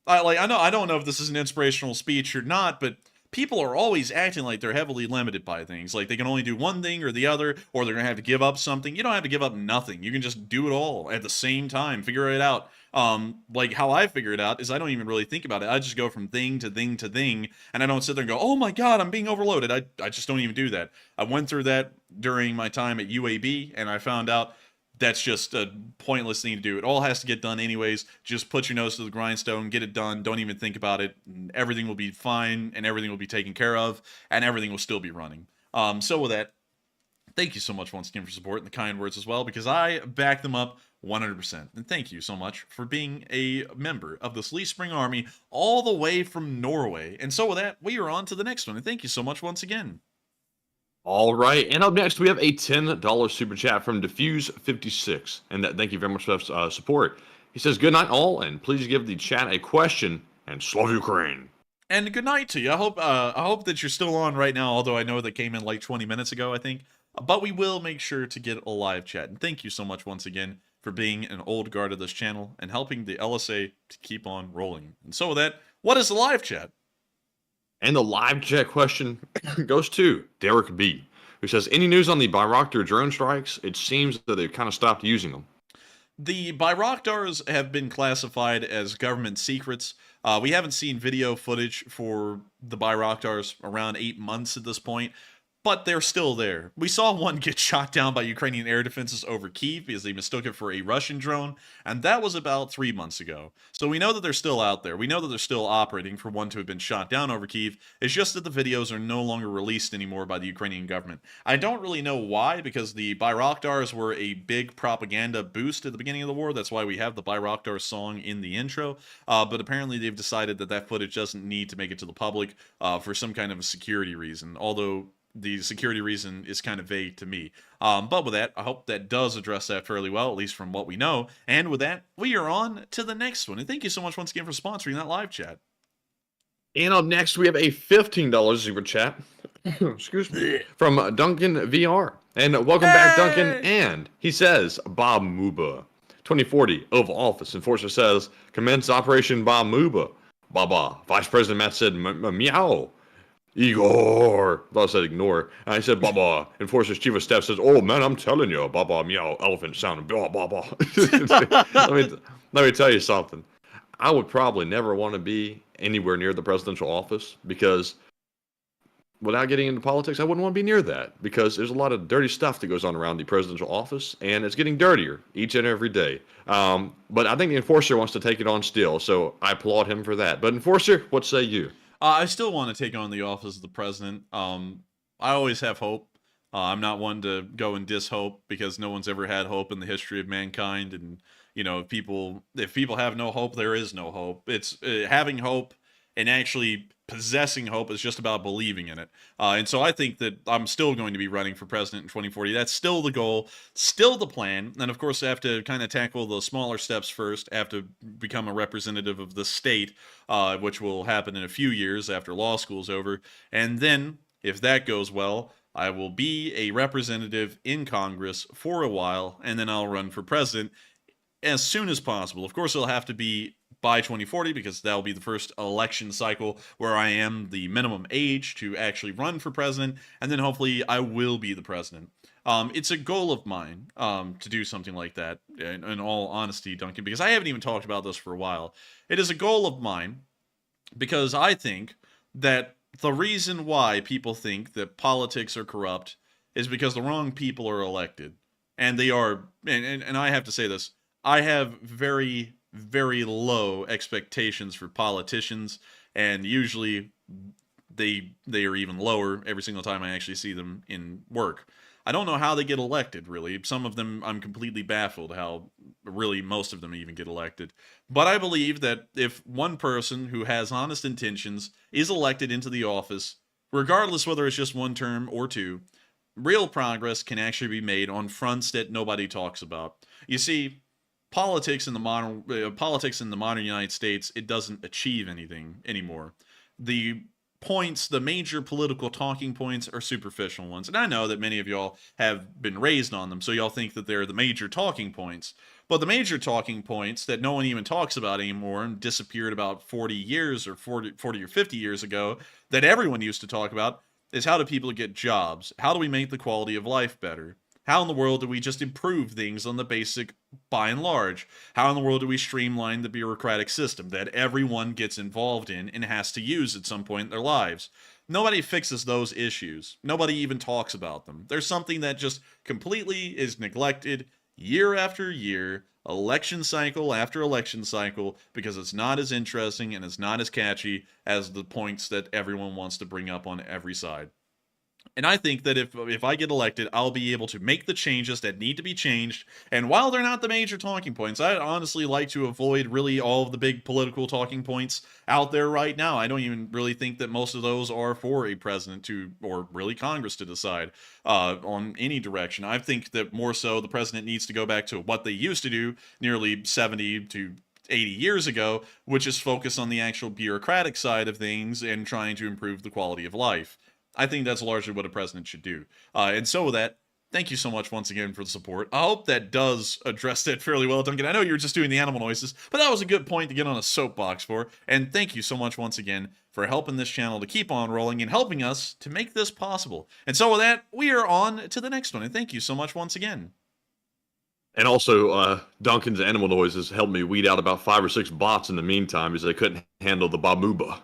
I don't know if this is an inspirational speech or not, but people are always acting like they're heavily limited by things. Like they can only do one thing or the other, or they're going to have to give up something. You don't have to give up nothing. You can just do it all at the same time. Figure it out. Like how I figure it out is I don't even really think about it. I just go from thing to thing to thing, and I don't sit there and go, oh my God, I'm being overloaded. I just don't even do that. I went through that during my time at UAB, and I found out that's just a pointless thing to do. It all has to get done anyways. Just put your nose to the grindstone, get it done. Don't even think about it. And everything will be fine, and everything will be taken care of, and everything will still be running. So with that, thank you so much once again for support and the kind words as well, because I back them up 100%. And thank you so much for being a member of the Sleep Spring Army all the way from Norway. And so with that, we are on to the next one. And thank you so much once again. All right, and up next we have a $10 super chat from Diffuse56, and thank you very much for that support. He says, "Good night, all, and please give the chat a question and Slav Ukraine." And good night to you. I hope that you're still on right now, although I know that came in like 20 minutes ago, I think. But we will make sure to get a live chat. And thank you so much once again for being an old guard of this channel and helping the LSA to keep on rolling. And so with that, what is the live chat? And the live chat question goes to Derek B, who says, any news on the Bayraktar drone strikes? It seems that they've kind of stopped using them. The Bayraktars have been classified as government secrets. We haven't seen video footage for the Bayraktars around 8 months at this point, but they're still there. We saw one get shot down by Ukrainian air defenses over Kyiv because they mistook it for a Russian drone, and that was about 3 months ago. So we know that they're still out there. We know that they're still operating for one to have been shot down over Kyiv. It's just that the videos are no longer released anymore by the Ukrainian government. I don't really know why, because the Bayraktars were a big propaganda boost at the beginning of the war. That's why we have the Bayraktar song in the intro. But apparently they've decided that that footage doesn't need to make it to the public for some kind of a security reason, although the security reason is kind of vague to me. But with that, I hope that does address that fairly well, at least from what we know. And with that, we are on to the next one. And thank you so much once again for sponsoring that live chat. And up next, we have a $15 super chat, excuse me, from Duncan VR. And welcome back, Duncan. And he says, Bob Muba, 2040, Oval Office. Enforcer says, commence Operation Bob Muba. Baba. Vice President Matt said, meow. Igor. I thought I said ignore. And I said, Baba. Enforcer's chief of staff says, oh, man, I'm telling you, Baba, meow, elephant sound, blah, blah, blah. let me tell you something. I would probably never want to be anywhere near the presidential office, because without getting into politics, I wouldn't want to be near that, because there's a lot of dirty stuff that goes on around the presidential office, and it's getting dirtier each and every day. But I think the enforcer wants to take it on still, so I applaud him for that. But enforcer, what say you? I still want to take on the office of the president. I always have hope. I'm not one to go and diss hope, because no one's ever had hope in the history of mankind. And, you know, if people have no hope, there is no hope. It's having hope and actually possessing hope is just about believing in it. And so I think that I'm still going to be running for president in 2040. That's still the goal, still the plan. And of course, I have to kind of tackle the smaller steps first. I have to become a representative of the state, which will happen in a few years after law school's over. And then, if that goes well, I will be a representative in Congress for a while, and then I'll run for president as soon as possible. Of course, it'll have to be by 2040 because that'll be the first election cycle where I am the minimum age to actually run for president, and then hopefully I will be the president. It's a goal of mine to do something like that, in all honesty, Duncan, because I haven't even talked about this for a while. It is a goal of mine because I think that the reason why people think that politics are corrupt is because the wrong people are elected. And they are, and I have to say this, I have very, very low expectations for politicians, and usually they are even lower every single time I actually see them in work. I don't know how they get elected, really. Some of them, I'm completely baffled how really most of them even get elected. But I believe that if one person who has honest intentions is elected into the office, regardless whether it's just one term or two, real progress can actually be made on fronts that nobody talks about. You see, politics in the modern United States, it doesn't achieve anything anymore. The major political talking points are superficial ones. And I know that many of y'all have been raised on them, so y'all think that they're the major talking points. But the major talking points that no one even talks about anymore and disappeared about 40 years or 40 or 50 years ago that everyone used to talk about is how do people get jobs? How do we make the quality of life better? How in the world do we just improve things on the basic by and large? How in the world do we streamline the bureaucratic system that everyone gets involved in and has to use at some point in their lives? Nobody fixes those issues. Nobody even talks about them. There's something that just completely is neglected year after year, election cycle after election cycle, because it's not as interesting and it's not as catchy as the points that everyone wants to bring up on every side. And I think that if I get elected, I'll be able to make the changes that need to be changed. And while they're not the major talking points, I'd honestly like to avoid really all of the big political talking points out there right now. I don't even really think that most of those are for a president to, or really Congress to decide on any direction. I think that more so the president needs to go back to what they used to do nearly 70 to 80 years ago, which is focus on the actual bureaucratic side of things and trying to improve the quality of life. I think that's largely what a president should do. And so with that, thank you so much once again for the support. I hope that does address that fairly well, Duncan. I know you were just doing the animal noises, but that was a good point to get on a soapbox for. And thank you so much once again for helping this channel to keep on rolling and helping us to make this possible. And so with that, we are on to the next one. And thank you so much once again. And also, Duncan's animal noises helped me weed out about 5 or 6 bots in the meantime because they couldn't handle the Bamuba.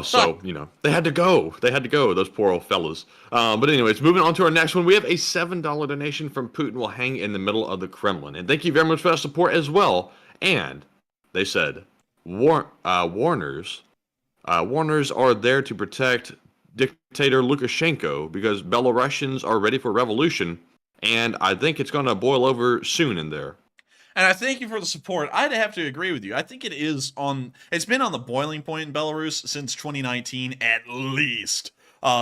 So, you know, they had to go. They had to go, those poor old fellas. But anyways, moving on to our next one. We have a $7 donation from Putin will hang in the middle of the Kremlin. And thank you very much for that support as well. And they said, Warners are there to protect dictator Lukashenko because Belarusians are ready for revolution. And I think it's going to boil over soon in there. And I thank you for the support. I'd have to agree with you. I think it's been on the boiling point in Belarus since 2019 at least.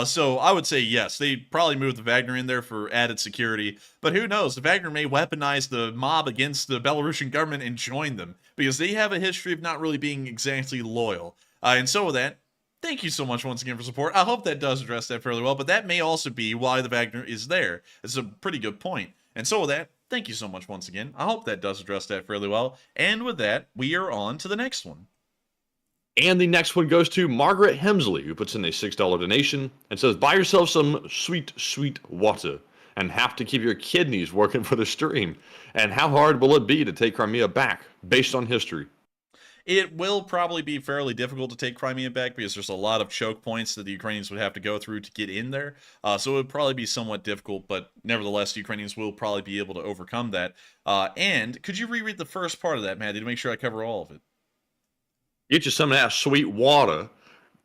So I would say yes, they probably moved the Wagner in there for added security. But who knows? The Wagner may weaponize the mob against the Belarusian government and join them because they have a history of not really being exactly loyal. And so with that, thank you so much once again for support. I hope that does address that fairly well, but that may also be why the Wagner is there. It's a pretty good point. And so with that, thank you so much once again. I hope that does address that fairly well. And with that, we are on to the next one. And the next one goes to Margaret Hemsley, who puts in a $6 donation and says, buy yourself some sweet, sweet water and have to keep your kidneys working for the stream. And how hard will it be to take Crimea back based on history? It will probably be fairly difficult to take Crimea back because there's a lot of choke points that the Ukrainians would have to go through to get in there. So it would probably be somewhat difficult, but nevertheless, the Ukrainians will probably be able to overcome that. And could you reread the first part of that, Maddie, to make sure I cover all of it? Get you some of that sweet water.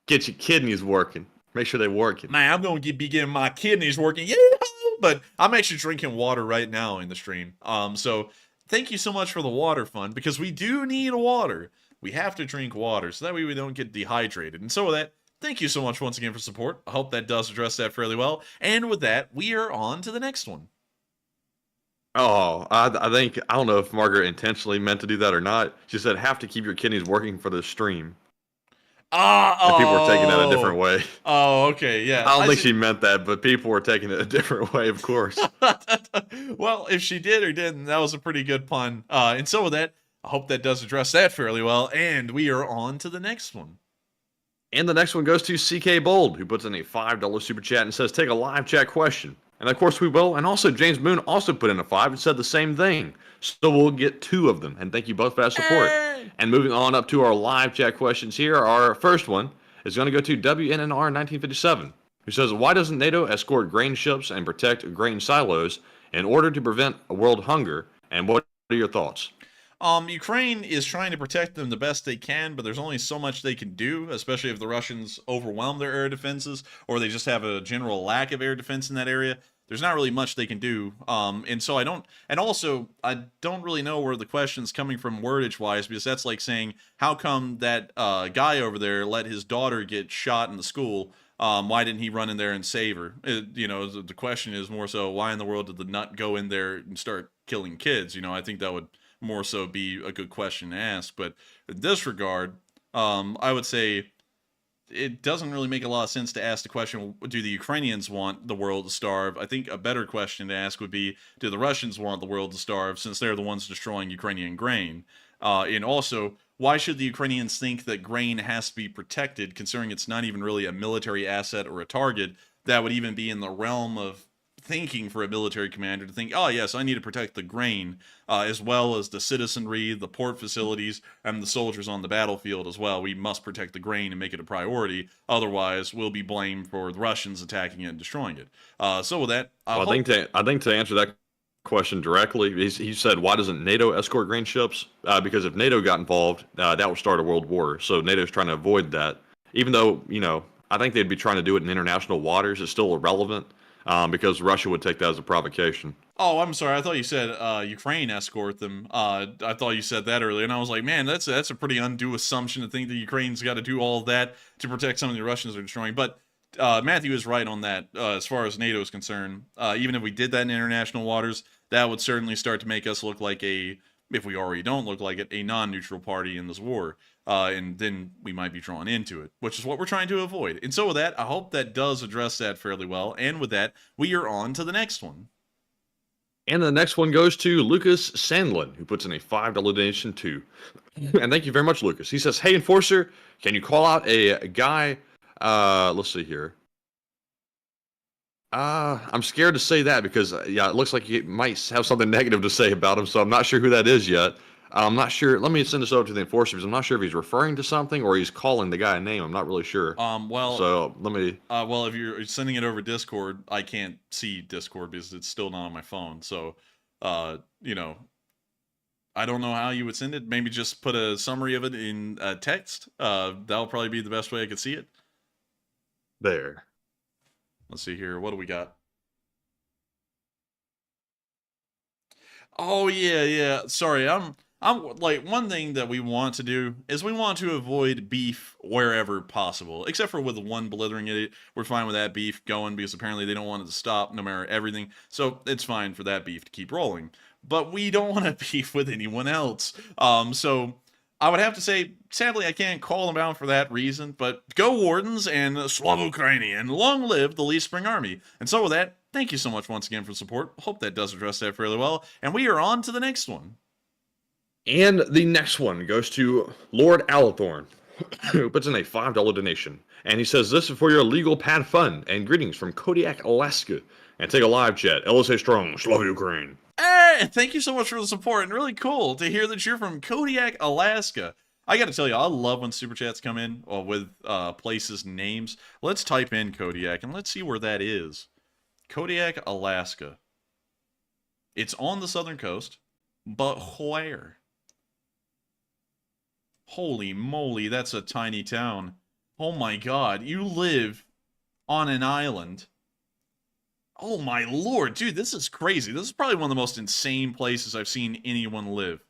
Get your kidneys working. Make sure they're working. Man, I'm going to be getting my kidneys working. Yeah, but I'm actually drinking water right now in the stream. So thank you so much for the water fund because we do need water. we have to drink water so that way we don't get dehydrated. And so with that, thank you so much once again for support. I hope that does address that fairly well. And with that, we are on to the next one. Oh, I think, I don't know if Margaret intentionally meant to do that or not. She said, have to keep your kidneys working for the stream. And people were taking that a different way. Oh, okay, yeah. I don't think she meant that, but people were taking it a different way, of course. Well, if she did or didn't, that was a pretty good pun. And so with that, I hope that does address that fairly well. And we are on to the next one. And the next one goes to CK Bold, who puts in a $5 super chat and says, take a live chat question. And of course we will. And also James Moon also put in a 5 and said the same thing. So we'll get 2 of them. And thank you both for that support. Hey! And moving on up to our live chat questions here, our first one is going to go to WNNR 1957, who says, why doesn't NATO escort grain ships and protect grain silos in order to prevent world hunger? And what are your thoughts? Ukraine is trying to protect them the best they can, but there's only so much they can do, especially if the Russians overwhelm their air defenses or they just have a general lack of air defense in that area. There's not really much they can do. And so I don't really know where the question's coming from wordage wise, because that's like saying, how come that guy over there let his daughter get shot in the school? Why didn't he run in there and save her? The question is more so, why in the world did the nut go in there and start killing kids? I think that would more so be a good question to ask. But in this regard, I would say it doesn't really make a lot of sense to ask the question, do the Ukrainians want the world to starve? I think a better question to ask would be, do the Russians want the world to starve, since they're the ones destroying Ukrainian grain? And also, why should the Ukrainians think that grain has to be protected, considering it's not even really a military asset or a target that would even be in the realm of thinking for a military commander to think, oh yes, I need to protect the grain, as well as the citizenry, the port facilities, and the soldiers on the battlefield as well. We must protect the grain and make it a priority. Otherwise, we'll be blamed for the Russians attacking it and destroying it. So with that, I think to answer that question directly, he said, why doesn't NATO escort grain ships? Because if NATO got involved, that would start a world war. So NATO's trying to avoid that. Even though, I think they'd be trying to do it in international waters. It's still irrelevant. Because Russia would take that as a provocation. Oh, I'm sorry. I thought you said Ukraine escort them. I thought you said that earlier, and I was like, man, that's a pretty undue assumption to think that Ukraine's got to do all of that to protect something the Russians are destroying. But Matthew is right on that as far as NATO is concerned. Even if we did that in international waters, that would certainly start to make us look like if we already don't look like it, a non-neutral party in this war. And then we might be drawn into it, which is what we're trying to avoid. And so with that, I hope that does address that fairly well. And with that, we are on to the next one. And the next one goes to Lucas Sandlin, who puts in a $5 donation too. And thank you very much, Lucas. He says, hey, Enforcer, can you call out a guy? Let's see here. I'm scared to say that because, it looks like he might have something negative to say about him, so I'm not sure who that is yet. I'm not sure. Let me send this over to the Enforcer because I'm not sure if he's referring to something or he's calling the guy a name. I'm not really sure. So let me. Well, if you're sending it over Discord, I can't see Discord because it's still not on my phone. So, I don't know how you would send it. Maybe just put a summary of it in text. That'll probably be the best way I could see it. There. Let's see here. What do we got? Oh yeah. Sorry, I'm like, one thing that we want to do is we want to avoid beef wherever possible, except for with one blithering idiot. We're fine with that beef going because apparently they don't want it to stop no matter everything. So it's fine for that beef to keep rolling. But we don't want to beef with anyone else. So I would have to say, sadly, I can't call them out for that reason, but go Wardens and Slav Ukrainian, long live the Lee Spring Army. And so with that, thank you so much once again for support. Hope that does address that fairly well. And we are on to the next one. And the next one goes to Lord Alathorn, who puts in a $5 donation. And he says, this is for your legal pad fund, and greetings from Kodiak, Alaska. And take a live chat. LSA Strong, Slav Ukraine. Hey, thank you so much for the support, and really cool to hear that you're from Kodiak, Alaska. I gotta tell you, I love when super chats come in with places names. Let's type in Kodiak, and let's see where that is. Kodiak, Alaska. It's on the southern coast, but where? Holy moly, that's a tiny town. Oh my god, you live on an island. Oh my lord, dude, this is crazy. This is probably one of the most insane places I've seen anyone live.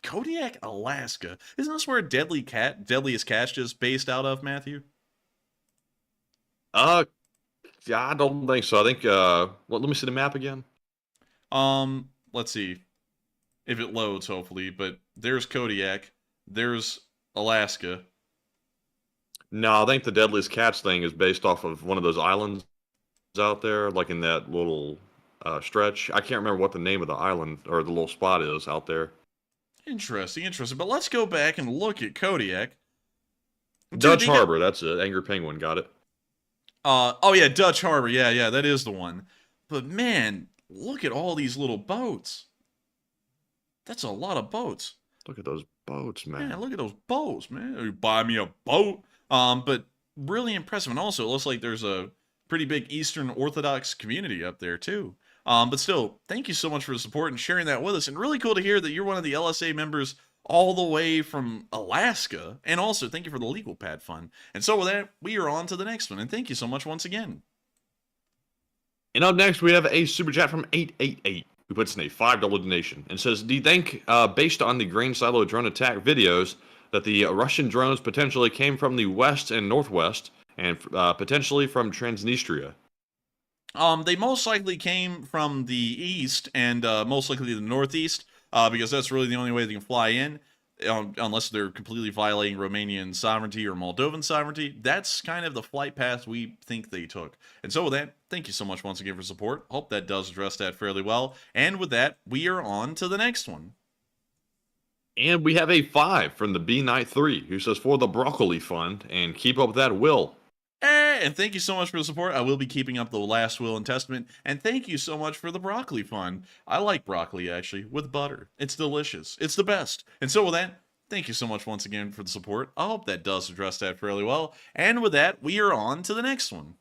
Kodiak, Alaska. Isn't this where Deadliest Catch is based out of, Matthew? Yeah, I don't think so. I think let me see the map again. Let's see if it loads, hopefully. But there's Kodiak. There's Alaska. No, I think the Deadliest Catch thing is based off of one of those islands out there, like in that little stretch. I can't remember what the name of the island or the little spot is out there. Interesting. But let's go back and look at Kodiak. Dude, Dutch Harbor, that's it. Angry Penguin got it. Oh yeah, Dutch Harbor. Yeah, that is the one. But man, look at all these little boats. That's a lot of boats. Look at those boats, man. Man, look at those boats, man. You buy me a boat. But really impressive. And also, it looks like there's a pretty big Eastern Orthodox community up there, too. But still, thank you so much for the support and sharing that with us. And really cool to hear that you're one of the LSA members all the way from Alaska. And also, thank you for the legal pad fund. And so with that, we are on to the next one. And thank you so much once again. And up next, we have a super chat from 888, who puts in a $5 donation and says, do you think, based on the grain silo drone attack videos, that the Russian drones potentially came from the west and northwest and potentially from Transnistria? They most likely came from the east and most likely the northeast because that's really the only way they can fly in unless they're completely violating Romanian sovereignty or Moldovan sovereignty. That's kind of the flight path we think they took. And so with that, thank you so much once again for support. Hope that does address that fairly well. And with that, we are on to the next one. And we have a 5 from the B Knight 3, who says, for the broccoli fund, and keep up that will. And thank you so much for the support. I will be keeping up the last will and testament. And thank you so much for the broccoli fund. I like broccoli, actually, with butter. It's delicious. It's the best. And so with that, thank you so much once again for the support. I hope that does address that fairly well. And with that, we are on to the next one.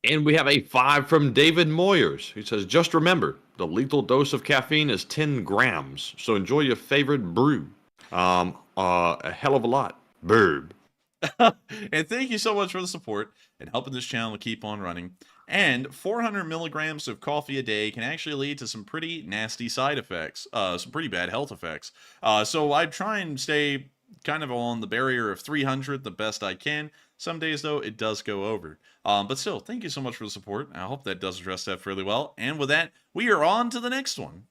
And we have a 5 from David Moyers, who says, just remember, the lethal dose of caffeine is 10 grams, so enjoy your favorite brew. A hell of a lot. Burb. And thank you so much for the support and helping this channel to keep on running. And 400 milligrams of coffee a day can actually lead to some pretty nasty side effects, some pretty bad health effects. So I try and stay kind of on the barrier of 300 the best I can. Some days, though, it does go over. But still, thank you so much for the support. I hope that does address that fairly well. And with that, we are on to the next one.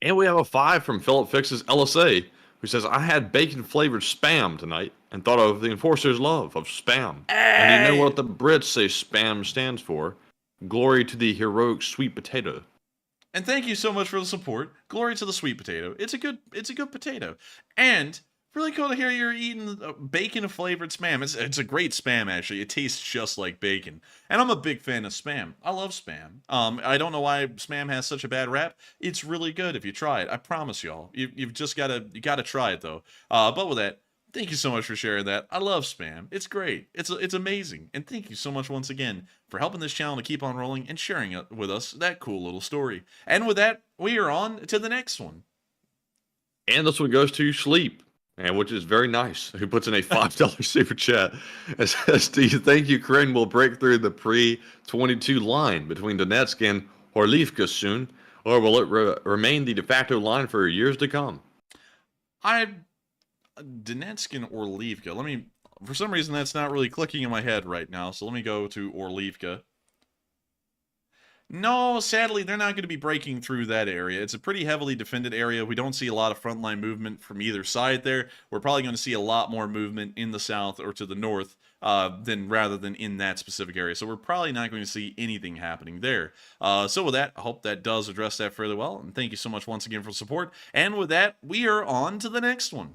And we have a 5 from Philip Fix's LSA, who says, I had bacon-flavored Spam tonight and thought of the Enforcer's love of Spam. Hey! And you know what the Brits say Spam stands for? Glory to the heroic sweet potato. And thank you so much for the support. Glory to the sweet potato. It's a good potato. And really cool to hear you're eating bacon-flavored Spam. It's a great Spam, actually. It tastes just like bacon. And I'm a big fan of Spam. I love Spam. I don't know why Spam has such a bad rap. It's really good if you try it. I promise y'all. You've just gotta try it, though. But with that, thank you so much for sharing that. I love Spam. It's great. It's amazing. And thank you so much once again for helping this channel to keep on rolling and sharing it with us that cool little story. And with that, we are on to the next one. And this one goes to Sleep, and which is very nice, who puts in a $5 super chat and says, do you think Ukraine will break through the pre-22 line between Donetsk and Orlivka soon, or will it remain the de facto line for years to come? Donetsk and Orlivka. For some reason that's not really clicking in my head right now, so let me go to Orlivka. No, sadly, they're not going to be breaking through that area. It's a pretty heavily defended area. We don't see a lot of frontline movement from either side there. We're probably going to see a lot more movement in the south or to the north rather than in that specific area. So we're probably not going to see anything happening there. So with that, I hope that does address that fairly well. And thank you so much once again for the support. And with that, we are on to the next one.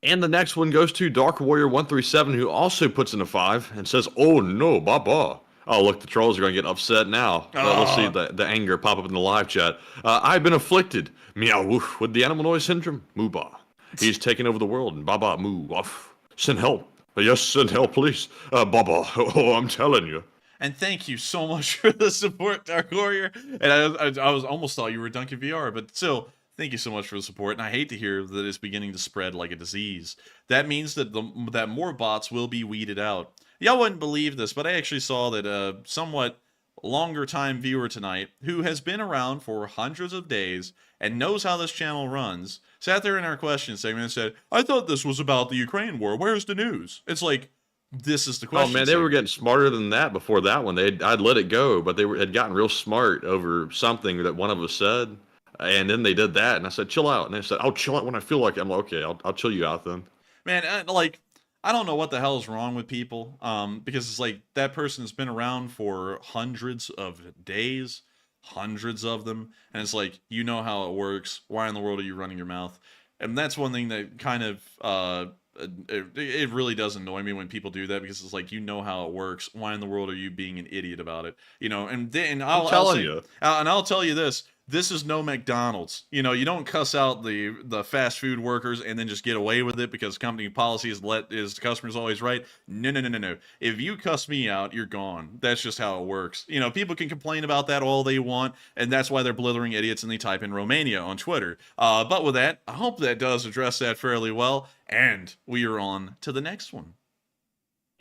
And the next one goes to Dark Warrior 137, who also puts in a 5 and says, oh no, baba. Oh, look, the trolls are going to get upset now. Let's see the anger pop up in the live chat. I've been afflicted, meow woof, with the animal noise syndrome. Mooba. He's taken over the world, and baba moo off. Send help. Yes, send help, please. Baba. Oh, I'm telling you. And thank you so much for the support, Dark Warrior. And I was almost thought you were Duncan VR, but still, thank you so much for the support. And I hate to hear that it's beginning to spread like a disease. That means that that more bots will be weeded out. Y'all wouldn't believe this, but I actually saw that somewhat longer time viewer tonight who has been around for hundreds of days and knows how this channel runs sat there in our question segment and said, I thought this was about the Ukraine war. Where's the news? It's like, this is the Oh question man, they were segment. getting smarter than that before that one. I'd let it go, but had gotten real smart over something that one of us said, and then they did that, and I said, "Chill out," and they said, "I'll chill out when I feel like it." I'm like, "Okay, I'll chill you out then." Man, I don't know what the hell is wrong with people. Because it's like that person has been around for hundreds of days, hundreds of them, and it's like, you know how it works. Why in the world are you running your mouth? And that's one thing that kind of it really does annoy me when people do that, because it's like, you know how it works. Why in the world are you being an idiot about it? You know, and then I'm telling you. and I'll tell you this. This is no McDonald's. You know, you don't cuss out the fast food workers and then just get away with it because company policy is the customer's always right. No, no, no, no, no. If you cuss me out, you're gone. That's just how it works. You know, people can complain about that all they want, and that's why they're blithering idiots and they type in Romania on Twitter. But with that, I hope that does address that fairly well, and we are on to the next one.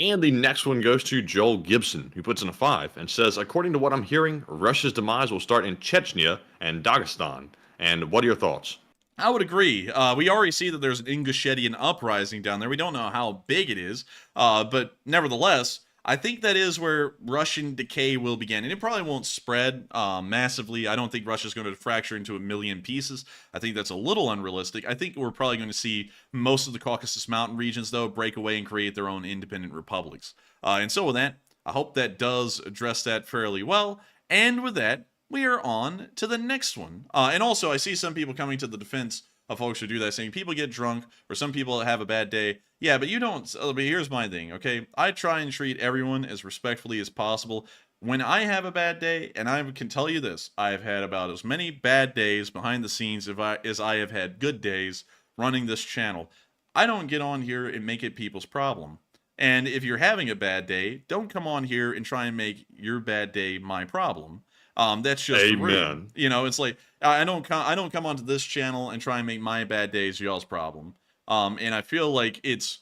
And the next one goes to Joel Gibson, who puts in a 5 and says, according to what I'm hearing, Russia's demise will start in Chechnya and Dagestan. And what are your thoughts? I would agree. We already see that there's an Ingushetian uprising down there. We don't know how big it is, but nevertheless, I think that is where Russian decay will begin. And it probably won't spread massively. I don't think Russia's going to fracture into a million pieces. I think that's a little unrealistic. I think we're probably going to see most of the Caucasus Mountain regions, though, break away and create their own independent republics. And so with that, I hope that does address that fairly well. And with that, we are on to the next one. And also, I see some people coming to the defense of folks who do that, saying people get drunk or some people have a bad day. Yeah, but you don't. But here's my thing, okay? I try and treat everyone as respectfully as possible. When I have a bad day, and I can tell you this, I have had about as many bad days behind the scenes as I have had good days running this channel. I don't get on here and make it people's problem. And if you're having a bad day, don't come on here and try and make your bad day my problem. That's just Amen. rude. You know, it's like I don't come onto this channel and try and make my bad days y'all's problem. And I feel like it's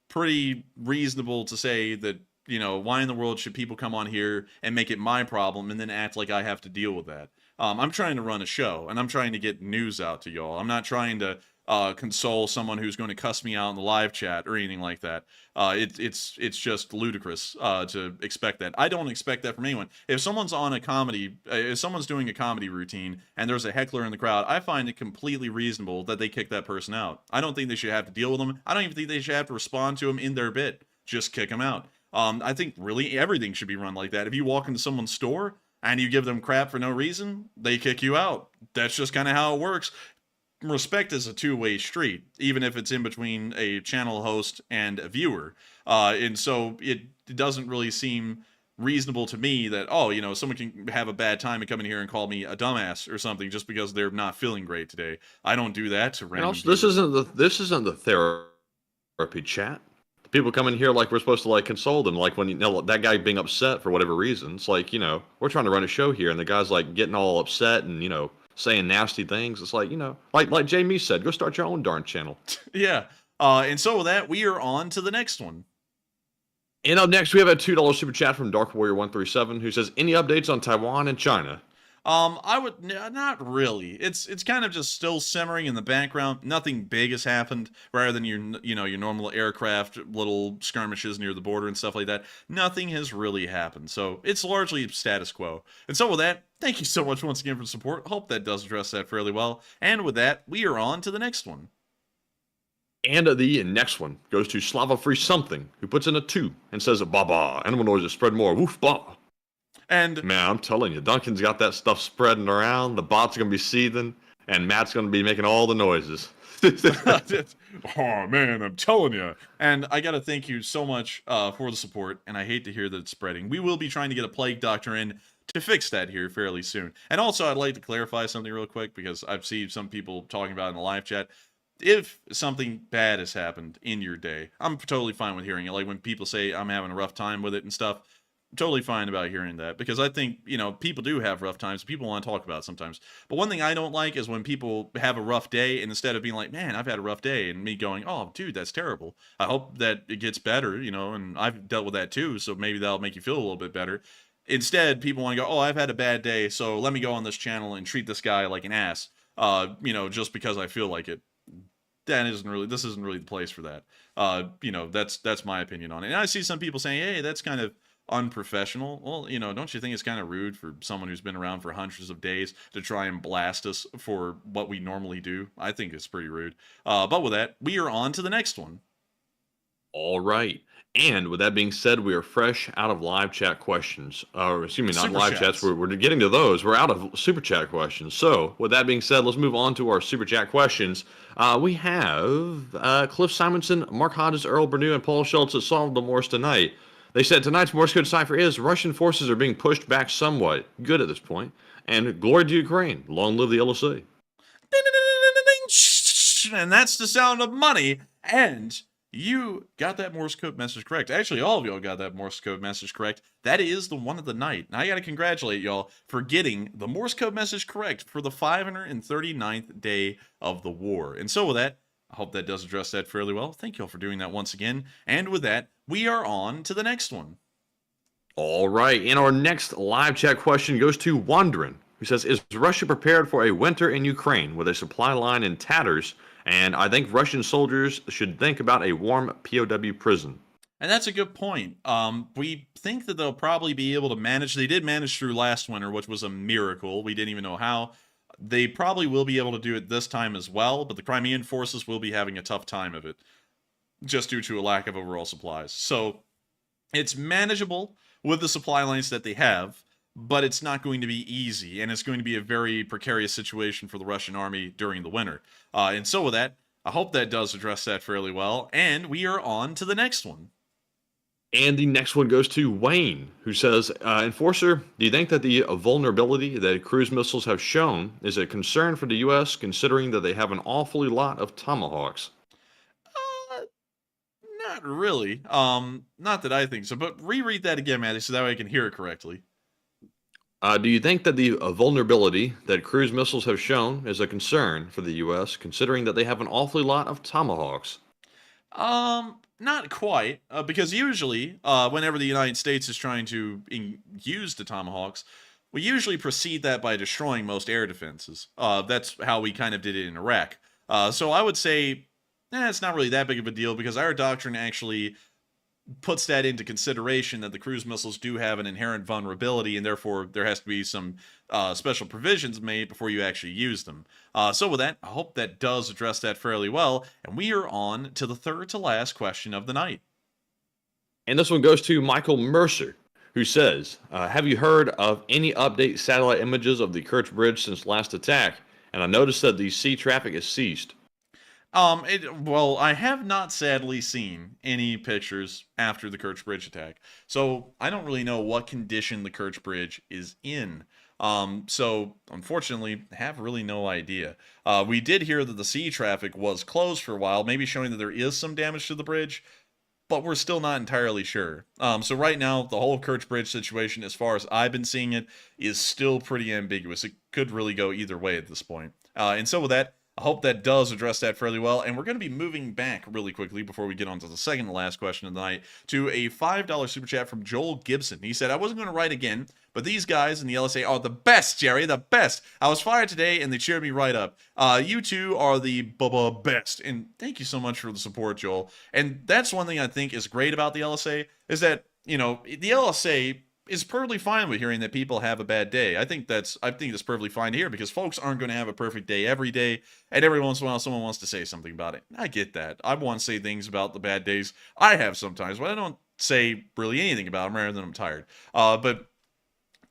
pretty reasonable to say that, you know, why in the world should people come on here and make it my problem and then act like I have to deal with that? I'm trying to run a show and I'm trying to get news out to y'all. I'm not trying to console someone who's going to cuss me out in the live chat or anything like that. It's just ludicrous to expect that. I don't expect that from anyone. If someone's on a comedy, if someone's doing a comedy routine and there's a heckler in the crowd, I find it completely reasonable that they kick that person out. I don't think they should have to deal with them. I don't even think they should have to respond to them in their bit. Just kick them out. I think really everything should be run like that. If you walk into someone's store and you give them crap for no reason, they kick you out. That's just kind of how it works. Respect is a two-way street, even if it's in between a channel host and a viewer. And so it doesn't really seem reasonable to me that, oh, you know, someone can have a bad time and come in here and call me a dumbass or something just because they're not feeling great today. I don't do that to random Also, this isn't the therapy chat. People come in here like we're supposed to like console them, like when you know that guy being upset for whatever reason. It's like, you know, we're trying to run a show here and the guy's like getting all upset and, you know, saying nasty things. It's like, you know, like Jamie said, go start your own darn channel. Yeah. And so with that, we are on to the next one. And up next, we have a $2 super chat from Dark Warrior 137 who says, any updates on Taiwan and China? I would not really. It's kind of just still simmering in the background. Nothing big has happened, rather than your normal aircraft little skirmishes near the border and stuff like that. Nothing has really happened, so it's largely status quo. And so with that, thank you so much once again for the support. Hope that does address that fairly well. And with that, we are on to the next one. And the next one goes to Slava Free Something, who puts in a 2 and says, "Ba animal noises spread more. Woof ba." And man, I'm telling you, Duncan's got that stuff spreading around. The bot's gonna be seething, and Matt's gonna be making all the noises. oh man, I'm telling you. And I gotta thank you so much for the support. And I hate to hear that it's spreading. We will be trying to get a plague doctor in to fix that here fairly soon. And also, I'd like to clarify something real quick because I've seen some people talking about it in the live chat. If something bad has happened in your day, I'm totally fine with hearing it. Like when people say I'm having a rough time with it and stuff. Totally fine about hearing that because I think, you know, people do have rough times. People want to talk about it sometimes. But one thing I don't like is when people have a rough day and instead of being like, man, I've had a rough day, and me going, oh, dude, that's terrible. I hope that it gets better, you know, and I've dealt with that too. So maybe that'll make you feel a little bit better. Instead, people want to go, oh, I've had a bad day, so let me go on this channel and treat this guy like an ass, just because I feel like it. This isn't really the place for that. That's my opinion on it. And I see some people saying, hey, that's kind of unprofessional. Well, don't you think it's kind of rude for someone who's been around for hundreds of days to try and blast us for what we normally do? I think it's pretty rude. But with that, we are on to the next one. All right. And with that being said, we are fresh out of live chat questions. Or excuse me, not Super live chats. We're getting to those. We're out of super chat questions. So with that being said, let's move on to our super chat questions. We have Cliff Simonson, Mark Hodges, Earl Bernew, and Paul Schultz that solved the Morse tonight. They said tonight's Morse code cipher is Russian forces are being pushed back somewhat. Good at this point. And glory to Ukraine. Long live the LSA. And that's the sound of money. And you got that Morse code message correct. Actually, all of y'all got that Morse code message correct. That is the one of the night. And I got to congratulate y'all for getting the Morse code message correct for the 539th day of the war. And so with that, I hope that does address that fairly well. Thank y'all for doing that once again. And with that, we are on to the next one. All right. And our next live chat question goes to Wandrin, who says, is Russia prepared for a winter in Ukraine with a supply line in tatters? And I think Russian soldiers should think about a warm POW prison. And that's a good point. We think that they'll probably be able to manage. They did manage through last winter, which was a miracle. We didn't even know how. They probably will be able to do it this time as well, but the Crimean forces will be having a tough time of it, just due to a lack of overall supplies. So it's manageable with the supply lines that they have, but it's not going to be easy, and it's going to be a very precarious situation for the Russian army during the winter. And so with that, I hope that does address that fairly well, and we are on to the next one. And the next one goes to Wayne, who says, Enforcer, do you think that the vulnerability that cruise missiles have shown is a concern for the U.S., considering that they have an awfully lot of Tomahawks? Not really. Not that I think so, but reread that again, Matty, so that way I can hear it correctly. Do you think that the vulnerability that cruise missiles have shown is a concern for the U.S., considering that they have an awfully lot of Tomahawks? Not quite, because usually, whenever the United States is trying to use the Tomahawks, we usually precede that by destroying most air defenses. That's how we kind of did it in Iraq. So I would say, it's not really that big of a deal, because our doctrine actually puts that into consideration, that the cruise missiles do have an inherent vulnerability, and therefore there has to be some special provisions made before you actually use them. So with that, I hope that does address that fairly well, and we are on to the third to last question of the night. And this one goes to Michael Mercer, who says, have you heard of any update satellite images of the Kerch Bridge since last attack? And I noticed that the sea traffic has ceased. Well, I have not sadly seen any pictures after the Kerch Bridge attack, so I don't really know what condition the Kerch Bridge is in. So unfortunately, have really no idea. We did hear that the sea traffic was closed for a while, maybe showing that there is some damage to the bridge, but we're still not entirely sure. So right now, the whole Kerch Bridge situation, as far as I've been seeing it, is still pretty ambiguous. It could really go either way at this point. And so with that, I hope that does address that fairly well, and we're going to be moving back really quickly before we get on to the second to last question of the night to a $5 super chat from Joel Gibson. He said, I wasn't going to write again, but these guys in the LSA are the best, Jerry, the best. I was fired today, and they cheered me right up. You two are the best, and thank you so much for the support, Joel. And that's one thing I think is great about the LSA, is that, the LSA is perfectly fine with hearing that people have a bad day. I think that's perfectly fine to hear, because folks aren't going to have a perfect day every day, and every once in a while someone wants to say something about it. I get that. I want to say things about the bad days I have sometimes, but I don't say really anything about them rather than I'm tired. But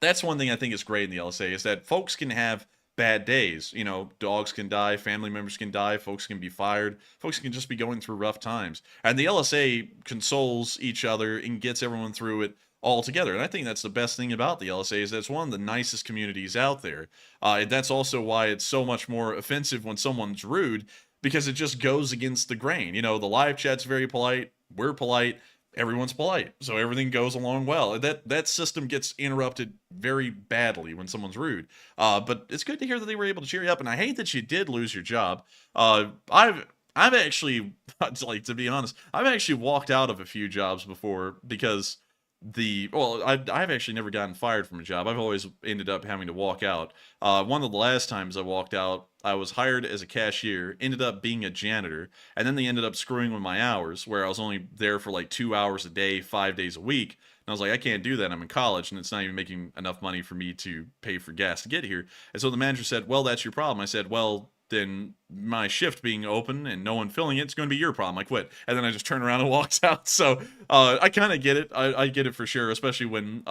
that's one thing I think is great in the LSA, is that folks can have bad days. Dogs can die, family members can die, folks can be fired, folks can just be going through rough times. And the LSA consoles each other and gets everyone through it all together. And I think that's the best thing about the LSA, is that it's one of the nicest communities out there. And that's also why it's so much more offensive when someone's rude, because it just goes against the grain. The live chat's very polite, we're polite, everyone's polite, so everything goes along well. That system gets interrupted very badly when someone's rude. But it's good to hear that they were able to cheer you up, and I hate that you did lose your job. I've actually, like, to be honest, I've actually walked out of a few jobs before, because I've actually never gotten fired from a job. I've always ended up having to walk out. One of the last times I walked out, I was hired as a cashier, ended up being a janitor, and then they ended up screwing with my hours, where I was only there for like 2 hours a day, 5 days a week. And I was like, I can't do that. I'm in college, and it's not even making enough money for me to pay for gas to get here. And so the manager said, well, that's your problem. I said, well, then my shift being open and no one filling it's going to be your problem. I quit. And then I just turn around and walks out. So I kind of get it. I get it for sure, especially when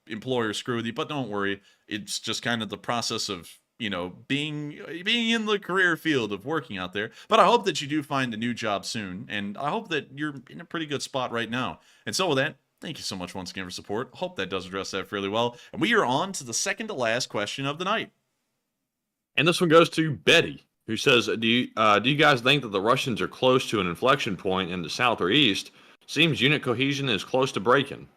employers screw with you. But don't worry. It's just kind of the process of, being in the career field of working out there. But I hope that you do find a new job soon. And I hope that you're in a pretty good spot right now. And so with that, thank you so much once again for support. Hope that does address that fairly well. And we are on to the second to last question of the night. And this one goes to Betty, who says, do you guys think that the Russians are close to an inflection point in the south or east? Seems unit cohesion is close to breaking.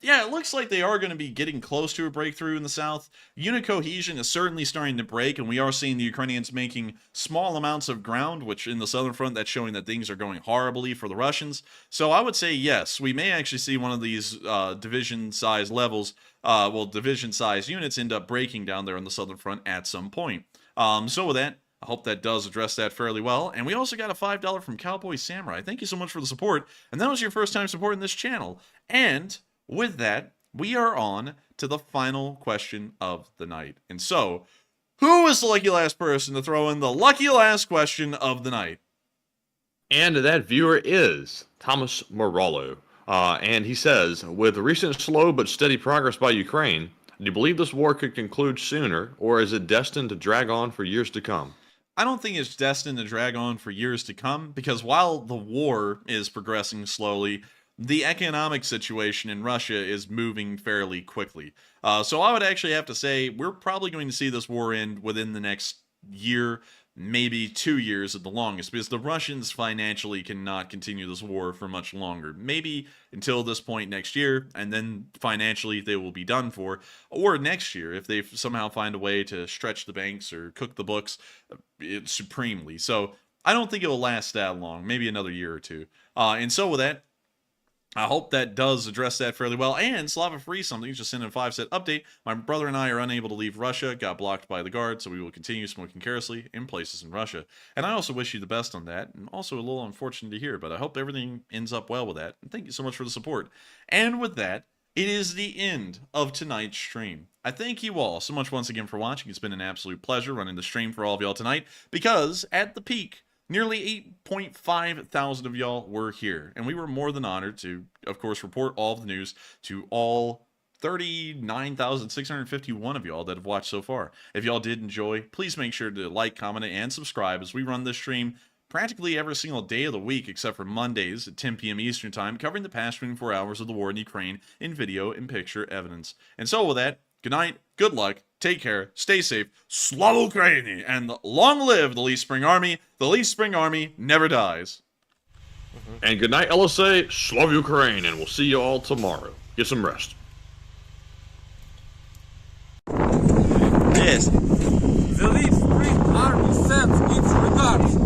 Yeah, it looks like they are going to be getting close to a breakthrough in the south. Unit cohesion is certainly starting to break, and we are seeing the Ukrainians making small amounts of ground, which in the southern front, that's showing that things are going horribly for the Russians. So I would say yes, we may actually see one of these division-size levels, division-size units end up breaking down there on the southern front at some point. So with that, I hope that does address that fairly well. And we also got a $5 from Cowboy Samurai. Thank you so much for the support. And that was your first time supporting this channel. And with that, we are on to the final question of the night. And so, who is the lucky last person to throw in the lucky last question of the night? And that viewer is Thomas Morello. And he says, with recent slow but steady progress by Ukraine, do you believe this war could conclude sooner, or is it destined to drag on for years to come? I don't think it's destined to drag on for years to come, because while the war is progressing slowly, the economic situation in Russia is moving fairly quickly. So I would actually have to say we're probably going to see this war end within the next year, maybe 2 years at the longest, because the Russians financially cannot continue this war for much longer. Maybe until this point next year, and then financially they will be done for, or next year if they somehow find a way to stretch the banks or cook the books supremely. So I don't think it will last that long, maybe another year or two. And so with that, I hope that does address that fairly well. And Slava Free Something just sent in a 5-set update. My brother and I are unable to leave Russia, got blocked by the guard, so we will continue smoking carelessly in places in Russia. And I also wish you the best on that, and also a little unfortunate to hear, but I hope everything ends up well with that. And thank you so much for the support. And with that, it is the end of tonight's stream. I thank you all so much once again for watching. It's been an absolute pleasure running the stream for all of y'all tonight, because at the peak, nearly 8.5 thousand of y'all were here, and we were more than honored to, of course, report all of the news to all 39,651 of y'all that have watched so far. If y'all did enjoy, please make sure to like, comment, and subscribe, as we run this stream practically every single day of the week except for Mondays at 10 p.m. Eastern Time, covering the past 24 hours of the war in Ukraine in video and picture evidence. And so with that, good night, good luck, take care, stay safe, Slava Ukraini, and long live the Least Spring Army. The Least Spring Army never dies. And good night, LSA, Slava Ukraine, and we'll see you all tomorrow. Get some rest. Yes. The Leaf Spring Army sends its regards.